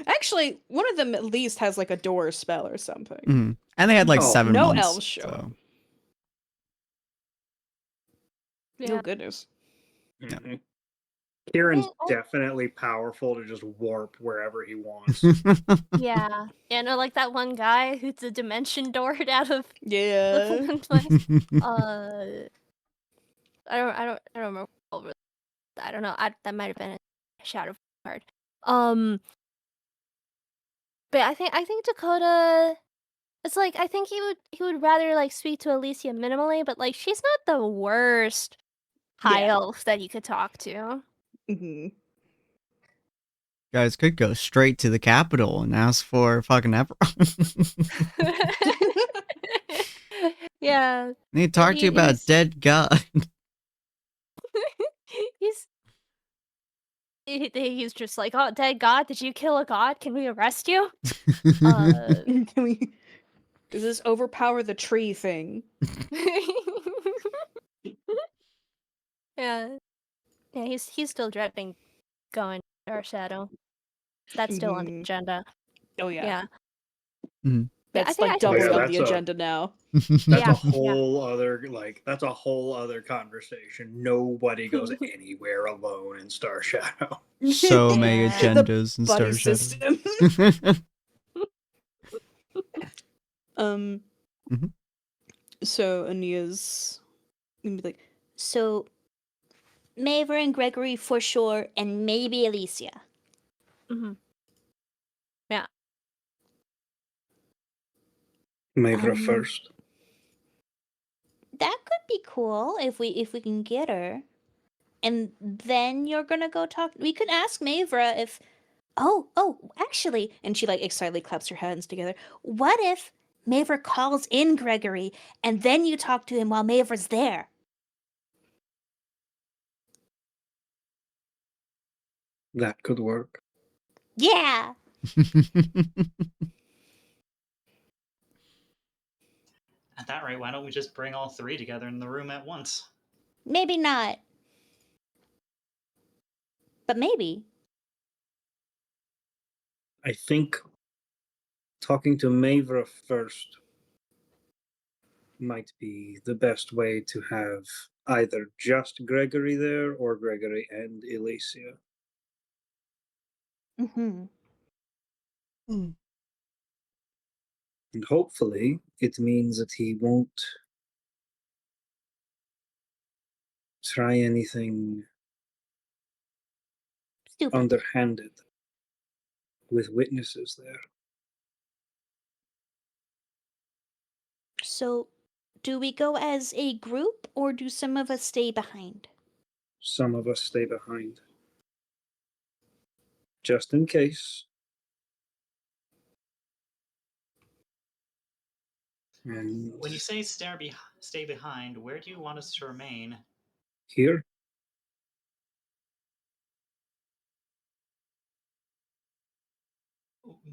Speaker 5: Actually, one of them at least has like a door spell or something.
Speaker 1: Mhm. And they had like
Speaker 9: Oh,
Speaker 1: 7
Speaker 5: no
Speaker 1: months.
Speaker 5: elves show up.
Speaker 6: Yeah.
Speaker 5: Oh goodness.
Speaker 2: Mhm. Kieran's
Speaker 6: Yeah, I-
Speaker 2: definitely powerful to just warp wherever he wants.
Speaker 6: Yeah. Yeah, no, like that one guy who's a dimension doored out of the
Speaker 5: Yeah.
Speaker 6: one place. I don't remember. I don't know. That might have been a shadow card. But I think Dakota. It's like I think he would rather like speak to Alicia minimally, but like she's not the worst high
Speaker 5: Yeah.
Speaker 6: elf that you could talk to.
Speaker 5: hmm
Speaker 1: Guys could go straight to the capital and ask for fucking
Speaker 6: Yeah.
Speaker 1: Need to talk to you about a dead god.
Speaker 6: he's he's just like, oh, dead god, did you kill a god? Can we arrest you?
Speaker 5: Can we? Does this overpower the tree thing?
Speaker 6: Yeah. Yeah, he's still dreading going to our shadow. That's still on the
Speaker 5: Mhm.
Speaker 6: agenda.
Speaker 5: Oh yeah.
Speaker 6: Yeah.
Speaker 1: Mhm.
Speaker 6: Yeah,
Speaker 5: That's
Speaker 6: I
Speaker 5: like
Speaker 6: think
Speaker 5: doubly
Speaker 2: Yeah,
Speaker 5: on
Speaker 2: that's
Speaker 5: the
Speaker 2: a-
Speaker 5: agenda now.
Speaker 2: That's
Speaker 6: Yeah,
Speaker 2: a whole other conversation. Nobody goes anywhere alone in Star Shadow.
Speaker 1: So many
Speaker 6: Yeah.
Speaker 1: agendas and
Speaker 5: Buddy
Speaker 1: Star
Speaker 5: system.
Speaker 1: Shadow.
Speaker 5: Mhm. So Ania's gonna be like,
Speaker 7: So, Maver and Gregory for sure, and maybe Alicia.
Speaker 6: hmm Yeah.
Speaker 2: Mavra first.
Speaker 7: That could be cool if we can get her. And then you're gonna go talk. We could ask Mavra if. Oh, actually, and she like excitedly claps her hands together. What if Mavra calls in Gregory, and then you talk to him while Mavra's there?
Speaker 2: That could work.
Speaker 7: Yeah.
Speaker 8: At that rate, why don't we just bring all 3 together in the room at once?
Speaker 7: Maybe not. But maybe.
Speaker 2: I think talking to Mavra first might be the best way to have either just Gregory there or Gregory and Alicia.
Speaker 7: Mm-hmm.
Speaker 2: And hopefully it means that he won't try anything
Speaker 7: Stupid.
Speaker 2: underhanded with witnesses there.
Speaker 7: So, do we go as a group, or do some of us stay behind?
Speaker 2: Some of us stay behind. Just in case. And
Speaker 8: When you say stay behind, where do you want us to remain?
Speaker 2: here,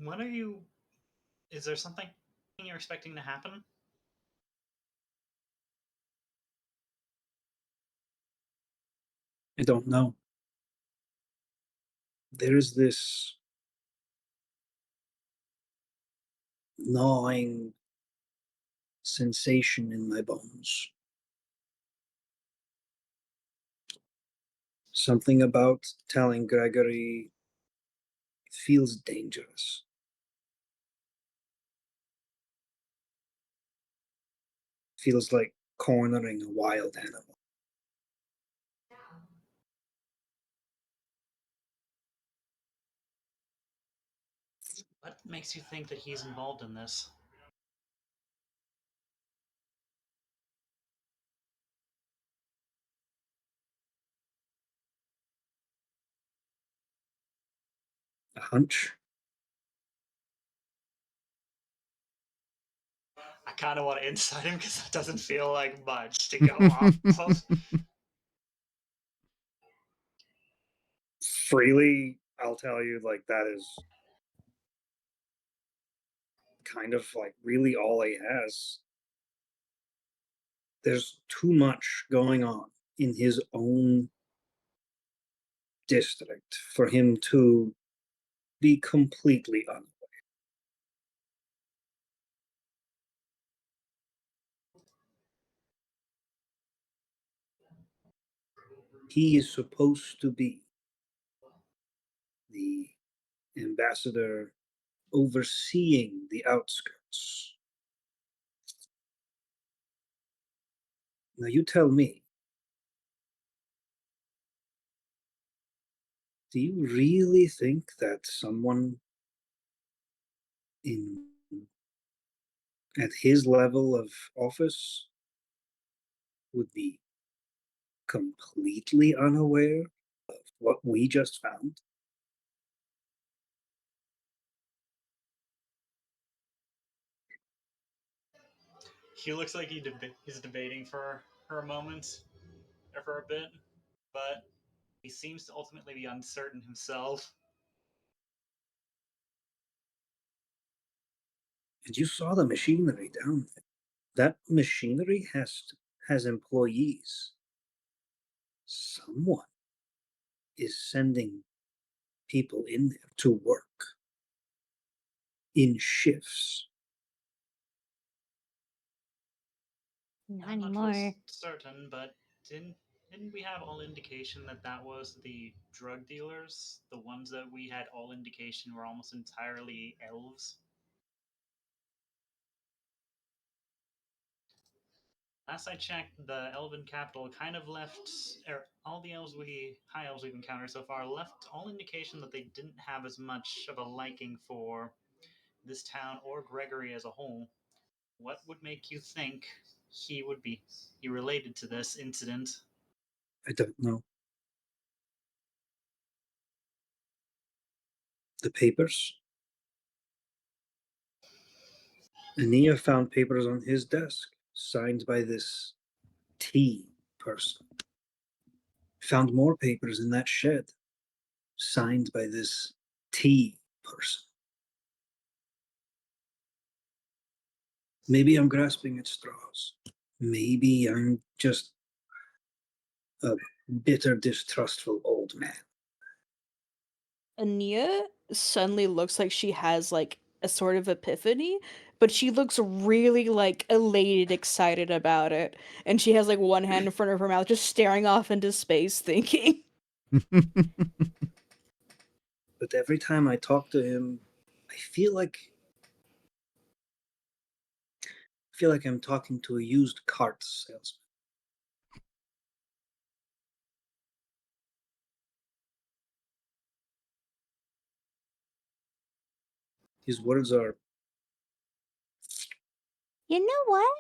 Speaker 8: When are you? Is there something you're expecting to happen?
Speaker 2: I don't know. There's this gnawing sensation in my bones. Something about telling Gregory feels dangerous. Feels like cornering a wild animal.
Speaker 8: What makes you think that he's involved in this?
Speaker 2: A hunch?
Speaker 8: I kind of want to inside him because that doesn't feel like much to go off of.
Speaker 2: Freely, I'll tell you, like, that is kind of like really all he has. There's too much going on
Speaker 9: in his own district for him to be completely unaware. He is supposed to be the ambassador overseeing the outskirts. Now you tell me, do you really think that someone in at his level of office would be completely unaware of what we just found?
Speaker 8: He looks like he's debating for a moment, or for a bit, but he seems to ultimately be uncertain himself.
Speaker 9: And you saw the machinery down there. That machinery has employees. Someone is sending people in there to work in shifts.
Speaker 7: Not
Speaker 8: I'm not
Speaker 7: anymore.
Speaker 8: certain, but didn't we have all indication that that was the drug dealers, the ones that we had all indication were almost entirely elves? Last I checked, the elven capital kind of left, all the high elves we've encountered so far left all indication that they didn't have as much of a liking for this town or Gregory as a whole. What would make you think he would be related to this incident?
Speaker 9: I don't know. The papers? Ania found papers on his desk, signed by this T person. Found more papers in that shed, signed by this T person. Maybe I'm grasping at straws. Maybe I'm just a bitter, distrustful old man.
Speaker 5: Ania suddenly looks like she has like a sort of epiphany, but she looks really like elated, excited about it. And she has like one hand in front of her mouth, just staring off into space, thinking.
Speaker 9: But every time I talk to him, I feel like I'm talking to a used cart salesman. His words are,
Speaker 7: You know what?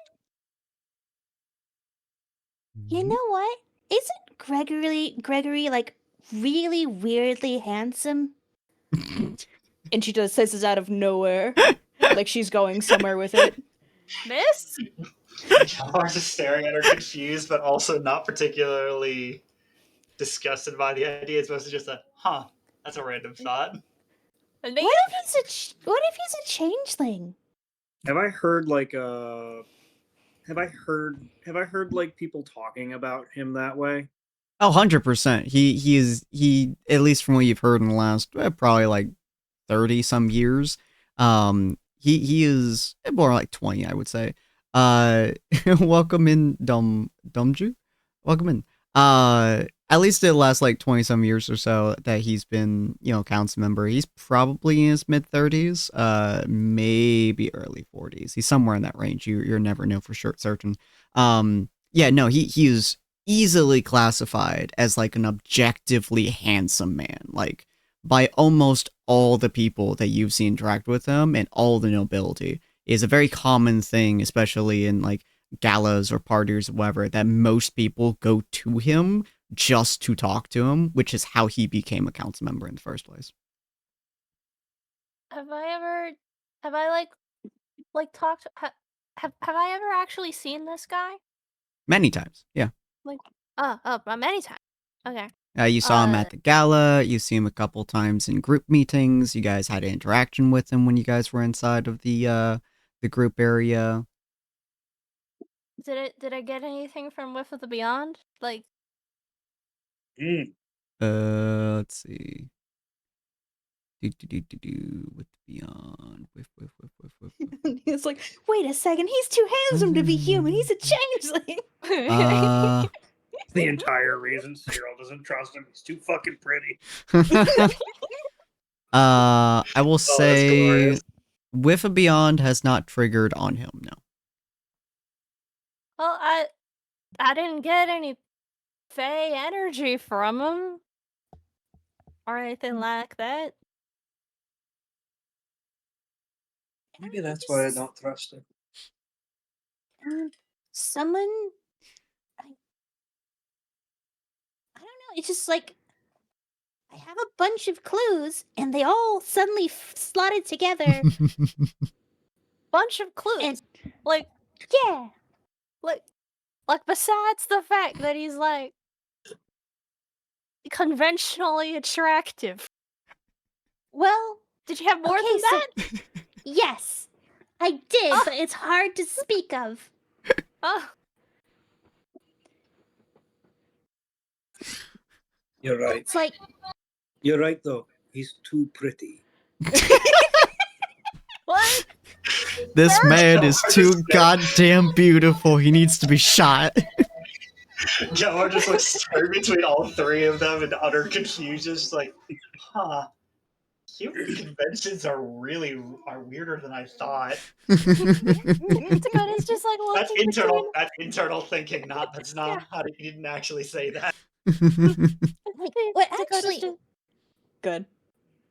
Speaker 7: You know what? Isn't Gregory like really weirdly handsome?
Speaker 5: And she just says this out of nowhere, like she's going somewhere with it.
Speaker 6: Miss?
Speaker 8: Calar's just staring at her, confused, but also not particularly disgusted by the idea. It's mostly just a, huh, that's a random thought.
Speaker 6: And they
Speaker 7: What if he's a changeling?
Speaker 2: Have I heard like have I heard like people talking about him that way?
Speaker 1: Oh, 100%. He at least from what you've heard in the last probably like 30 some years. He is more like 20, I would say. Welcome in Dumju. Welcome in. At least it lasts like 20 some years or so that he's been, council member. He's probably in his mid 30s, maybe early 40s. He's somewhere in that range. You never know for sure certain. Yeah, no, he is easily classified as like an objectively handsome man. Like by almost all the people that you've seen interact with him and all the nobility is a very common thing, especially in like galas or parties or whatever, that most people go to him just to talk to him, which is how he became a council member in the first place.
Speaker 6: have I talked have I ever actually seen this guy?
Speaker 1: Many times, yeah.
Speaker 6: Like many times. Okay.
Speaker 1: You saw him at the gala. You see him a couple times in group meetings. You guys had an interaction with him when you guys were inside of the group area.
Speaker 6: Did I get anything from Whiff of the Beyond? Like
Speaker 1: Let's see. With Beyond. Whiff.
Speaker 5: It's like, wait a second, he's too handsome to be human. He's a changeling.
Speaker 2: The entire reason Cyril doesn't trust him. He's too fucking pretty.
Speaker 1: I will
Speaker 2: that's
Speaker 1: say
Speaker 2: glorious.
Speaker 1: Whiff of Beyond has not triggered on him, no.
Speaker 6: Well, I didn't get any Fey energy from him or anything like that.
Speaker 9: Maybe that's why I don't trust him.
Speaker 7: Someone, I don't know. It's just like I have a bunch of clues, and they all suddenly slotted together.
Speaker 6: Bunch of clues.
Speaker 7: And
Speaker 6: like,
Speaker 7: yeah,
Speaker 6: like besides the fact that he's like conventionally attractive.
Speaker 7: well,
Speaker 6: Did you have more
Speaker 7: okay,
Speaker 6: than
Speaker 7: so
Speaker 6: that?
Speaker 7: yes, I did, but it's hard to speak of.
Speaker 6: Oh,
Speaker 9: You're right.
Speaker 7: It's like
Speaker 9: You're right, though. He's too pretty.
Speaker 6: what?
Speaker 1: This man is too goddamn beautiful. He needs to be shot.
Speaker 8: Gellar just like staring between all three of them in utter confusion, just like, huh. Human conventions are weirder than I thought.
Speaker 6: Dakota's just like
Speaker 8: That's
Speaker 6: looking
Speaker 8: internal.
Speaker 6: between-
Speaker 8: That's internal thinking. That's not how he didn't actually say that.
Speaker 7: what
Speaker 6: Dakota's
Speaker 7: actually.
Speaker 6: just-
Speaker 5: Good.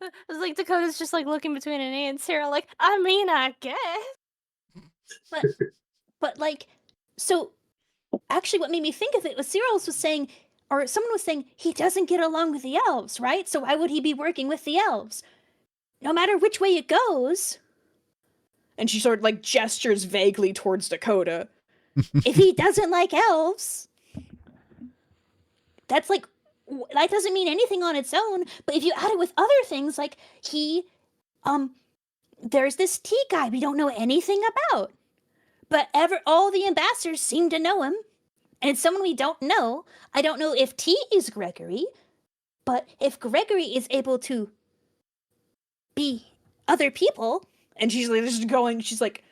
Speaker 6: It's like Dakota's just like looking between Annie and Sarah, like, I mean, I guess.
Speaker 7: But like, so actually, what made me think of it was Cyril was saying, or someone was saying, he doesn't get along with the elves, right? So why would he be working with the elves? No matter which way it goes,
Speaker 5: And she sort of like gestures vaguely towards Dakota.
Speaker 7: if he doesn't like elves, that's like, that doesn't mean anything on its own. But if you add it with other things, like there's this tea guy we don't know anything about, but all the ambassadors seem to know him, and it's someone we don't know. I don't know if T is Gregory, but if Gregory is able to be other people,
Speaker 5: And she's like just going, she's like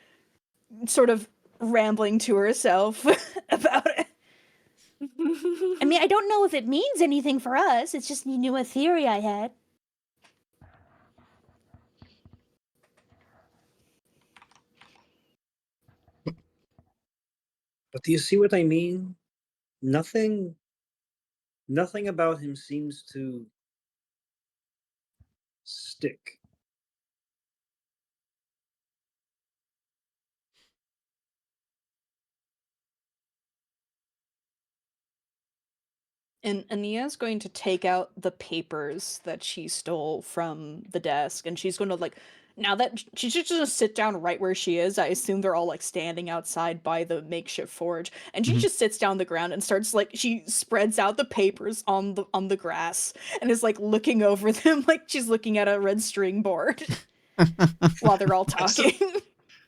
Speaker 5: sort of rambling to herself about it.
Speaker 7: I mean, I don't know if it means anything for us. It's just a theory I had.
Speaker 9: But do you see what I mean? Nothing about him seems to stick.
Speaker 5: And Ania's going to take out the papers that she stole from the desk, and she's going to like, now that she's just gonna sit down right where she is. I assume they're all like standing outside by the makeshift forge, and she just sits down the ground and starts like, she spreads out the papers on the grass and is like looking over them like she's looking at a red string board while they're all talking.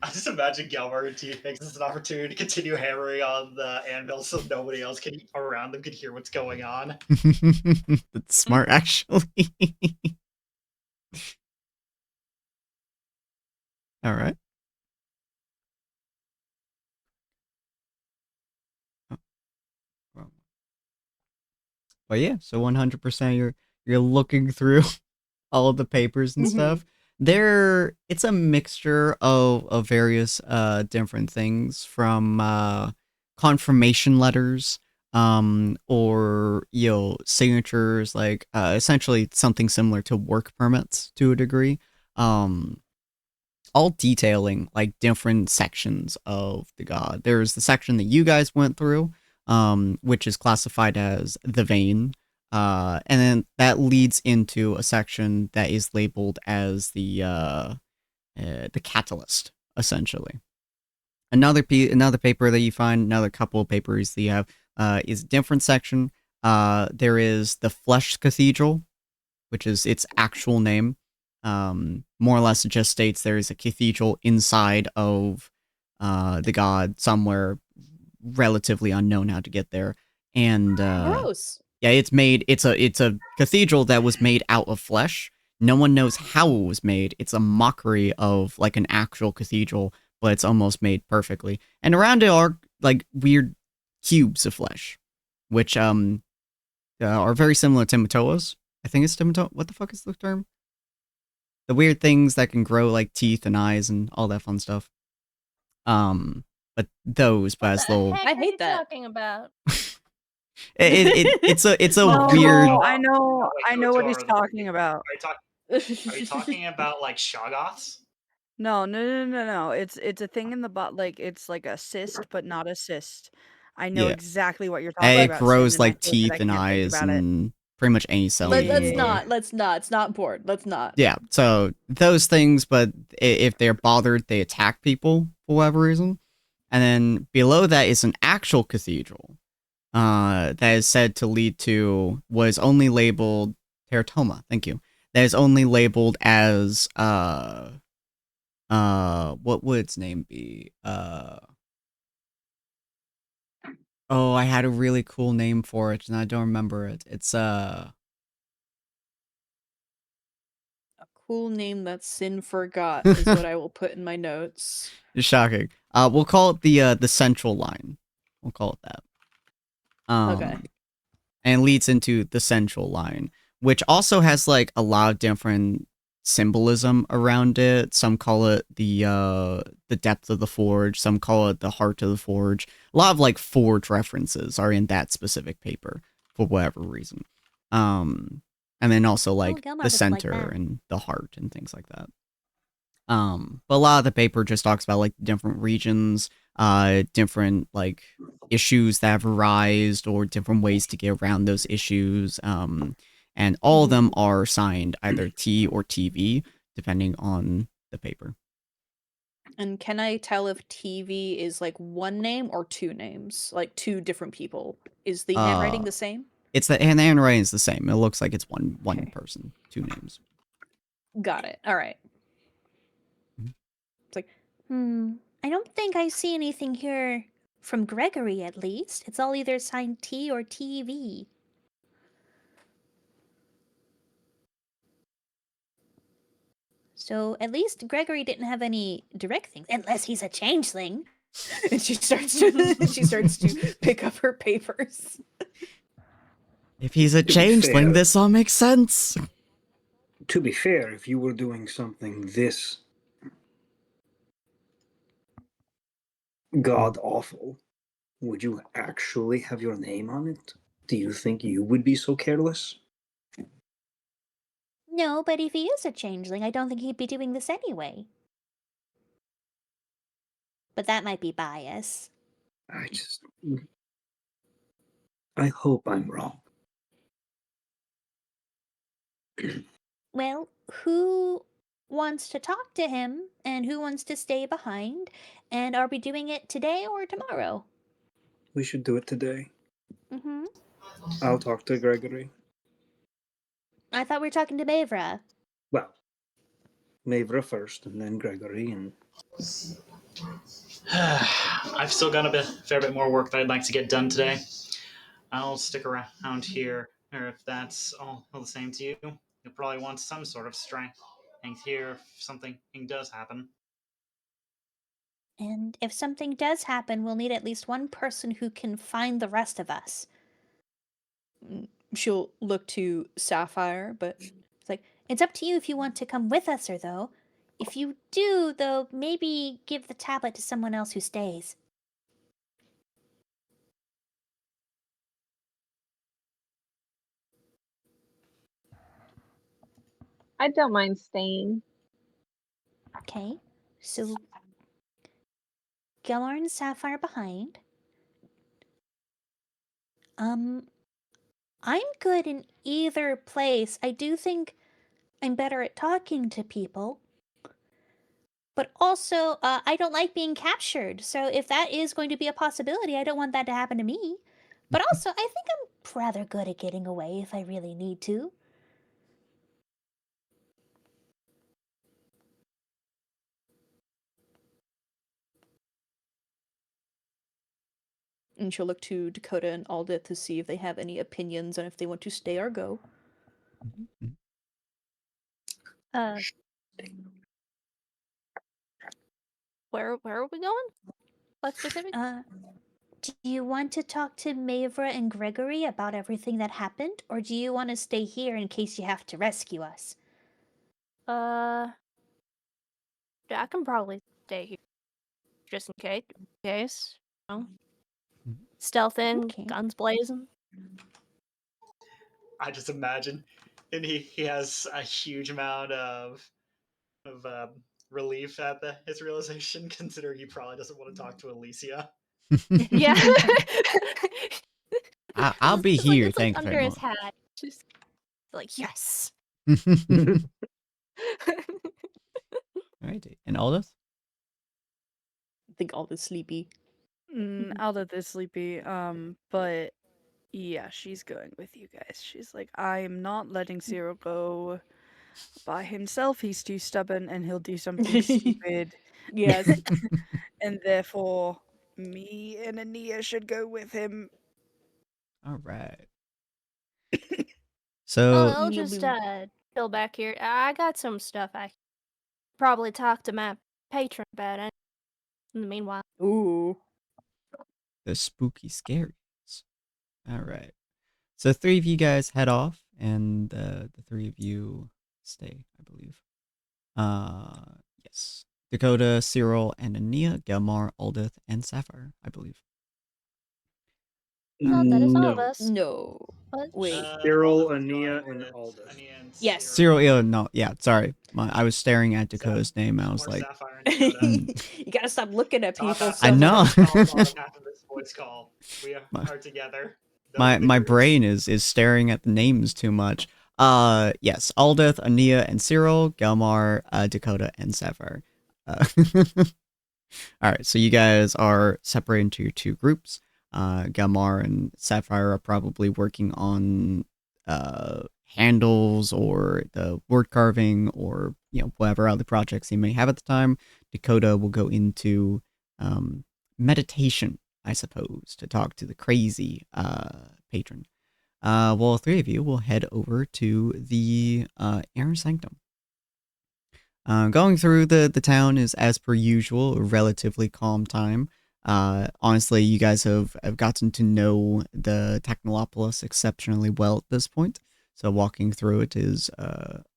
Speaker 8: I just imagine Gelmar and T takes this as an opportunity to continue hammering on the anvil so nobody else around them can hear what's going on.
Speaker 1: That's smart, actually. All right. But yeah, so 100% you're looking through all of the papers and stuff. It's a mixture of various different things, from confirmation letters, or signatures, like essentially something similar to work permits to a degree, all detailing like different sections of the god. There's the section that you guys went through, which is classified as the vein. And then that leads into a section that is labeled as the catalyst, essentially. Another paper that you find, another couple of papers that you have, is a different section. There is the Flesh Cathedral, which is its actual name. More or less, it just states there is a cathedral inside of the god somewhere, relatively unknown how to get there. And
Speaker 5: Gross.
Speaker 1: Yeah, it's made. It's a cathedral that was made out of flesh. No one knows how it was made. It's a mockery of like an actual cathedral, but it's almost made perfectly. And around it are like weird cubes of flesh, which are very similar to Matoas. I think it's Timatoa. What the fuck is the term? The weird things that can grow like teeth and eyes and all that fun stuff. But those, but
Speaker 6: What
Speaker 1: as
Speaker 6: the
Speaker 1: little,
Speaker 6: heck
Speaker 5: I
Speaker 6: are
Speaker 5: hate
Speaker 6: you
Speaker 5: that.
Speaker 6: talking about?
Speaker 1: it's a
Speaker 3: No,
Speaker 1: weird.
Speaker 3: I know,
Speaker 8: Wait,
Speaker 3: I know what he's
Speaker 8: Kotor,
Speaker 3: talking about.
Speaker 8: Are you talking about like Shoggoths?
Speaker 3: No. It's a thing in the butt, like it's like a cyst, but not a cyst. I know
Speaker 1: Yeah,
Speaker 3: exactly what you're talking
Speaker 1: it
Speaker 3: about, Sin,
Speaker 1: grows
Speaker 3: and I
Speaker 1: like
Speaker 3: hate that I
Speaker 1: teeth and
Speaker 3: can't think
Speaker 1: eyes
Speaker 3: about it.
Speaker 1: and pretty much any cell you
Speaker 5: Let's
Speaker 1: can grow.
Speaker 5: not. Let's not. It's not important. Let's not.
Speaker 1: Yeah, so those things, but if they're bothered, they attack people for whatever reason. And then below that is an actual cathedral that is said to lead to was only labeled teratoma. Thank you. That is only labeled as what would its name be? Oh, I had a really cool name for it and I don't remember it. It's
Speaker 5: A cool name that Sin forgot is what I will put in my notes.
Speaker 1: it's shocking. We'll call it the central line. We'll call it that.
Speaker 5: Okay.
Speaker 1: And leads into the central line, which also has like a lot of different symbolism around it. Some call it the depth of the forge, some call it the heart of the forge. A lot of like forge references are in that specific paper for whatever reason. And then also like
Speaker 7: Gilmar
Speaker 1: the
Speaker 7: would like
Speaker 1: center
Speaker 7: that.
Speaker 1: and the heart and things like that. But a lot of the paper just talks about like different regions, different like issues that have arisen or different ways to get around those issues. And all of them are signed either T or TV, depending on the paper.
Speaker 5: And can I tell if TV is like one name or two names? Like two different people? Is the handwriting the same?
Speaker 1: It's the handwriting is the same. It looks like it's one
Speaker 5: Okay.
Speaker 1: person, two names.
Speaker 5: Got it. All right. It's like,
Speaker 7: I don't think I see anything here from Gregory, at least. It's all either signed T or TV. So at least Gregory didn't have any direct things, unless he's a changeling.
Speaker 5: and she starts to pick up her papers.
Speaker 1: If he's a
Speaker 9: be
Speaker 1: changeling,
Speaker 9: fair-
Speaker 1: this all makes sense.
Speaker 9: To be fair, if you were doing something this god awful, would you actually have your name on it? Do you think you would be so careless?
Speaker 7: No, but if he is a changeling, I don't think he'd be doing this anyway. But that might be bias.
Speaker 9: I hope I'm wrong.
Speaker 7: Well, who wants to talk to him and who wants to stay behind? And are we doing it today or tomorrow?
Speaker 9: We should do it today.
Speaker 7: Mm-hmm.
Speaker 9: I'll talk to Gregory.
Speaker 7: I thought we were talking to Mavra.
Speaker 9: Well, Mavra first, and then Gregory, and
Speaker 8: I've still got a fair bit more work that I'd like to get done today. I'll stick around here, or if that's all the same to you, you'll probably want some sort of strength here if something does happen.
Speaker 7: And if something does happen, we'll need at least one person who can find the rest of us.
Speaker 5: She'll look to Sapphire, but
Speaker 7: it's like, it's up to you if you want to come with us or though. If you do, though, maybe give the tablet to someone else who stays.
Speaker 4: I don't mind staying.
Speaker 7: Okay, so Gilmar and Sapphire behind. I'm good in either place. I do think I'm better at talking to people. But also, I don't like being captured. So if that is going to be a possibility, I don't want that to happen to me. But also, I think I'm rather good at getting away if I really need to.
Speaker 5: And she'll look to Dakota and Aldith to see if they have any opinions on if they want to stay or go.
Speaker 6: Uh, where are we going? Like specific?
Speaker 7: Do you want to talk to Mavra and Gregory about everything that happened, or do you want to stay here in case you have to rescue us?
Speaker 6: Yeah, I can probably stay here just in case. You know? Stealth in,
Speaker 5: Okay.
Speaker 6: guns blazing.
Speaker 8: I just imagine, and he has a huge amount of relief at his realization, considering he probably doesn't want to talk to Alicia.
Speaker 6: Yeah.
Speaker 1: I'll be
Speaker 6: It's like,
Speaker 1: here.
Speaker 6: it's like
Speaker 1: Thank you
Speaker 6: under
Speaker 1: very
Speaker 6: his
Speaker 1: much.
Speaker 6: hat. Just like yes.
Speaker 1: Alright, and Aldous?
Speaker 5: I think Aldith's sleepy.
Speaker 3: Aldith is sleepy, but yeah, she's going with you guys. She's like, I am not letting Cyril go by himself. He's too stubborn and he'll do something stupid.
Speaker 5: Yes.
Speaker 3: And therefore, me and Ania should go with him.
Speaker 1: All right. So
Speaker 6: I'll just chill back here. I got some stuff I probably talk to my patron about it. In the meanwhile.
Speaker 5: Ooh.
Speaker 1: the spooky scaries. All right. So 3 of you guys head off, and the 3 of you stay, I believe. Yes. Dakota, Cyril, and Ania, Gelmar, Aldith, and Sapphire, I believe.
Speaker 6: Well, that is all of
Speaker 9: No.
Speaker 6: us.
Speaker 5: No.
Speaker 6: What?
Speaker 5: Wait.
Speaker 9: Cyril,
Speaker 8: Aldith is
Speaker 9: Ania,
Speaker 8: going
Speaker 9: and
Speaker 8: with
Speaker 9: Aldith.
Speaker 8: Ania and
Speaker 5: Yes.
Speaker 1: Cyril, no, yeah, sorry. I was staring at Dakota's name, and I was
Speaker 8: Or
Speaker 1: like,
Speaker 8: Sapphire and Dakota.
Speaker 5: You gotta stop looking at people
Speaker 8: Top
Speaker 5: so
Speaker 1: I know.
Speaker 5: much.
Speaker 8: bottom half of this voice call. We are together.
Speaker 1: my brain is staring at the names too much. Yes, Aldith, Ania, and Cyril, Gelmar, Dakota, and Sapphire. All right, so you guys are separated into your 2 groups. Gelmar and Sapphire are probably working on handles or the word carving or whatever other projects you may have at the time. Dakota will go into meditation, I suppose, to talk to the crazy patron. Well, 3 of you will head over to the inner sanctum. Going through the town is, as per usual, a relatively calm time. Honestly, you guys have gotten to know the Technolopolis exceptionally well at this point. So walking through it is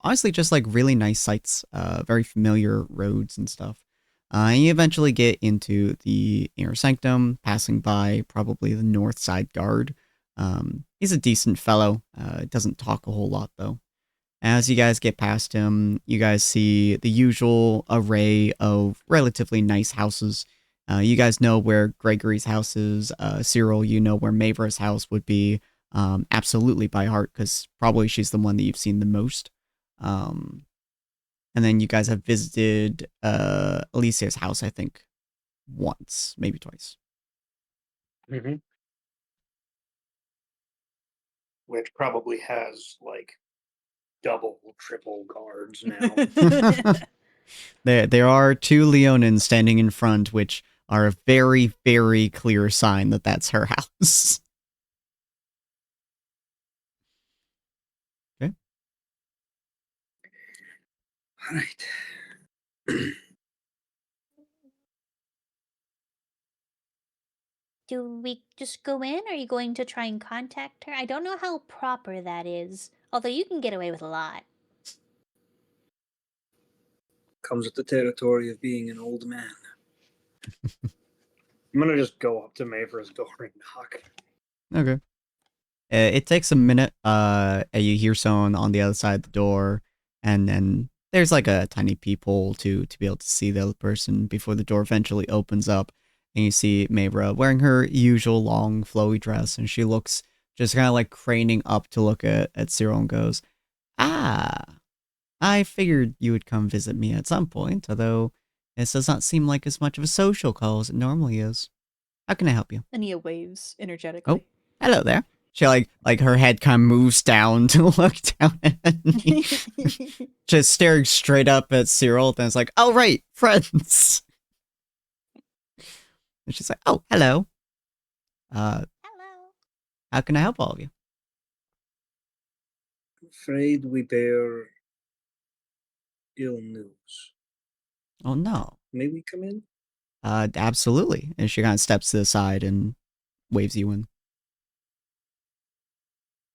Speaker 1: honestly just like really nice sights, very familiar roads and stuff. And you eventually get into the inner sanctum, passing by probably the north side guard. He's a decent fellow. Doesn't talk a whole lot though. As you guys get past him, you guys see the usual array of relatively nice houses. You guys know where Gregory's house is. Cyril, you know where Mavra's house would be. Absolutely by heart, because probably she's the one that you've seen the most. And then you guys have visited Alicia's house, I think, once, maybe twice.
Speaker 2: Mm-hmm. Which probably has, like, double, triple guards now.
Speaker 1: There are 2 Leonins standing in front, which are a very, very clear sign that that's her house. Okay.
Speaker 9: All right.
Speaker 7: Do we just go in, or are you going to try and contact her? I don't know how proper that is, although you can get away with a lot.
Speaker 9: Comes with the territory of being an old man.
Speaker 2: I'm gonna just go up to Mavra's door and knock.
Speaker 1: Okay. It takes a minute. You hear someone on the other side of the door, and then there's like a tiny peephole to be able to see the other person before the door eventually opens up, and you see Mavra wearing her usual long flowy dress, and she looks just kind of like craning up to look at Cyril and goes, "Ah, I figured you would come visit me at some point, although this does not seem like as much of a social call as it normally is. How can I help you?"
Speaker 5: Ania waves energetically.
Speaker 1: Oh, hello there. She like her head kind of moves down to look down at me. Just staring straight up at Cyril, then it's like, "Oh right, friends." And she's like, "Oh, hello."
Speaker 6: Hello.
Speaker 1: How can I help all of you?
Speaker 9: Afraid we bear ill news.
Speaker 1: Oh no.
Speaker 9: May we come in?
Speaker 1: Absolutely. And she kind of steps to the side and waves you in.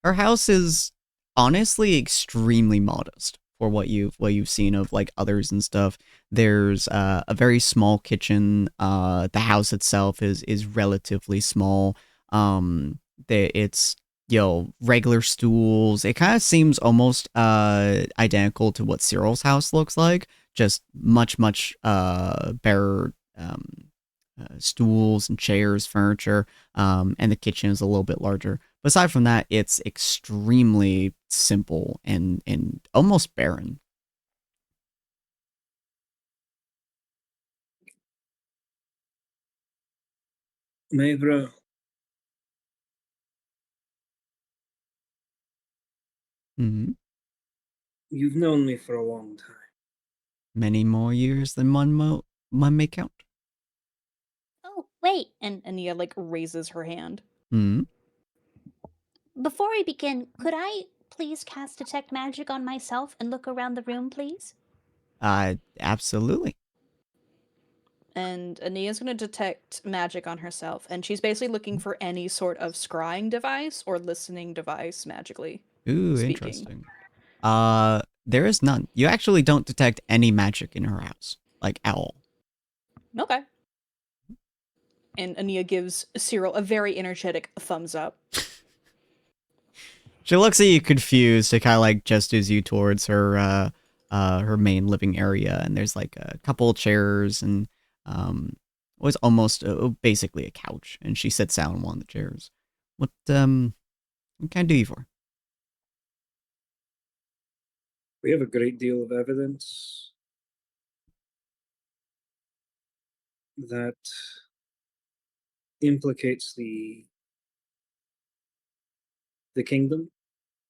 Speaker 1: Her house is honestly extremely modest for what you've seen of like others and stuff. There's a very small kitchen. The house itself is relatively small. It's regular stools. It kind of seems almost identical to what Cyril's house looks like, just much better stools and chairs, furniture, and the kitchen is a little bit larger. But aside from that, it's extremely simple and almost barren.
Speaker 9: Mavra,
Speaker 1: Mm-hmm.
Speaker 9: you've known me for a long time.
Speaker 1: Many more years than one may count.
Speaker 7: Oh, wait.
Speaker 5: And Ania like raises her hand.
Speaker 1: Hmm.
Speaker 7: Before we begin, could I please cast Detect Magic on myself and look around the room, please?
Speaker 1: Absolutely.
Speaker 5: And Ania's gonna detect magic on herself, and she's basically looking for any sort of scrying device or listening device magically.
Speaker 1: Ooh,
Speaker 5: Speaking.
Speaker 1: interesting. There is none. You actually don't detect any magic in her house, like at all.
Speaker 5: Okay. And Ania gives Cyril a very energetic thumbs up.
Speaker 1: She looks at you confused to kind of like gestures you towards her main living area, and there's like a couple of chairs and was almost basically a couch, and she sits down on one of the chairs. What can I do you for?
Speaker 9: We have a great deal of evidence that implicates the kingdom,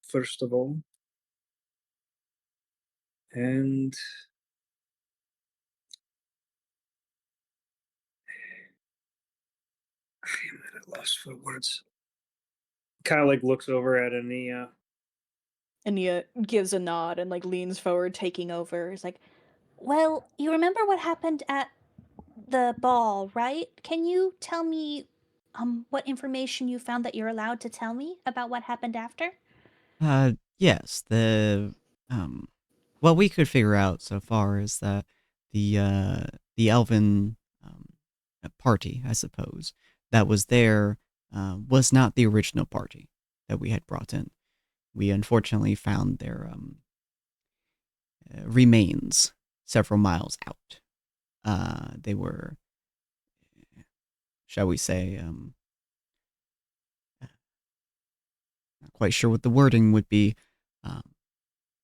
Speaker 9: first of all. And I am at a loss for words. Kind of like looks over at Ania.
Speaker 5: Ania gives a nod and like leans forward, taking over. It's like,
Speaker 7: Well, you remember what happened at the ball, right? Can you tell me what information you found that you're allowed to tell me about what happened after?
Speaker 1: Yes, what we could figure out so far is that the elven party, I suppose, that was there was not the original party that we had brought in. We unfortunately found their remains several miles out. They were, shall we say, not quite sure what the wording would be, um,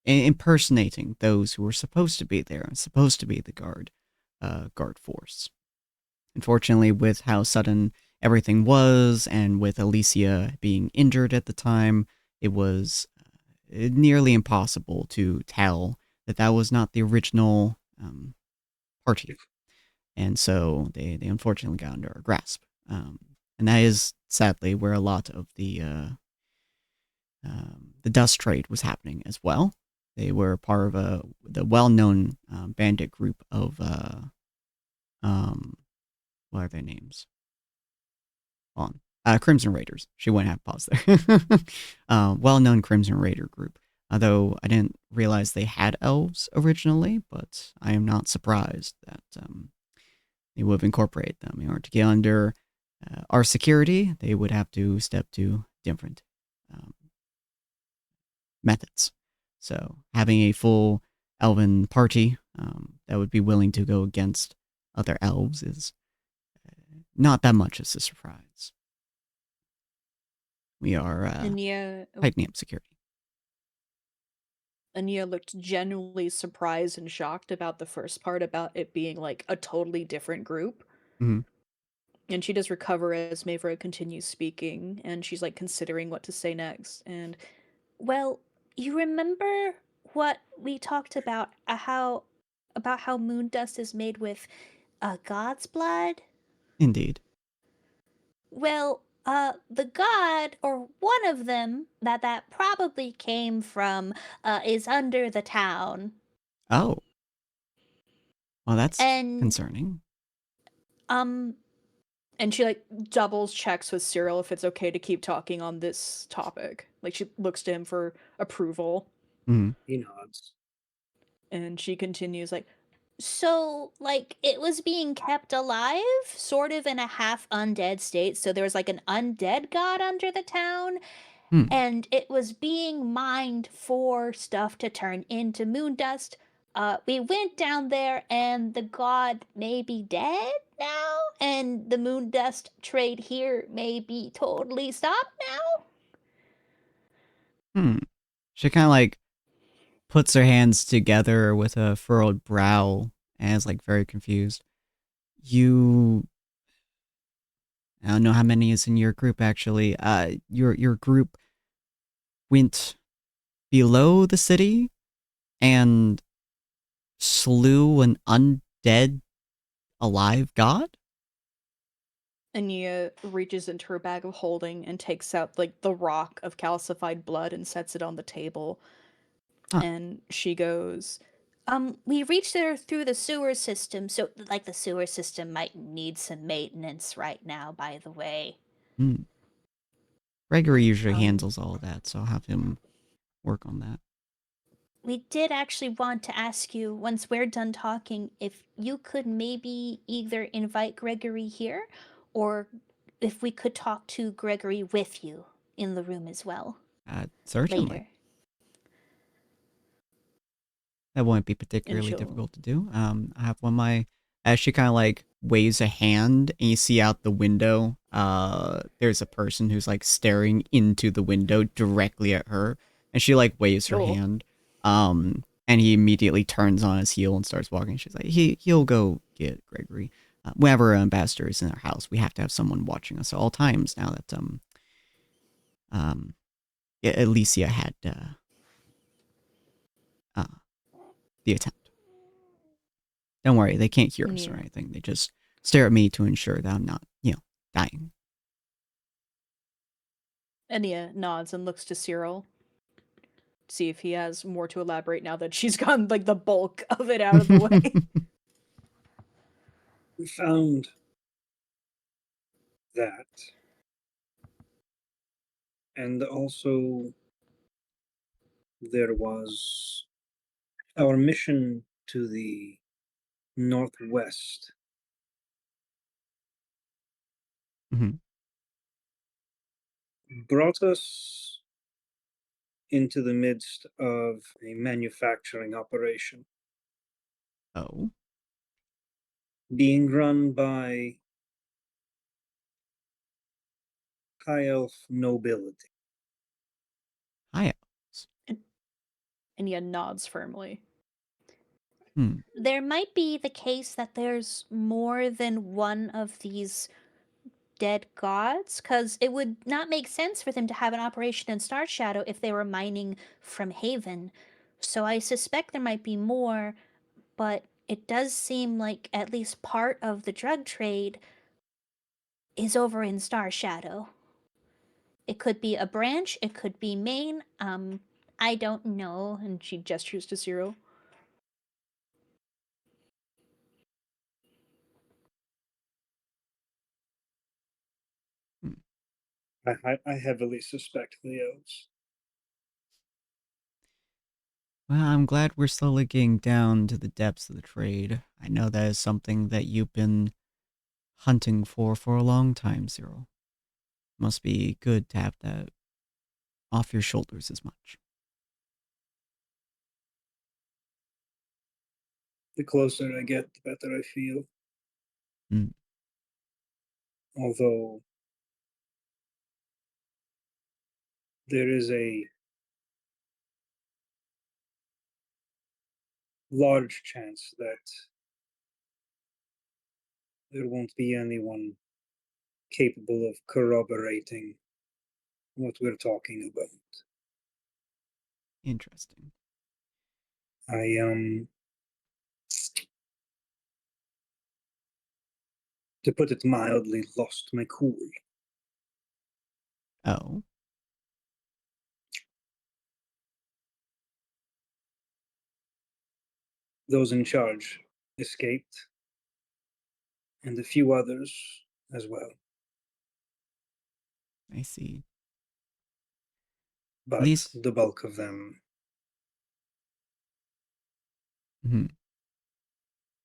Speaker 1: impersonating those who were supposed to be there and supposed to be the guard force. Unfortunately, with how sudden everything was, and with Alicia being injured at the time, it was nearly impossible to tell that that was not the original party. And so they unfortunately got under our grasp. And that is sadly where a lot of the dust trade was happening as well. They were part of the well-known bandit group of what are their names? On Crimson Raiders. She wouldn't have paused there. Well-known Crimson Raider group. Although I didn't realize they had elves originally, but I am not surprised that they would have incorporated them. In order to get under our security, they would have to step to different methods. So having a full elven party that would be willing to go against other elves is not that much as a surprise. We are
Speaker 5: Ania
Speaker 1: tightening up security.
Speaker 5: Ania looked genuinely surprised and shocked about the first part about it being like a totally different group.
Speaker 1: Mhm.
Speaker 5: And she does recover as Mavra continues speaking, and she's like considering what to say next. And
Speaker 7: Well, you remember what we talked about how moon dust is made with god's blood?
Speaker 1: Indeed.
Speaker 7: Well, The god, or one of them, that probably came from, is under the town.
Speaker 1: Oh. Well, that's
Speaker 7: And,
Speaker 1: concerning.
Speaker 5: And she like doubles checks with Cyril if it's okay to keep talking on this topic. Like she looks to him for approval.
Speaker 1: Mhm.
Speaker 9: He nods.
Speaker 5: And she continues like,
Speaker 7: so, like, it was being kept alive, sort of in a half undead state. So there was like an undead god under the town,
Speaker 1: Hmm.
Speaker 7: and it was being mined for stuff to turn into moon dust. We went down there, and the god may be dead now, and the moon dust trade here may be totally stopped now.
Speaker 1: Hmm. She kind of like puts her hands together with a furrowed brow and is like very confused. You, I don't know how many is in your group actually. Your group went below the city and slew an undead alive god?
Speaker 5: Ania reaches into her bag of holding and takes out like the rock of calcified blood and sets it on the table.
Speaker 1: Huh.
Speaker 5: And she goes,
Speaker 7: We reached there through the sewer system, so like the sewer system might need some maintenance right now, by the way.
Speaker 1: Hmm. Gregory usually
Speaker 7: Um,
Speaker 1: handles all of that, so I'll have him work on that.
Speaker 7: We did actually want to ask you, once we're done talking, if you could maybe either invite Gregory here, or if we could talk to Gregory with you in the room as well
Speaker 1: Certainly.
Speaker 7: later.
Speaker 1: That won't be
Speaker 5: and
Speaker 1: particularly
Speaker 5: she'll
Speaker 1: difficult to do. I have one of my, as she kind of like waves a hand and you see out the window, there's a person who's like staring into the window directly at her, and she like waves her
Speaker 5: Oh.
Speaker 1: hand, and he immediately turns on his heel and starts walking. She's like, he'll go get Gregory. Whenever an ambassador is in our house, we have to have someone watching us at all times. Now that yeah, Alicia had uh, the attempt. Don't worry, they can't hear us or
Speaker 5: Yeah.
Speaker 1: anything. They just stare at me to ensure that I'm not, dying.
Speaker 5: Ania nods and looks to Cyril. See if he has more to elaborate now that she's gotten like the bulk of it out of the way.
Speaker 9: We found that. And also, there was our mission to the northwest.
Speaker 1: Mhm.
Speaker 9: Brought us into the midst of a manufacturing operation
Speaker 1: Oh,
Speaker 9: being run by high elf nobility.
Speaker 1: hi.
Speaker 5: Ania nods firmly.
Speaker 1: Hmm.
Speaker 7: There might be the case that there's more than one of these dead gods, because it would not make sense for them to have an operation in Star Shadow if they were mining from Haven. So I suspect there might be more, but it does seem like at least part of the drug trade is over in Star Shadow. It could be a branch, it could be main. I don't know.
Speaker 5: And she gestures to Cyril.
Speaker 1: Hmm.
Speaker 9: I heavily suspect the elves.
Speaker 1: Well, I'm glad we're slowly getting down to the depths of the trade. I know that is something that you've been hunting for a long time, Cyril. Must be good to have that off your shoulders as much.
Speaker 9: The closer I get, the better I feel.
Speaker 1: Hmm.
Speaker 9: Although there is a large chance that there won't be anyone capable of corroborating what we're talking about.
Speaker 1: Interesting.
Speaker 9: I to put it mildly, lost my cool.
Speaker 1: Oh.
Speaker 9: Those in charge escaped, and a few others as well.
Speaker 1: I see.
Speaker 9: But
Speaker 1: least-
Speaker 9: the bulk of them,
Speaker 1: Mhm.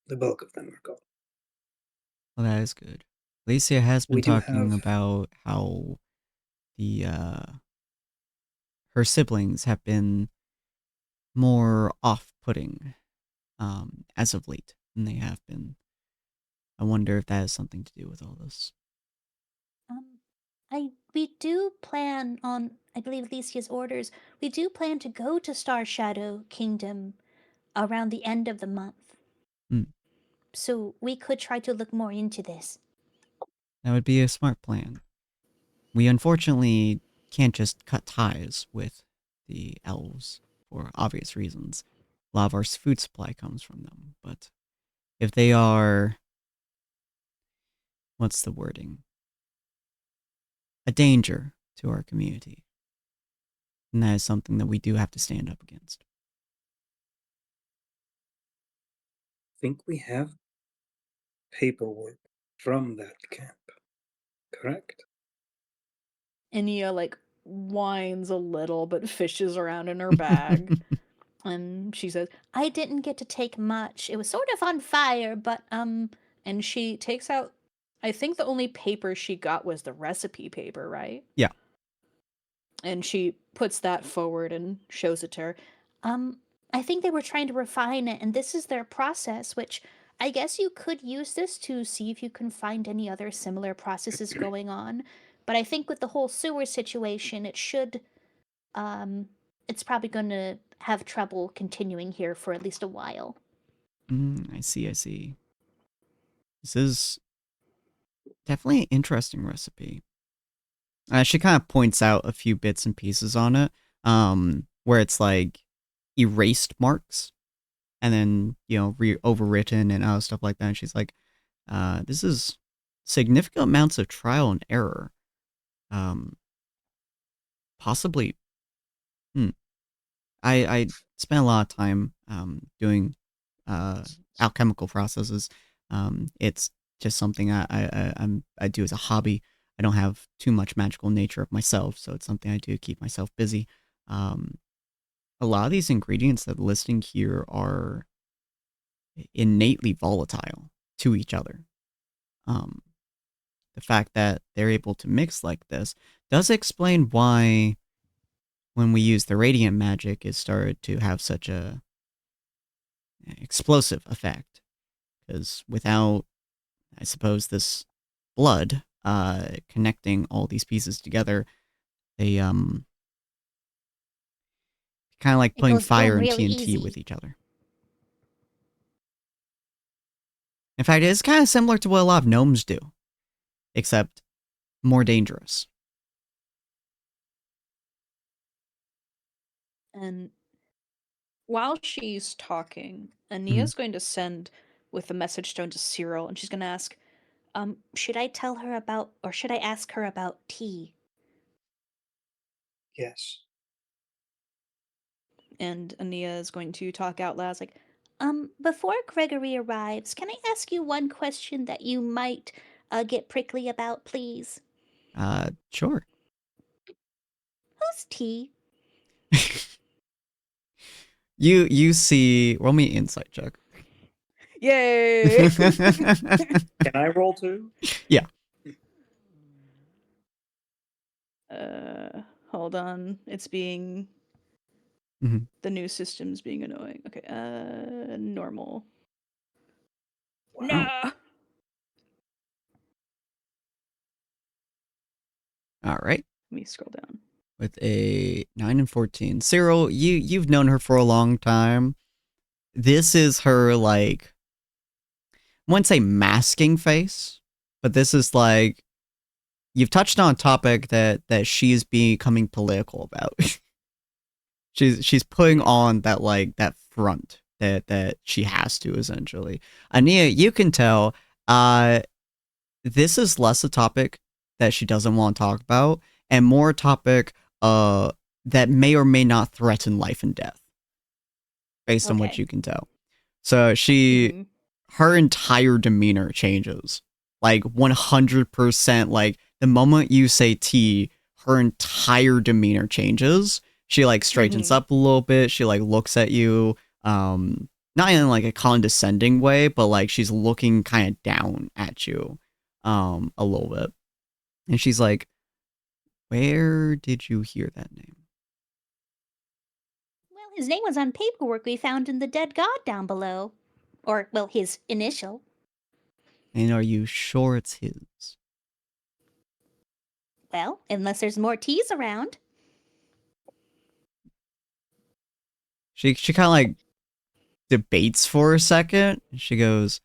Speaker 9: the bulk of them are gone.
Speaker 1: Well, that is good. Alicia has been
Speaker 9: We do
Speaker 1: talking
Speaker 9: have-
Speaker 1: about how the her siblings have been more off-putting as of late than they have been. I wonder if that has something to do with all this.
Speaker 7: We do plan on, I believe Alicia's orders, we do plan to go to Star Shadow Kingdom around the end of the month.
Speaker 1: Hmm.
Speaker 7: So we could try to look more into this.
Speaker 1: That would be a smart plan. We unfortunately can't just cut ties with the elves for obvious reasons. A lot of our food supply comes from them, but if they are, what's the wording? A danger to our community. And that is something that we do have to stand up against.
Speaker 9: I think we have paperwork from that camp, correct?
Speaker 5: Enya like whines a little but fishes around in her bag. And she says,
Speaker 7: I didn't get to take much. It was sort of on fire, but
Speaker 5: and she takes out, I think the only paper she got was the recipe paper, right?
Speaker 1: Yeah.
Speaker 5: And she puts that forward and shows it to her.
Speaker 7: I think they were trying to refine it, and this is their process, which I guess you could use this to see if you can find any other similar processes going on. But I think with the whole sewer situation, it should, it's probably going to have trouble continuing here for at least a while.
Speaker 1: I see. This is definitely an interesting recipe. She kind of points out a few bits and pieces on it, where it's like erased marks, and then overwritten and other stuff like that. And she's like, "This is significant amounts of trial and error. Possibly. I spent a lot of time doing alchemical processes. It's just something I do as a hobby. I don't have too much magical nature of myself, so it's something I do to keep myself busy. A lot of these ingredients that are listing here are innately volatile to each other. The fact that they're able to mix like this does explain why, when we use the radiant magic, it started to have such a explosive effect. Because without, I suppose, this blood connecting all these pieces together, they kind of like putting fire and
Speaker 7: really
Speaker 1: TNT
Speaker 7: easy.
Speaker 1: with each other. In fact, it's kind of similar to what a lot of gnomes do, except more dangerous.
Speaker 5: And while she's talking, Ania's going to send with the message stone to Cyril, and she's going to ask,
Speaker 7: should I tell her about, or should I ask her about tea?
Speaker 9: Yes.
Speaker 5: And Ania is going to talk out loud, like,
Speaker 7: Before Gregory arrives, can I ask you one question that you might get prickly about, please?
Speaker 1: Sure.
Speaker 7: Who's tea?
Speaker 1: You see, roll me insight check.
Speaker 5: yay!
Speaker 9: Can I roll too?
Speaker 1: Yeah.
Speaker 5: Hold on. It's being...
Speaker 1: Mhm.
Speaker 5: The new system's being annoying. Okay, normal.
Speaker 9: Wow.
Speaker 5: No!
Speaker 1: All right.
Speaker 5: Let me scroll down.
Speaker 1: With a 9 and 14. Cyril, you've known her for a long time. This is her, like, I wouldn't say masking face, but this is like, you've touched on a topic that she's becoming political about. she's putting on that, like, that front that she has to, essentially. Ania, you can tell this is less a topic that she doesn't want to talk about, and more a topic that may or may not threaten life and death, based on what
Speaker 5: Okay.
Speaker 1: you can tell. So her entire demeanor changes, like 100%. Like the moment you say T, her entire demeanor changes. She like straightens up a little bit. She like looks at you, not in like a condescending way, but like she's looking kind of down at you, a little bit. And she's like, "Where did you hear that name?"
Speaker 7: Well, his name was on paperwork we found in the dead god down below. Or, well, his initial.
Speaker 1: And are you sure it's his?
Speaker 7: Well, unless there's more T's around.
Speaker 1: She kind of like debates for a second. She goes,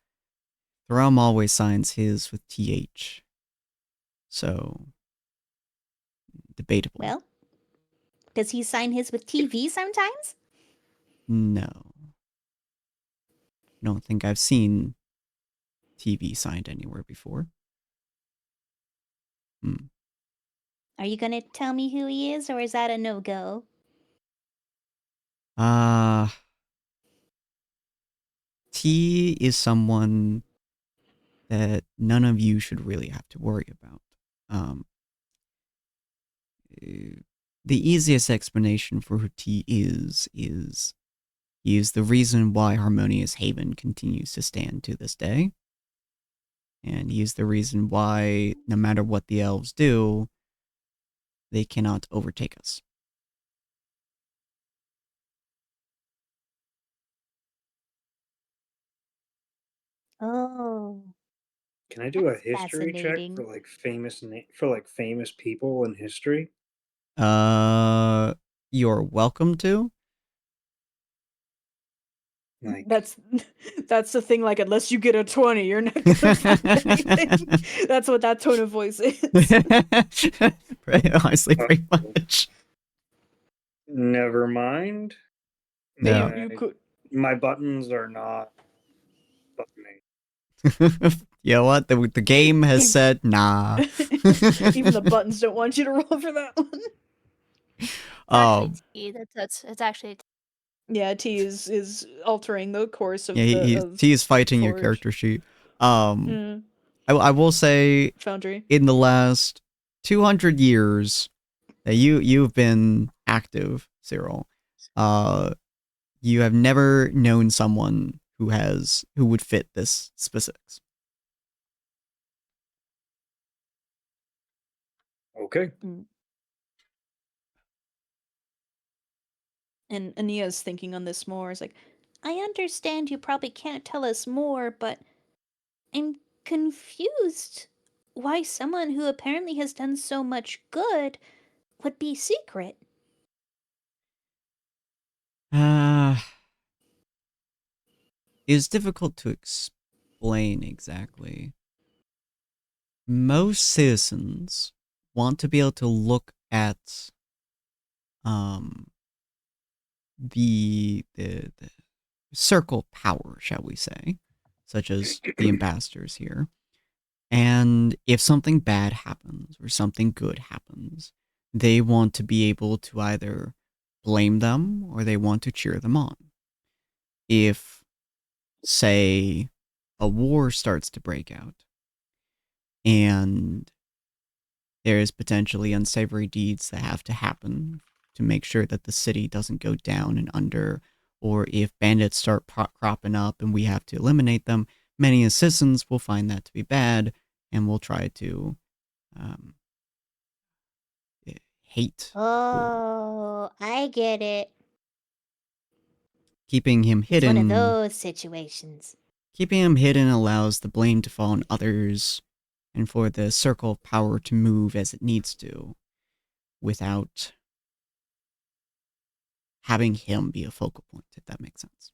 Speaker 1: Thrum always signs his with TH. So, debatable.
Speaker 7: Well, does he sign his with TV sometimes?
Speaker 1: No. I don't think I've seen TV signed anywhere before.
Speaker 7: Are you gonna tell me who he is, or is that a no-go?
Speaker 1: T is someone that none of you should really have to worry about. The easiest explanation for who T is he is the reason why Harmonious Haven continues to stand to this day. And he is the reason why, no matter what the elves do, they cannot overtake us.
Speaker 7: Oh.
Speaker 9: Can I do a
Speaker 7: That's
Speaker 9: history check
Speaker 7: fascinating.
Speaker 9: for like famous people in history?
Speaker 1: You're welcome to.
Speaker 9: Like
Speaker 5: That's the thing. Like, unless you get a 20, you're not gonna find anything. That's what that tone of voice is.
Speaker 1: Honestly, pretty much.
Speaker 9: never mind.
Speaker 1: No.
Speaker 5: You could.
Speaker 9: My buttons are not buttoning.
Speaker 1: You know what? The game has said nah.
Speaker 5: Even the buttons don't want you to roll for that one.
Speaker 6: Actually, T. It's actually T.
Speaker 5: Yeah, T is altering the course of
Speaker 1: T is fighting your
Speaker 5: Forge.
Speaker 1: character sheet. I will say,
Speaker 5: Foundry.
Speaker 1: in the last 200 years that you've been active, Cyril, you have never known someone who would fit this specifics.
Speaker 9: Okay.
Speaker 5: And Ania's thinking on this more. It's like,
Speaker 7: I understand you probably can't tell us more, but I'm confused why someone who apparently has done so much good would be secret.
Speaker 1: It's difficult to explain exactly. Most citizens want to be able to look at the circle power, shall we say, such as the ambassadors here. And if something bad happens or something good happens, they want to be able to either blame them or they want to cheer them on. If, say, a war starts to break out and there is potentially unsavory deeds that have to happen to make sure that the city doesn't go down and under, or if bandits start cropping up and we have to eliminate them, many citizens will find that to be bad and will try to hate.
Speaker 7: Oh, I get it.
Speaker 1: Keeping him
Speaker 7: It's one of
Speaker 1: hidden.
Speaker 7: those situations.
Speaker 1: Keeping him hidden allows the blame to fall on others and for the circle of power to move as it needs to without having him be a focal point, if that makes sense.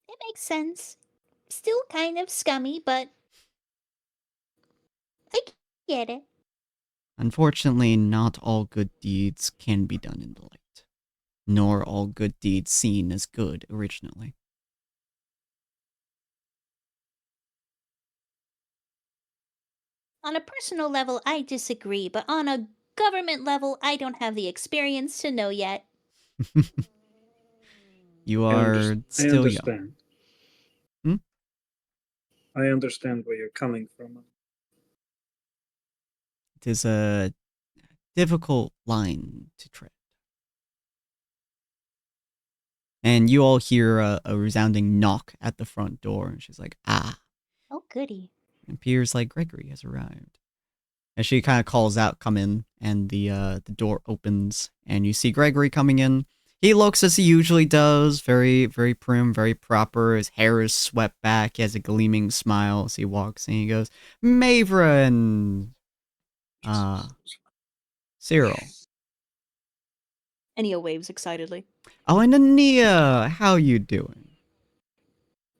Speaker 7: It makes sense. Still kind of scummy, but I get it.
Speaker 1: Unfortunately, not all good deeds can be done in the light, nor all good deeds seen as good originally.
Speaker 7: On a personal level, I disagree, but on a government level, I don't have the experience to know yet.
Speaker 1: You
Speaker 9: I
Speaker 1: are
Speaker 9: I
Speaker 1: still young.
Speaker 9: understand.
Speaker 1: Hmm?
Speaker 9: I understand where you're coming from.
Speaker 1: It is a difficult line to tread. And you all hear a resounding knock at the front door, and she's like, ah.
Speaker 7: Oh, goody.
Speaker 1: It appears like Gregory has arrived. And she kind of calls out, come in, and the door opens, and you see Gregory coming in. He looks as he usually does, very, very prim, very proper. His hair is swept back. He has a gleaming smile as he walks in. He goes, Mavrin! Cyril.
Speaker 5: Enia waves excitedly.
Speaker 1: Oh, and Ania, how you doing?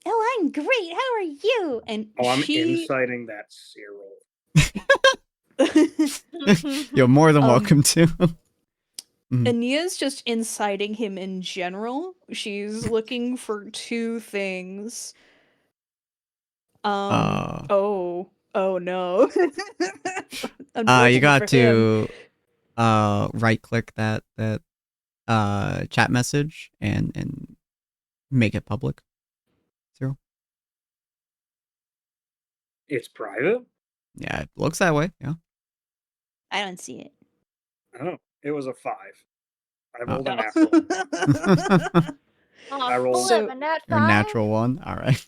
Speaker 7: Oh, I'm great. How are you?
Speaker 5: And
Speaker 2: Oh, I'm
Speaker 5: she
Speaker 2: inciting that Cyril.
Speaker 1: You're more than
Speaker 5: Um,
Speaker 1: welcome to.
Speaker 5: Ania's just inciting him in general. She's looking for two things. Oh no.
Speaker 1: You
Speaker 5: Unfortunately
Speaker 1: got
Speaker 5: for him.
Speaker 1: to right click that chat message and make it public. Cyril?
Speaker 2: It's private?
Speaker 1: Yeah, it looks that way, yeah.
Speaker 7: I don't see it.
Speaker 2: Oh, it was a 5. I rolled a
Speaker 5: Oh.
Speaker 2: natural.
Speaker 6: Oh,
Speaker 2: I rolled-
Speaker 6: pull up a nat
Speaker 1: Your
Speaker 6: 5?
Speaker 1: natural one, alright.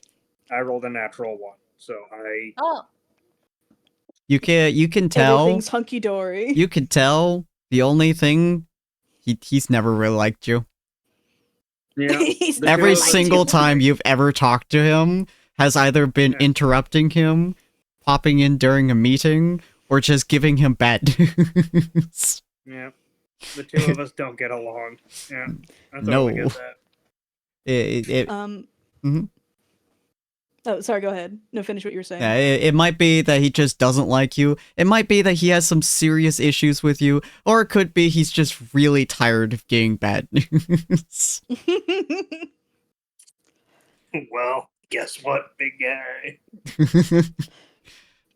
Speaker 2: I rolled a natural 1. So I
Speaker 6: Oh,
Speaker 1: You can tell
Speaker 5: Everything's hunky dory.
Speaker 1: you can tell the only thing he's never really liked you.
Speaker 2: yeah.
Speaker 5: He's
Speaker 2: The
Speaker 5: never
Speaker 1: Every
Speaker 2: two of us-
Speaker 5: liked
Speaker 1: single
Speaker 5: you.
Speaker 1: time you've ever talked to him has either been
Speaker 2: Yeah.
Speaker 1: interrupting him, popping in during a meeting, or just giving him bad news.
Speaker 2: Yeah. The two of us don't get along. Yeah. I
Speaker 1: No.
Speaker 2: totally get that.
Speaker 1: Mhm.
Speaker 5: Oh, sorry, go ahead. No, finish what you were saying.
Speaker 1: Yeah, it might be that he just doesn't like you. It might be that he has some serious issues with you, or it could be he's just really tired of getting bad news.
Speaker 2: Well, guess what, big guy?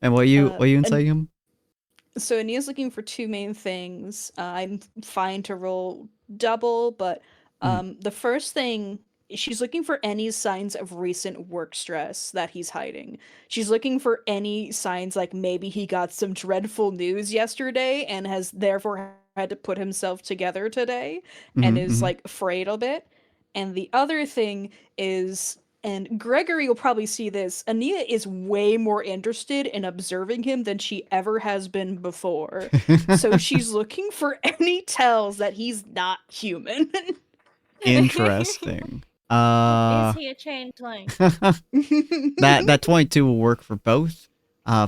Speaker 1: And what you inciting him?
Speaker 5: So Ania's looking for two main things. I'm fine to roll double, but the first thing, she's looking for any signs of recent work stress that he's hiding. She's looking for any signs like maybe he got some dreadful news yesterday and has therefore had to put himself together today and is like afraid a bit. And the other thing is, and Gregory will probably see this, Ania is way more interested in observing him than she ever has been before. So she's looking for any tells that he's not human.
Speaker 1: Interesting.
Speaker 6: is he a changeling?
Speaker 1: that 22 will work for both.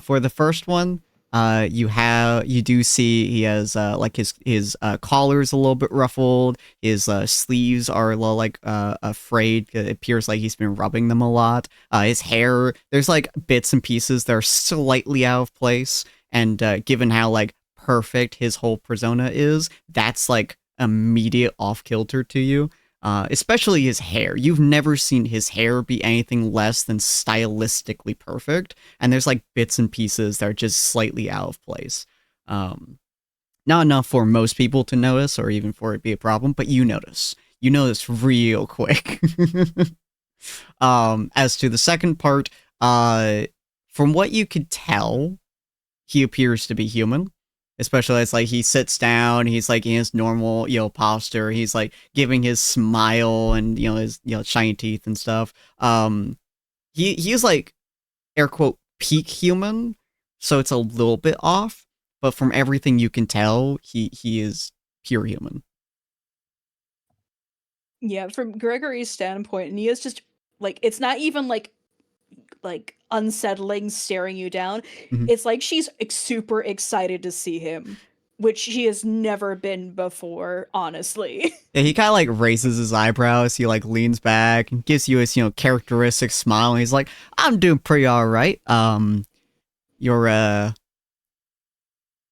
Speaker 1: For the first one, you do see he has like his collar's a little bit ruffled. His sleeves are a little like frayed. It appears like he's been rubbing them a lot. His hair, there's like bits and pieces that are slightly out of place. And given how like perfect his whole persona is, that's like immediate off kilter to you. Especially his hair. You've never seen his hair be anything less than stylistically perfect, and there's like bits and pieces that are just slightly out of place. Not enough for most people to notice, or even for it to be a problem, but you notice. You notice real quick. As to the second part, from what you could tell, he appears to be human. Especially as like he sits down, he's like in his normal, posture. He's like giving his smile and his shiny teeth and stuff. He's like air quote peak human, so it's a little bit off. But from everything you can tell, he is pure human.
Speaker 5: Yeah, from Gregory's standpoint, Nia's just like, it's not even like unsettling staring you down. It's like she's super excited to see him, which she has never been before, honestly.
Speaker 1: Yeah, he kind of like raises his eyebrows. He like leans back and gives you his characteristic smile. And he's like, "I'm doing pretty all right. You're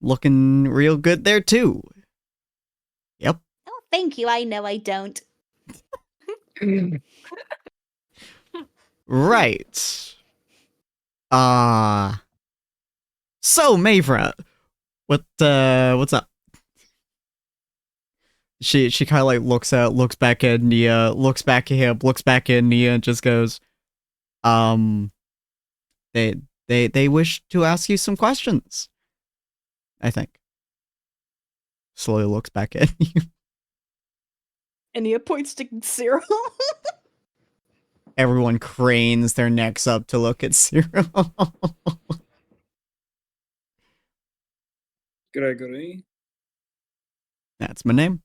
Speaker 1: looking real good there too." Yep.
Speaker 7: Oh, thank you. I know I don't.
Speaker 1: Right. So, Mavra, what's up? She kind of like looks back at Nia, looks back at him, looks back at Nia, and just goes, um, they wish to ask you some questions. I think. Slowly looks back at you.
Speaker 5: And he points to Cyril.
Speaker 1: Everyone cranes their necks up to look at Cyril.
Speaker 9: Gregory,
Speaker 1: That's my name.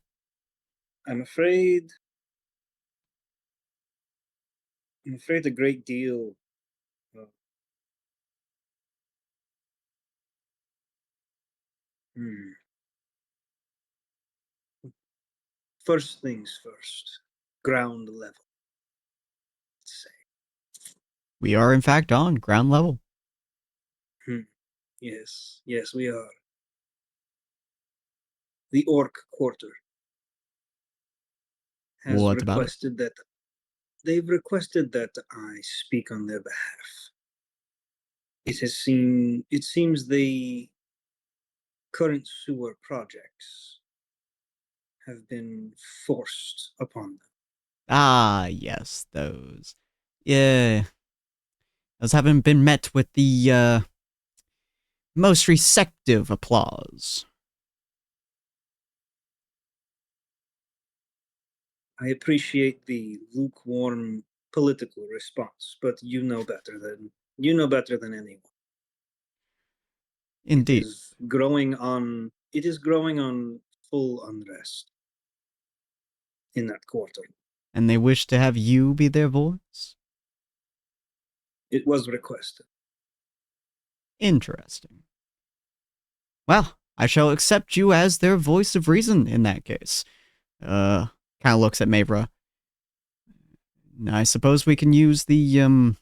Speaker 9: I'm afraid a great deal of, First things first, ground level. Let's say.
Speaker 1: We are in fact on ground level.
Speaker 9: Yes, we are. The Orc Quarter has
Speaker 1: What about it?
Speaker 9: requested that they've requested that I speak on their behalf. It seems the current sewer projects have been forced upon them.
Speaker 1: Ah, yes, those. Yeah. Those haven't been met with the most receptive applause.
Speaker 9: I appreciate the lukewarm political response, but you know better than anyone.
Speaker 1: Indeed.
Speaker 9: It is growing on full unrest in that quarter.
Speaker 1: And they wish to have you be their voice?
Speaker 9: It was requested.
Speaker 1: Interesting. Well, I shall accept you as their voice of reason in that case. Kind of looks at Mavra. I suppose we can use the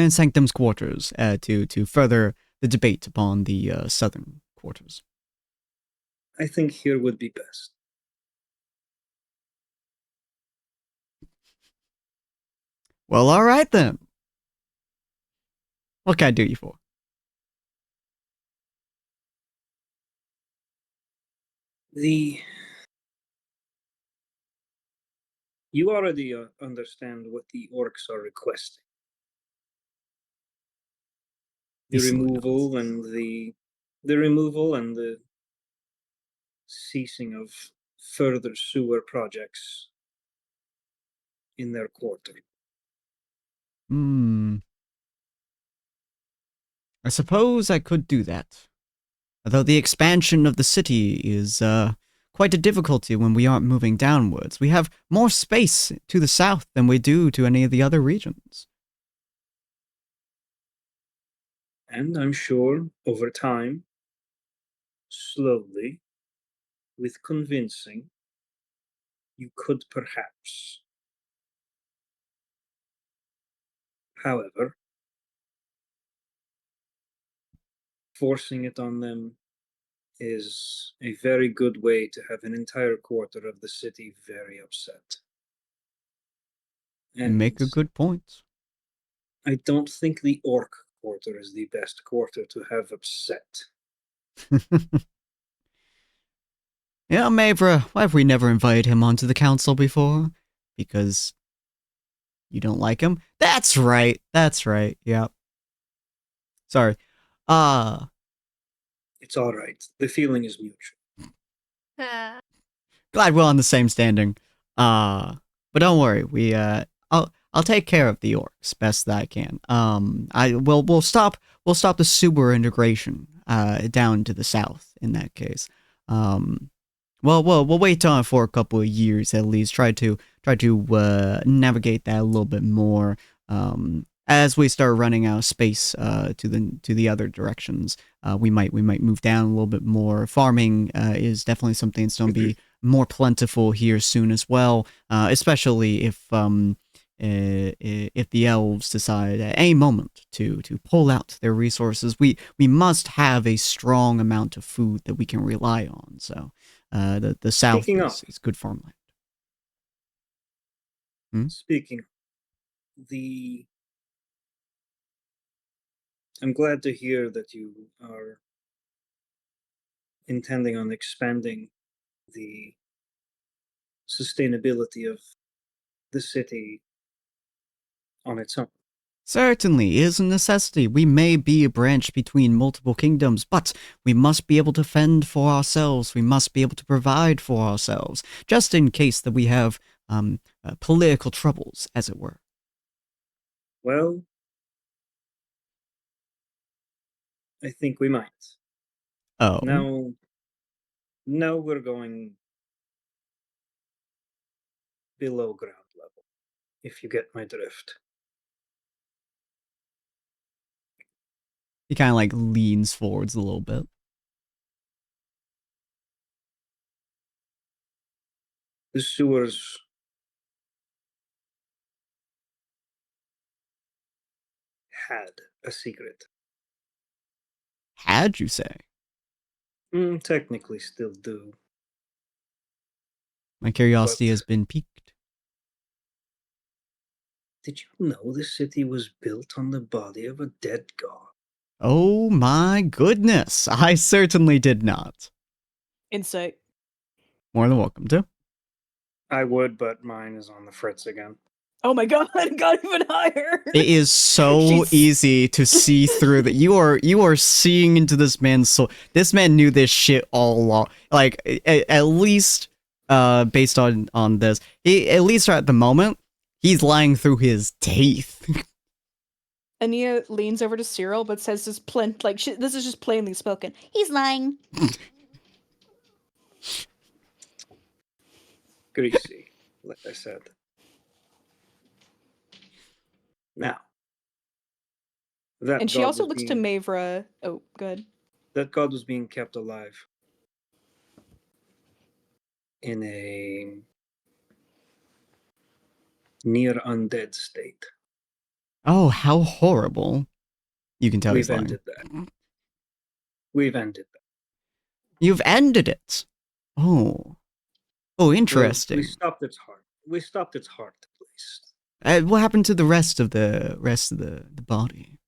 Speaker 1: Sanctum's quarters to further the debate upon the southern quarters.
Speaker 9: I think here would be best.
Speaker 1: Well, all right then. What can I do you for?
Speaker 9: You already understand what the orcs are requesting. The removal and the ceasing of further sewer projects in their quarter.
Speaker 1: I suppose I could do that. Although the expansion of the city is quite a difficulty when we aren't moving downwards. We have more space to the south than we do to any of the other regions.
Speaker 9: And I'm sure over time, slowly, with convincing, you could perhaps. However, forcing it on them is a very good way to have an entire quarter of the city very upset.
Speaker 1: And make a good point.
Speaker 9: I don't think the orc quarter is the best quarter to have upset.
Speaker 1: Yeah, Mavra, why have we never invited him onto the council before? Because you don't like him? That's right. Yeah. Sorry.
Speaker 9: It's all right. The feeling is mutual.
Speaker 1: Glad we're on the same standing. But don't worry. I'll take care of the orcs best that I can. We'll stop the sewer integration down to the south in that case. We'll wait on it for a couple of years at least. Try to navigate that a little bit more. As we start running out of space to the other directions, we might move down a little bit more. Farming is definitely something that's going to be more plentiful here soon as well, especially if the elves decide at any moment to pull out their resources. We must have a strong amount of food that we can rely on. So the south is good farmland.
Speaker 9: Speaking, the I'm glad to hear that you are intending on expanding the sustainability of the city on its own.
Speaker 1: Certainly, it is a necessity. We may be a branch between multiple kingdoms, but we must be able to fend for ourselves. We must be able to provide for ourselves, just in case that we have political troubles, as it were.
Speaker 9: Well, I think we might.
Speaker 1: Oh,
Speaker 9: Now we're going below ground level, if you get my drift.
Speaker 1: he kind of like leans forwards a little bit.
Speaker 9: The sewers had a secret.
Speaker 1: Had you say?
Speaker 9: Technically still do.
Speaker 1: My curiosity
Speaker 9: But-
Speaker 1: has been piqued.
Speaker 9: Did you know the city was built on the body of a dead god?
Speaker 1: Oh my goodness, I certainly did not.
Speaker 5: Insight.
Speaker 1: More than welcome to.
Speaker 2: I would, but mine is on the fritz again.
Speaker 5: Oh my god, it got even higher.
Speaker 1: It is so
Speaker 5: She's-
Speaker 1: easy to see through that. You are seeing into this man's soul. This man knew this shit all along. Like at least based on this, at least at the moment, he's lying through his teeth.
Speaker 5: Ania leans over to Cyril, but says this this is just plainly spoken.
Speaker 7: He's lying.
Speaker 9: Greasy, like I said. Now, that
Speaker 5: And she
Speaker 9: god
Speaker 5: also
Speaker 9: was
Speaker 5: looks to
Speaker 9: being-
Speaker 5: Mavra. Oh, good.
Speaker 9: That god was being kept alive in a near undead state.
Speaker 1: Oh, how horrible! You can tell he's
Speaker 9: We've
Speaker 1: lying.
Speaker 9: ended that. We've ended that.
Speaker 1: You've ended it. Oh, interesting.
Speaker 9: We stopped its heart. We stopped its heart, at least.
Speaker 1: What happened to the rest of the body?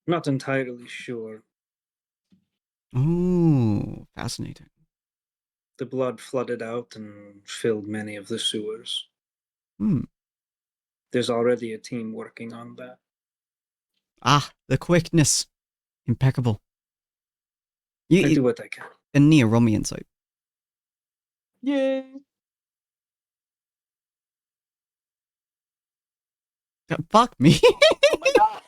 Speaker 9: Not entirely sure.
Speaker 1: Oh, fascinating.
Speaker 9: The blood flooded out and filled many of the sewers.
Speaker 1: Hmm.
Speaker 9: There's already a team working on that.
Speaker 1: Ah, the quickness, impeccable.
Speaker 9: I do what I can.
Speaker 1: And Nia, roll me insight.
Speaker 5: Yay.
Speaker 1: Fuck me.
Speaker 5: Oh my god.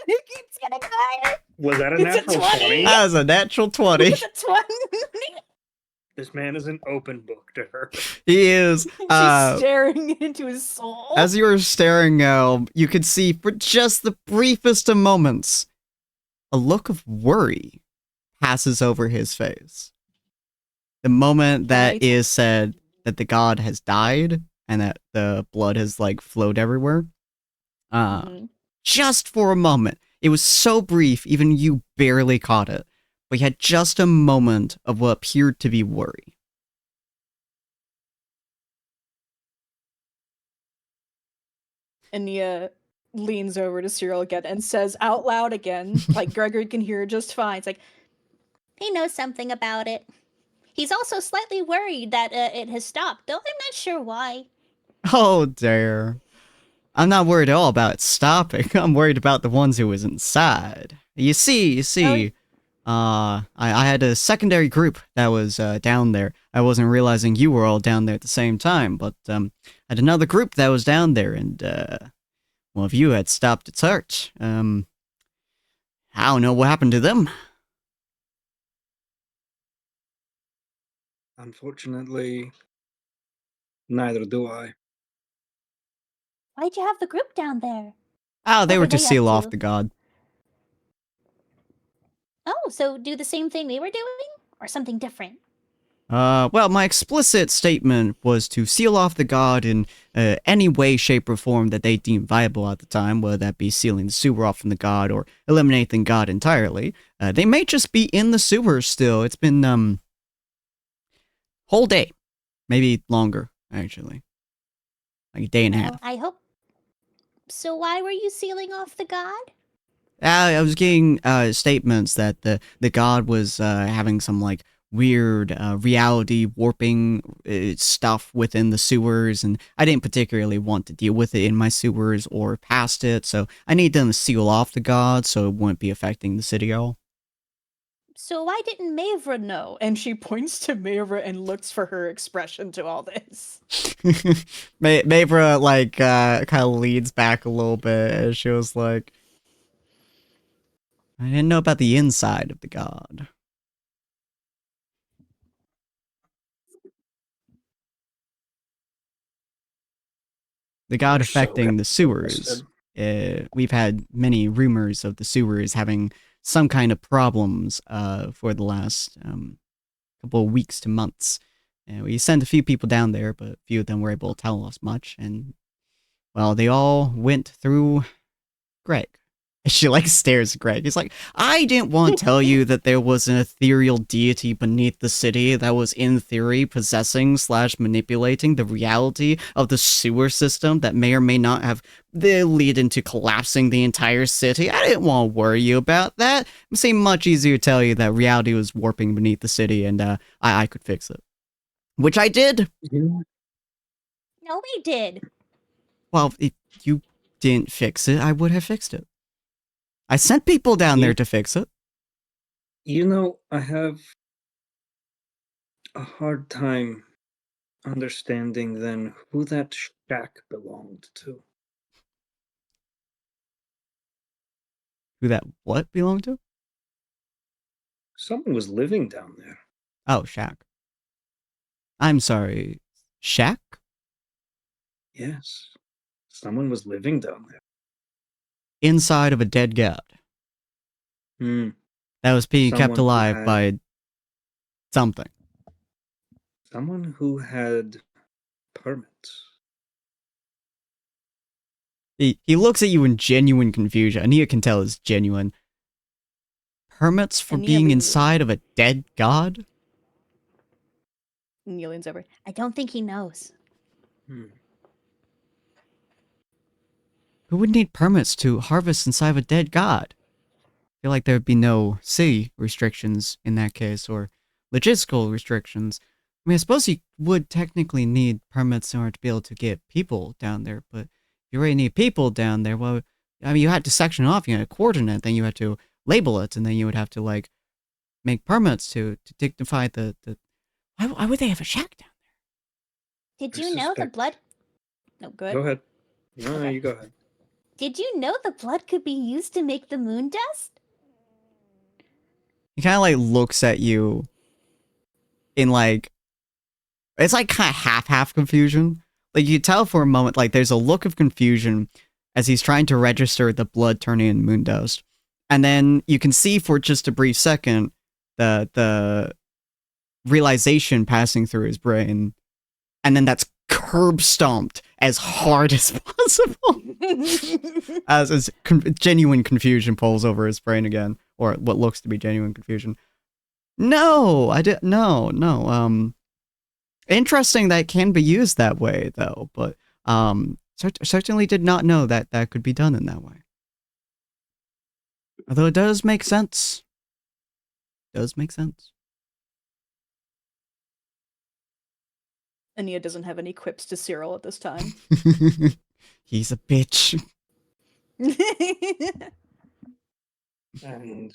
Speaker 7: It keeps getting higher.
Speaker 2: Was that a
Speaker 5: It's a
Speaker 2: natural
Speaker 5: 20.
Speaker 2: 20?
Speaker 1: That was a natural 20.
Speaker 7: It's a 20.
Speaker 2: This man is an open book to her.
Speaker 1: He is.
Speaker 5: She's staring into his soul.
Speaker 1: As you were staring, you could see for just the briefest of moments, a look of worry passes over his face. The moment that is
Speaker 5: Right.
Speaker 1: said that the god has died and that the blood has like flowed everywhere.
Speaker 5: Mhm.
Speaker 1: Just for a moment. It was so brief, even you barely caught it. But you had just a moment of what appeared to be worry.
Speaker 5: Ania leans over to Cyril again and says out loud again, like Gregory can hear just fine. It's like,
Speaker 7: He knows something about it. He's also slightly worried that it has stopped, though I'm not sure why.
Speaker 1: Oh, dear. I'm not worried at all about it stopping. I'm worried about the ones who was inside. You see, I had a secondary group that was down there. I wasn't realizing you were all down there at the same time, but I had another group that was down there, and well, if you had stopped its heart, I don't know what happened to them.
Speaker 9: Unfortunately, neither do I.
Speaker 7: Why'd you have the group down there?
Speaker 1: Oh, they
Speaker 7: What
Speaker 1: were
Speaker 7: were
Speaker 1: to
Speaker 7: they up
Speaker 1: seal off
Speaker 7: to?
Speaker 1: the god.
Speaker 7: Oh, so do the same thing we were doing? Or something different?
Speaker 1: Well, my explicit statement was to seal off the god in any way, shape, or form that they deemed viable at the time, whether that be sealing the sewer off from the god or eliminating the god entirely. They may just be in the sewer still. It's been, whole day. Maybe longer, actually. Like a day and a half.
Speaker 7: I hope. So why were you sealing off the god?
Speaker 1: I was getting statements that the god was having some like weird reality warping stuff within the sewers, and I didn't particularly want to deal with it in my sewers or past it, so I need them to seal off the god so it wouldn't be affecting the city at all.
Speaker 7: So why didn't Mavra know?
Speaker 5: And she points to Mavra and looks for her expression to all this.
Speaker 1: Mavra like kind of leans back a little bit as she was like, I didn't know about the inside of the god. The god
Speaker 9: You're so
Speaker 1: affecting the sewers. We've had many rumors of the sewers having some kind of problems for the last couple of weeks to months. And we sent a few people down there, but few of them were able to tell us much. And, well, they all went through Greg. She like stares at Greg. He's like, I didn't want to tell you that there was an ethereal deity beneath the city that was in theory possessing / manipulating the reality of the sewer system that may or may not have the lead into collapsing the entire city. I didn't want to worry you about that. It seemed much easier to tell you that reality was warping beneath the city and I could fix it. Which I did.
Speaker 9: You
Speaker 7: Nobody did.
Speaker 1: Well, if you didn't fix it, I would have fixed it. I sent people down there to fix it.
Speaker 9: know, I have a hard time understanding then who that shack belonged to.
Speaker 1: Who that what belonged to?
Speaker 9: Someone was living down there.
Speaker 1: Oh, Shack. I'm sorry. Shack?
Speaker 9: Yes. Someone was living down there.
Speaker 1: Inside of a dead god.
Speaker 9: Hmm.
Speaker 1: That was being kept
Speaker 9: Someone who
Speaker 1: alive
Speaker 9: had-
Speaker 1: by something.
Speaker 9: Someone who had permits.
Speaker 1: He looks at you in genuine confusion. Ania can tell it's genuine. Permits for
Speaker 5: Ania
Speaker 1: being
Speaker 5: leans-
Speaker 1: inside of a dead god?
Speaker 5: Nia leans over.
Speaker 7: I don't think he knows.
Speaker 9: Hmm.
Speaker 1: Who would need permits to harvest inside of a dead god? I feel like there would be no city restrictions in that case, or logistical restrictions. I mean, I suppose you would technically need permits in order to be able to get people down there, but if you already need people down there, well, I mean, you had to section off, you had a coordinate, then you had to label it, and then you would have to, like, make permits to dignify the... Why would they have a shack down
Speaker 7: Did
Speaker 9: I
Speaker 7: you know the
Speaker 9: suspect-
Speaker 7: blood?
Speaker 5: No, good.
Speaker 9: Go ahead. No,
Speaker 5: Okay.
Speaker 9: you go ahead.
Speaker 7: Did you know the blood could be used to make the moon dust?
Speaker 1: He kind of like looks at you in like, it's like kind of half confusion. Like you tell for a moment, like there's a look of confusion as he's trying to register the blood turning in moon dust. And then you can see for just a brief second the realization passing through his brain. And then that's curb stomped as hard as possible. as genuine confusion pulls over his brain again, or what looks to be genuine confusion. No, I didn't. No. Interesting that it can be used that way, though. But certainly did not know that that could be done in that way. Although it does make sense. Does make sense.
Speaker 5: Ania doesn't have any quips to Cyril at this time.
Speaker 1: He's a bitch.
Speaker 9: And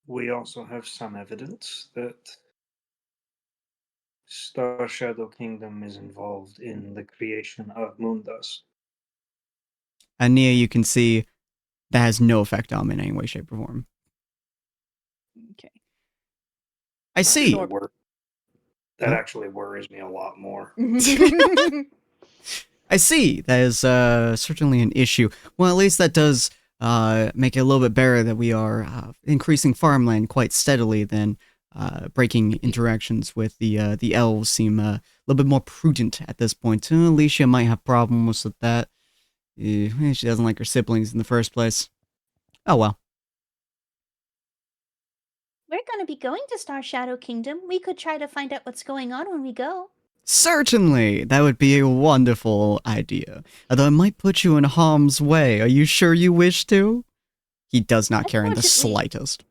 Speaker 9: we also have some evidence that Star Shadow Kingdom is involved in the creation of Moondust.
Speaker 1: Ania, you can see that has no effect on him in any way, shape, or form.
Speaker 5: Okay.
Speaker 1: I see.
Speaker 9: That
Speaker 1: Huh?
Speaker 9: actually worries me a lot more.
Speaker 1: I see. That is certainly an issue. Well, at least that does make it a little bit better that we are increasing farmland quite steadily than breaking interactions with the elves seem a little bit more prudent at this point. Alicia might have problems with that. She doesn't like her siblings in the first place. Oh well.
Speaker 7: We're gonna be going to Star Shadow Kingdom. We could try to find out what's going on when we go.
Speaker 1: Certainly, that would be a wonderful idea. Although it might put you in harm's way. Are you sure you wish to? He does not care in the
Speaker 7: Unfortunately-
Speaker 1: slightest.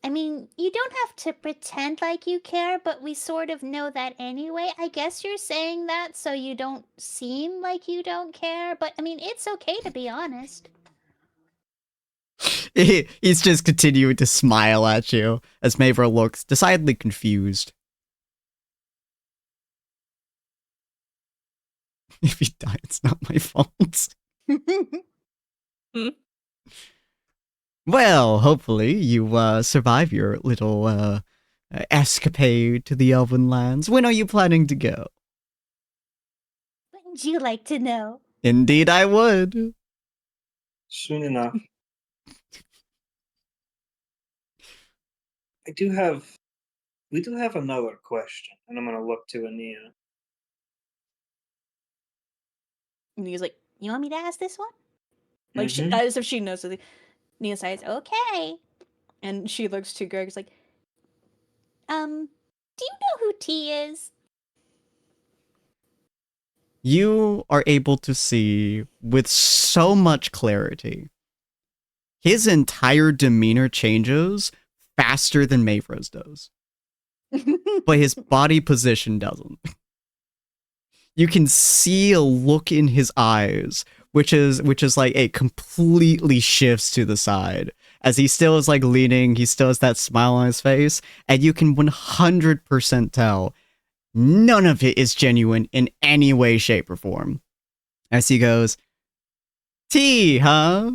Speaker 7: I mean, you don't have to pretend like you care, but we sort of know that anyway. I guess you're saying that so you don't seem like you don't care, but I mean, it's okay to be honest.
Speaker 1: He's just continuing to smile at you as Mavra looks decidedly confused. If he died, it's not my fault. Well, hopefully you survive your little escapade to the Elven lands. When are you planning to go?
Speaker 7: Wouldn't you like to know?
Speaker 1: Indeed, I would.
Speaker 9: Soon enough. We do have another question, and I'm gonna look to Ania.
Speaker 7: And he's like, you want me to ask this one? Like, she,
Speaker 9: Mhm.
Speaker 7: as if she knows something. Nia says, okay. And she looks to Greg, is like, do you know who T is?
Speaker 1: You are able to see with so much clarity. His entire demeanor changes faster than Mavra's does. But his body position doesn't. You can see a look in his eyes, which is like it completely shifts to the side. As he still is like leaning, he still has that smile on his face, and you can 100% tell none of it is genuine in any way, shape, or form. As he goes, T, huh?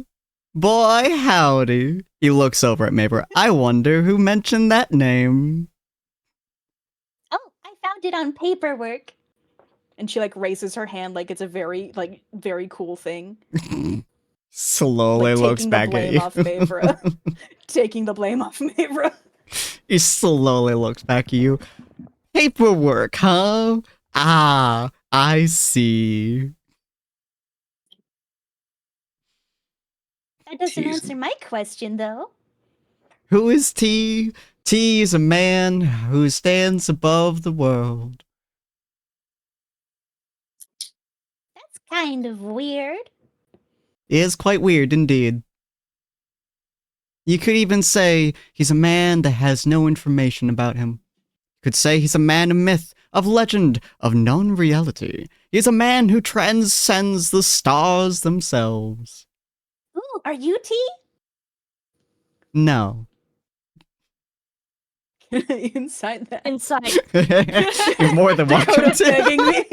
Speaker 1: Boy, howdy. He looks over at Mavra. I wonder who mentioned that name.
Speaker 7: Oh, I found it on paperwork. And she like raises her hand like it's a very cool thing.
Speaker 1: Slowly
Speaker 7: Like,
Speaker 1: looks
Speaker 7: taking the
Speaker 1: back at
Speaker 7: blame
Speaker 1: you.
Speaker 7: off Mavra. Taking the blame off Mavra.
Speaker 1: He slowly looks back at you. Paperwork, huh? Ah, I see.
Speaker 7: That doesn't
Speaker 9: Jeez.
Speaker 7: answer my question, though.
Speaker 1: Who is T? T is a man who stands above the world.
Speaker 7: That's kind of weird.
Speaker 1: It is quite weird indeed. You could even say he's a man that has no information about him. You could say he's a man of myth, of legend, of non-reality. He's a man who transcends the stars themselves.
Speaker 7: Ooh, are you T?
Speaker 1: No.
Speaker 5: Inside that.
Speaker 6: Inside.
Speaker 1: You're more than welcome
Speaker 5: Dakota's
Speaker 1: to.
Speaker 5: begging me.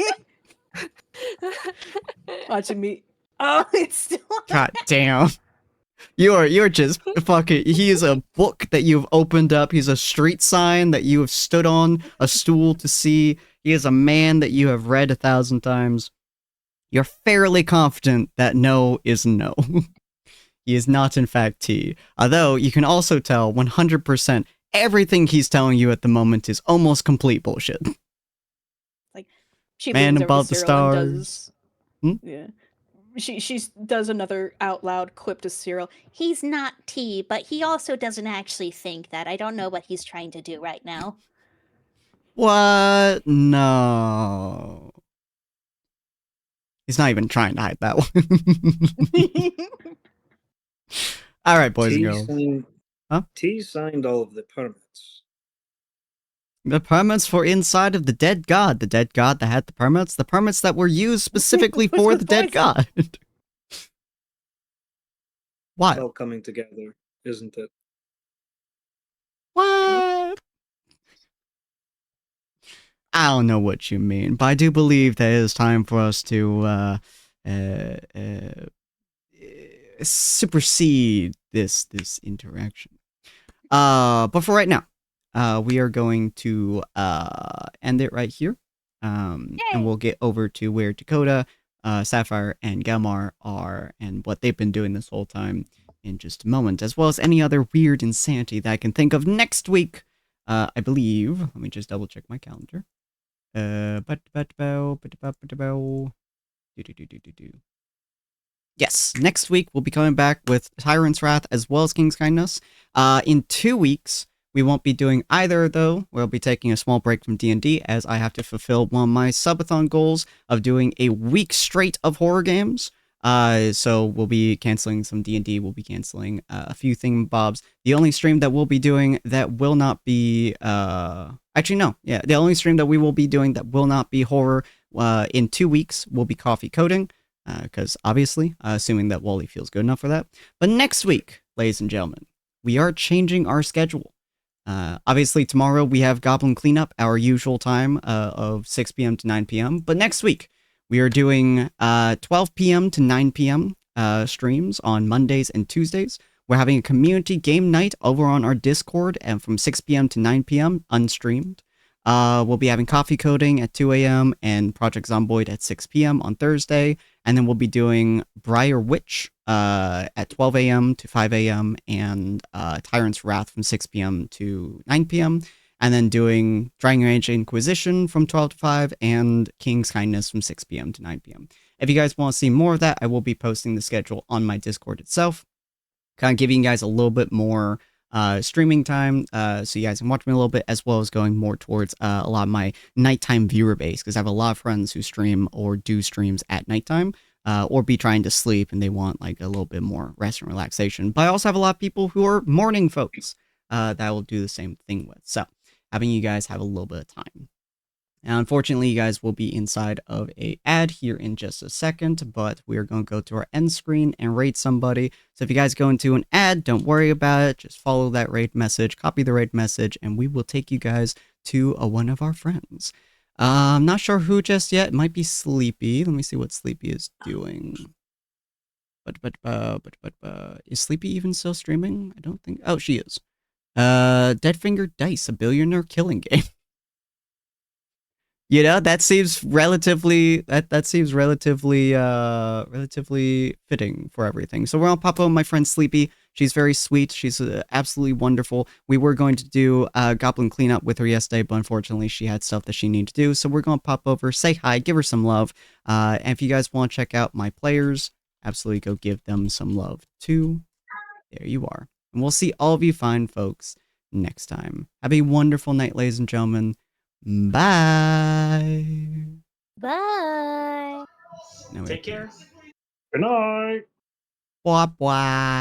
Speaker 5: Watching me. Oh, it's still
Speaker 1: God damn. You're just fucking. He is a book that you've opened up. He's a street sign that you have stood on, a stool to see. He is a man that you have read 1,000 times. You're fairly confident that no is no. He is not, in fact, T. Although you can also tell 100% everything he's telling you at the moment is almost complete bullshit.
Speaker 5: She
Speaker 1: Man
Speaker 5: leans over to
Speaker 1: above the
Speaker 5: Cyril and
Speaker 1: stars.
Speaker 5: does.
Speaker 1: Hmm?
Speaker 5: Yeah. She does another out loud clip to Cyril.
Speaker 7: He's not T, but he also doesn't actually think that. I don't know what he's trying to do right now.
Speaker 1: What? No. He's not even trying to hide that one. All right, boys and
Speaker 9: T
Speaker 1: girls.
Speaker 9: signed,
Speaker 1: Huh?
Speaker 9: T signed all of the permits.
Speaker 1: The permits for inside of the dead god. The dead god that had the permits that were used specifically
Speaker 5: What's
Speaker 1: for
Speaker 5: with
Speaker 1: the dead god. What?
Speaker 9: All coming together, isn't it?
Speaker 1: What? I don't know what you mean, but I do believe that it is time for us to supersede this interaction. But for right now, we are going to end it right here. And we'll get over to where Dakota, Sapphire, and Gelmar are and what they've been doing this whole time in just a moment, as well as any other weird insanity that I can think of next week. I believe. Let me just double check my calendar. Yes, next week we'll be coming back with Tyrant's Wrath as well as King's Kindness. In 2 weeks, we won't be doing either, though. We'll be taking a small break from D&D as I have to fulfill one of my subathon goals of doing a week straight of horror games. So we'll be canceling some D&D. We'll be canceling a few thingamabobs. The only stream that we'll be doing that will not be actually no, yeah, the only stream that we will be doing that will not be horror in 2 weeks will be coffee coding, because obviously, assuming that Wally feels good enough for that. But next week, ladies and gentlemen, we are changing our schedule. Obviously, tomorrow we have Goblin Cleanup, our usual time of 6 p.m. to 9 p.m. But next week, we are doing 12 p.m. to 9 p.m. Streams on Mondays and Tuesdays. We're having a community game night over on our Discord, and from 6 p.m. to 9 p.m. unstreamed. We'll be having coffee coding at 2 a.m. and Project Zomboid at 6 p.m. on Thursday. And then we'll be doing Briar Witch at 12 a.m. to 5 a.m. and Tyrant's Wrath from 6 p.m. to 9 p.m. And then doing Dragon Age Inquisition from 12 to 5 and King's Kindness from 6 p.m. to 9 p.m. If you guys want to see more of that, I will be posting the schedule on my Discord itself. Kind of giving you guys a little bit more streaming time, so you guys can watch me a little bit, as well as going more towards a lot of my nighttime viewer base, because I have a lot of friends who stream or do streams at nighttime, or be trying to sleep and they want like a little bit more rest and relaxation. But I also have a lot of people who are morning folks that I will do the same thing with. So having you guys have a little bit of time. Now, unfortunately, you guys will be inside of a ad here in just a second, but we're going to go to our end screen and rate somebody. So if you guys go into an ad, don't worry about it. Just follow that rate message, copy the rate message, and we will take you guys to one of our friends. I'm not sure who just yet. It might be Sleepy. Let me see what Sleepy is doing. Is Sleepy even still streaming? I don't think. Oh, she is. Deadfinger Dice, a billionaire killing game. You know, that seems relatively relatively fitting for everything. So we're gonna pop on my friend Sleepy. She's very sweet. She's absolutely wonderful. We were going to do Goblin Cleanup with her yesterday, but unfortunately she had stuff that she needed to do. So we're gonna pop over, say hi, give her some love. And if you guys want to check out my players, absolutely go give them some love too. There you are. And we'll see all of you fine folks next time. Have a wonderful night, ladies and gentlemen. Bye.
Speaker 6: Bye.
Speaker 1: Now we
Speaker 8: Take
Speaker 1: have to-
Speaker 8: care.
Speaker 2: Good night.
Speaker 1: Blah, blah.